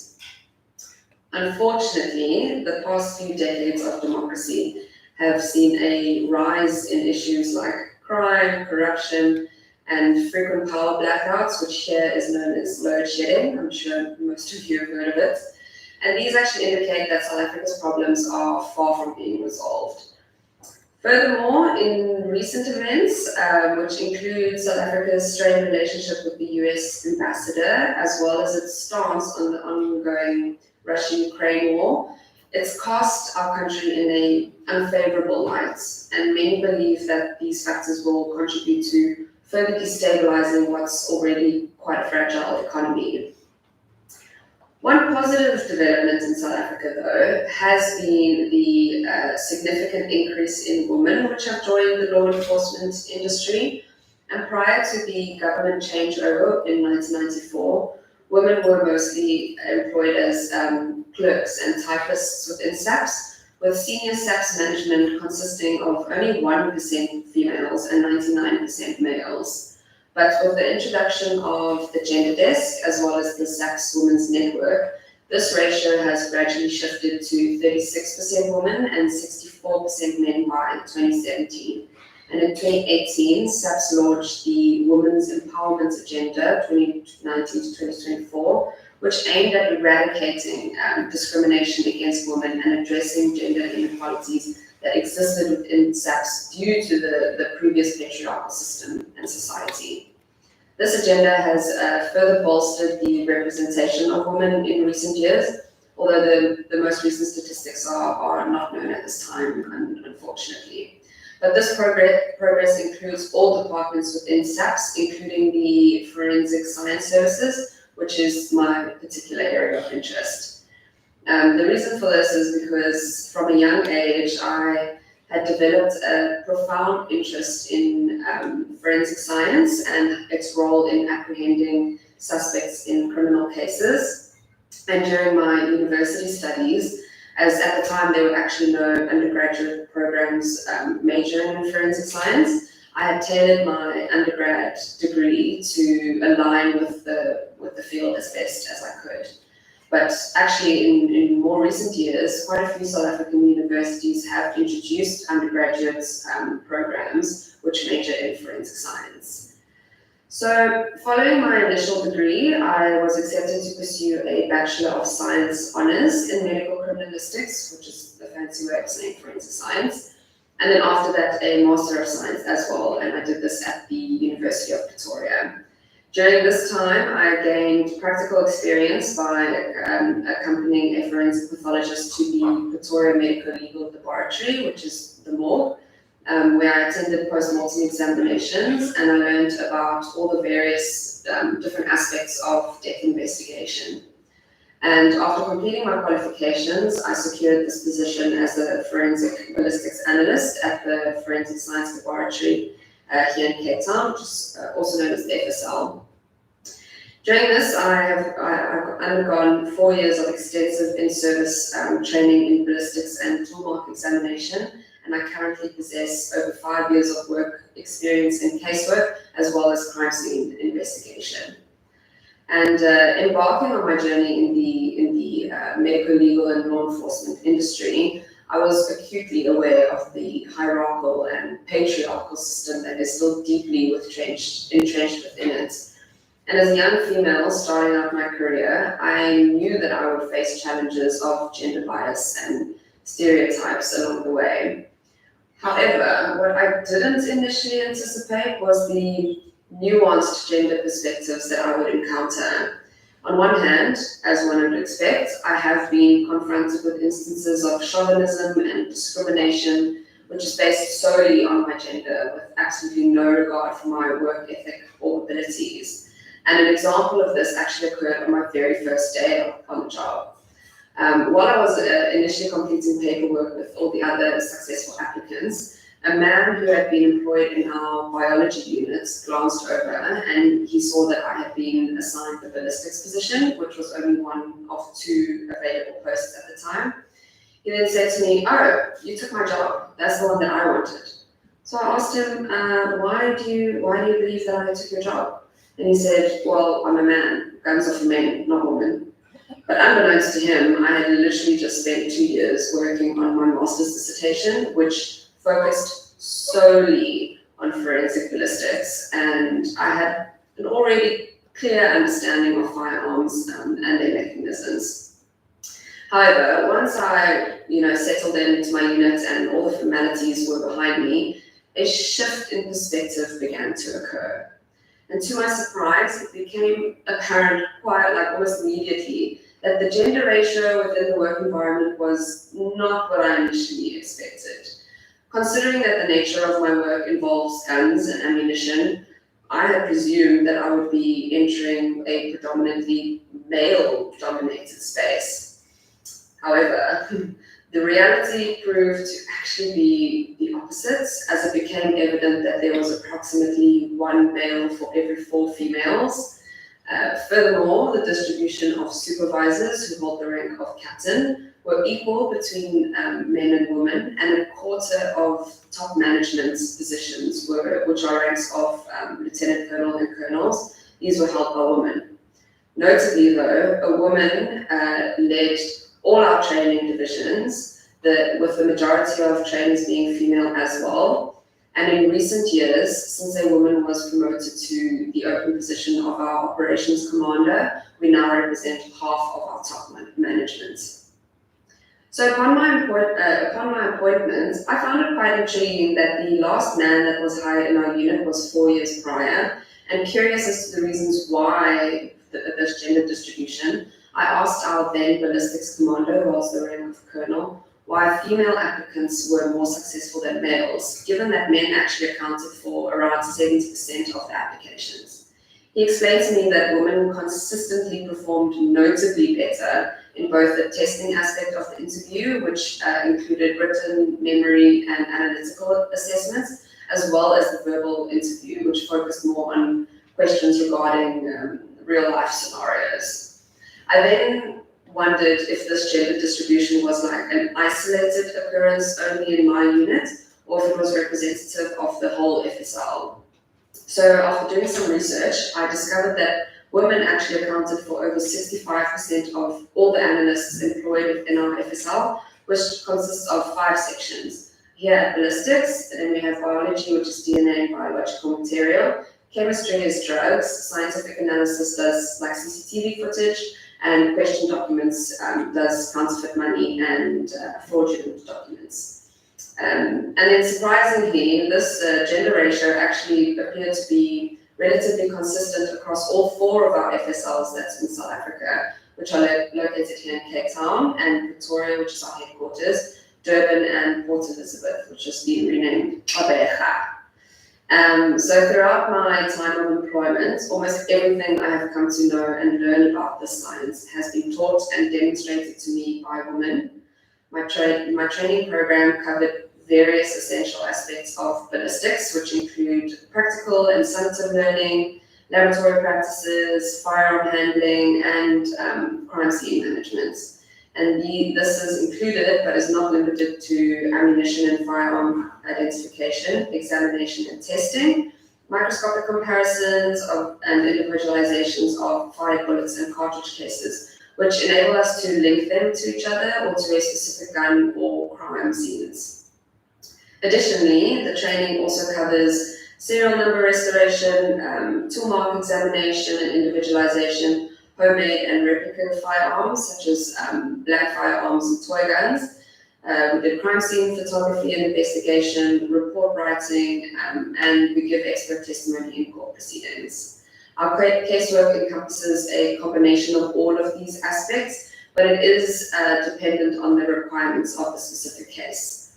Unfortunately, the past few decades of democracy have seen a rise in issues like crime, corruption, and frequent power blackouts, which here is known as load shedding. I'm sure most of you have heard of it. And these actually indicate that South Africa's problems are far from being resolved. Furthermore, in recent events, which include South Africa's strained relationship with the US ambassador, as well as its stance on the ongoing Russia-Ukraine war, it's cast our country in an unfavorable light, and many believe that these factors will contribute to further destabilizing what's already quite a fragile economy. One positive development in South Africa, though, has been the significant increase in women which have joined the law enforcement industry. And prior to the government changeover in 1994, women were mostly employed as clerks and typists within SAPS, with senior SAPS management consisting of only 1% females and 99% males. But with the introduction of the gender desk, as well as the SAPS Women's Network, this ratio has gradually shifted to 36% women and 64% men by 2017. And in 2018, SAPS launched the Women's Empowerment Agenda 2019 to 2024, which aimed at eradicating discrimination against women and addressing gender inequalities that existed within SAPS due to the previous patriarchal system and society. This agenda has further bolstered the representation of women in recent years, although the most recent statistics are not known at this time, unfortunately. But this progress includes all departments within SAPS, including the Forensic Science Services, which is my particular area of interest. The reason for this is because from a young age, I had developed a profound interest in forensic science and its role in apprehending suspects in criminal cases. And during my university studies, as at the time there were actually no undergraduate programs majoring in forensic science, I had tailored my undergrad degree to align with the field as best as I could. But actually, in more recent years, quite a few South African universities have introduced undergraduate programs which major in forensic science. So, following my initial degree, I was accepted to pursue a Bachelor of Science Honours in Medical Criminalistics, which is the fancy way of saying forensic science, and then after that, a Master of Science as well, and I did this at the University of Pretoria. During this time, I gained practical experience by accompanying a forensic pathologist to the Pretoria Medical Legal Laboratory, which is the morgue, where I attended post-mortem examinations, and I learned about all the various different aspects of death investigation. And after completing my qualifications, I secured this position as a forensic ballistics analyst at the Forensic Science Laboratory here in Cape Town, which is also known as the FSL. During this, I've undergone 4 years of extensive in-service training in ballistics and toolmark examination, and I currently possess over 5 years of work experience in casework, as well as crime scene investigation. And embarking on my journey in the medical, legal, and law enforcement industry, I was acutely aware of the hierarchical and patriarchal system that is still deeply entrenched within it. And as a young female starting out my career, I knew that I would face challenges of gender bias and stereotypes along the way. However, what I didn't initially anticipate was the nuanced gender perspectives that I would encounter. On one hand, as one would expect, I have been confronted with instances of chauvinism and discrimination, which is based solely on my gender, with absolutely no regard for my work ethic or abilities. And an example of this actually occurred on my very first day on the job. While I was initially completing paperwork with all the other successful applicants, a man who had been employed in our biology units glanced over and he saw that I had been assigned the ballistics position, which was only one of 2 available posts at the time. He then said to me, "Oh, you took my job. That's the one that I wanted." So I asked him, why do you believe that I took your job? And he said, "Well, I'm a man. Guns are for men, not women." But unbeknownst to him, I had literally just spent 2 years working on my master's dissertation, which focused solely on forensic ballistics, and I had an already clear understanding of firearms and their mechanisms. However, once I, settled into my unit and all the formalities were behind me, a shift in perspective began to occur. And to my surprise, it became apparent almost immediately that the gender ratio within the work environment was not what I initially expected. Considering that the nature of my work involves guns and ammunition, I had presumed that I would be entering a predominantly male-dominated space. However, the reality proved to actually be the opposite, as it became evident that there was approximately 1 male for every 4 females. Furthermore, the distribution of supervisors who hold the rank of captain were equal between men and women, and a quarter of top management positions, which are ranks of lieutenant colonel and colonels, these were held by women. Notably though, a woman led all our training divisions, with the majority of trainers being female as well. And in recent years, since a woman was promoted to the open position of our operations commander, we now represent half of our top management. So upon my appointment, I found it quite intriguing that the last man that was hired in our unit was 4 years prior, and curious as to the reasons why this gender distribution, I asked our then ballistics commander, who was the rank of colonel, why female applicants were more successful than males, given that men actually accounted for around 70% of the applications. He explained to me that women consistently performed notably better in both the testing aspect of the interview, which included written, memory, and analytical assessments, as well as the verbal interview, which focused more on questions regarding real-life scenarios. I then wondered if this gender distribution was like an isolated occurrence only in my unit, or if it was representative of the whole FSL. So after doing some research, I discovered that women actually accounted for over 65% of all the analysts employed within our FSL, which consists of 5 sections. Here at ballistics, then we have biology, which is DNA and biological material. Chemistry is drugs. Scientific analysis does like CCTV footage, and question documents does counterfeit money and fraudulent documents. And then surprisingly, this gender ratio actually appeared to be relatively consistent across all 4 of our FSLs that's in South Africa, which are located here in Cape Town, and Pretoria, which is our headquarters, Durban, and Port Elizabeth, which has been renamed Abeja. So throughout my time of employment, almost everything I have come to know and learn about this science has been taught and demonstrated to me by women. My training program covered various essential aspects of ballistics, which include practical and summative learning, laboratory practices, firearm handling, and crime scene management. And this is included, but is not limited to, ammunition and firearm identification, examination and testing, microscopic comparisons and individualizations of fired bullets and cartridge cases, which enable us to link them to each other or to a specific gun or crime scenes. Additionally, the training also covers serial number restoration, tool mark examination and individualization, homemade and replica firearms, such as black firearms and toy guns. We did crime scene photography and investigation, report writing, and we give expert testimony in court proceedings. Our casework encompasses a combination of all of these aspects, but it is dependent on the requirements of the specific case.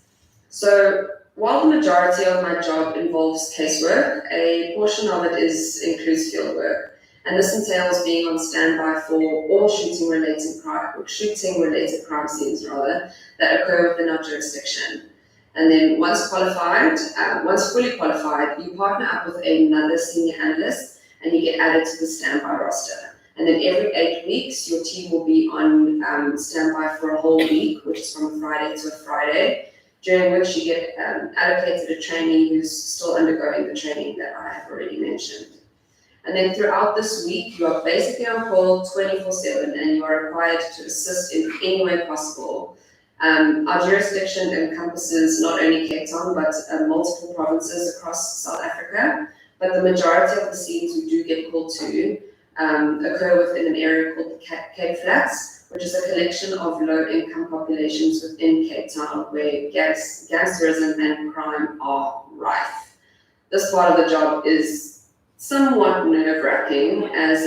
So while the majority of my job involves casework, a portion of it includes field work. And this entails being on standby for all shooting-related crime scenes that occur within our jurisdiction. And then once fully qualified, you partner up with another senior analyst and you get added to the standby roster. And then every 8 weeks, your team will be on standby for a whole week, which is from a Friday to a Friday, during which you get allocated a trainee who's still undergoing the training that I have already mentioned. And then throughout this week, you are basically on call 24/7 and you are required to assist in any way possible. Our jurisdiction encompasses not only Cape Town, but multiple provinces across South Africa. But the majority of the scenes we do get called to occur within an area called the Cape Flats, which is a collection of low-income populations within Cape Town where gangsterism and crime are rife. This part of the job is somewhat nerve-wracking, as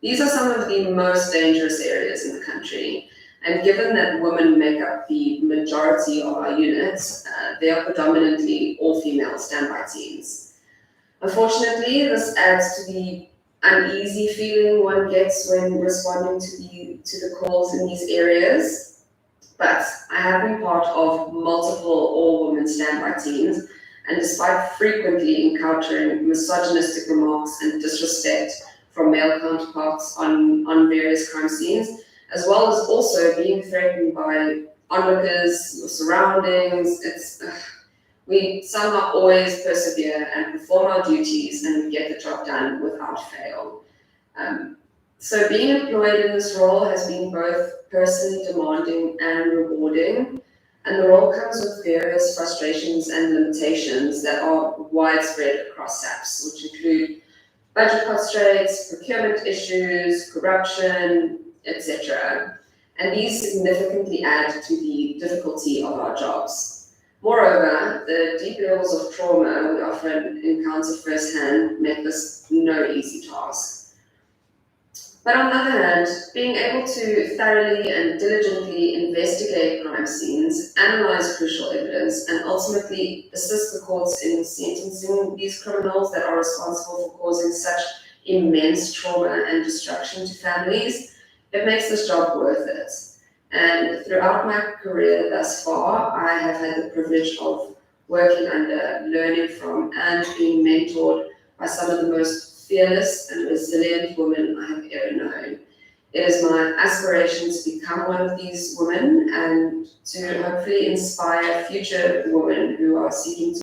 these are some of the most dangerous areas in the country. And given that women make up the majority of our units, they are predominantly all-female standby teams. Unfortunately, this adds to the uneasy feeling one gets when responding to the calls in these areas. But I have been part of multiple all-women standby teams, and despite frequently encountering misogynistic remarks and disrespect from male counterparts on various crime scenes, as well as also being threatened by onlookers, your surroundings, we somehow always persevere and perform our duties and get the job done without fail. So being employed in this role has been both personally demanding and rewarding, and the role comes with various frustrations and limitations that are widespread across SAPS, which include budget constraints, procurement issues, corruption, etc. And these significantly add to the difficulty of our jobs. Moreover, the deep levels of trauma we often encounter firsthand make this no easy task. But on the other hand, being able to thoroughly and diligently investigate crime scenes, analyze crucial evidence, and ultimately assist the courts in sentencing these criminals that are responsible for causing such immense trauma and destruction to families, it makes this job worth it. And throughout my career thus far, I have had the privilege of working under, learning from, and being mentored by some of the most fearless and resilient women I have ever known. It is my aspiration to become one of these women and to hopefully inspire future women who are seeking to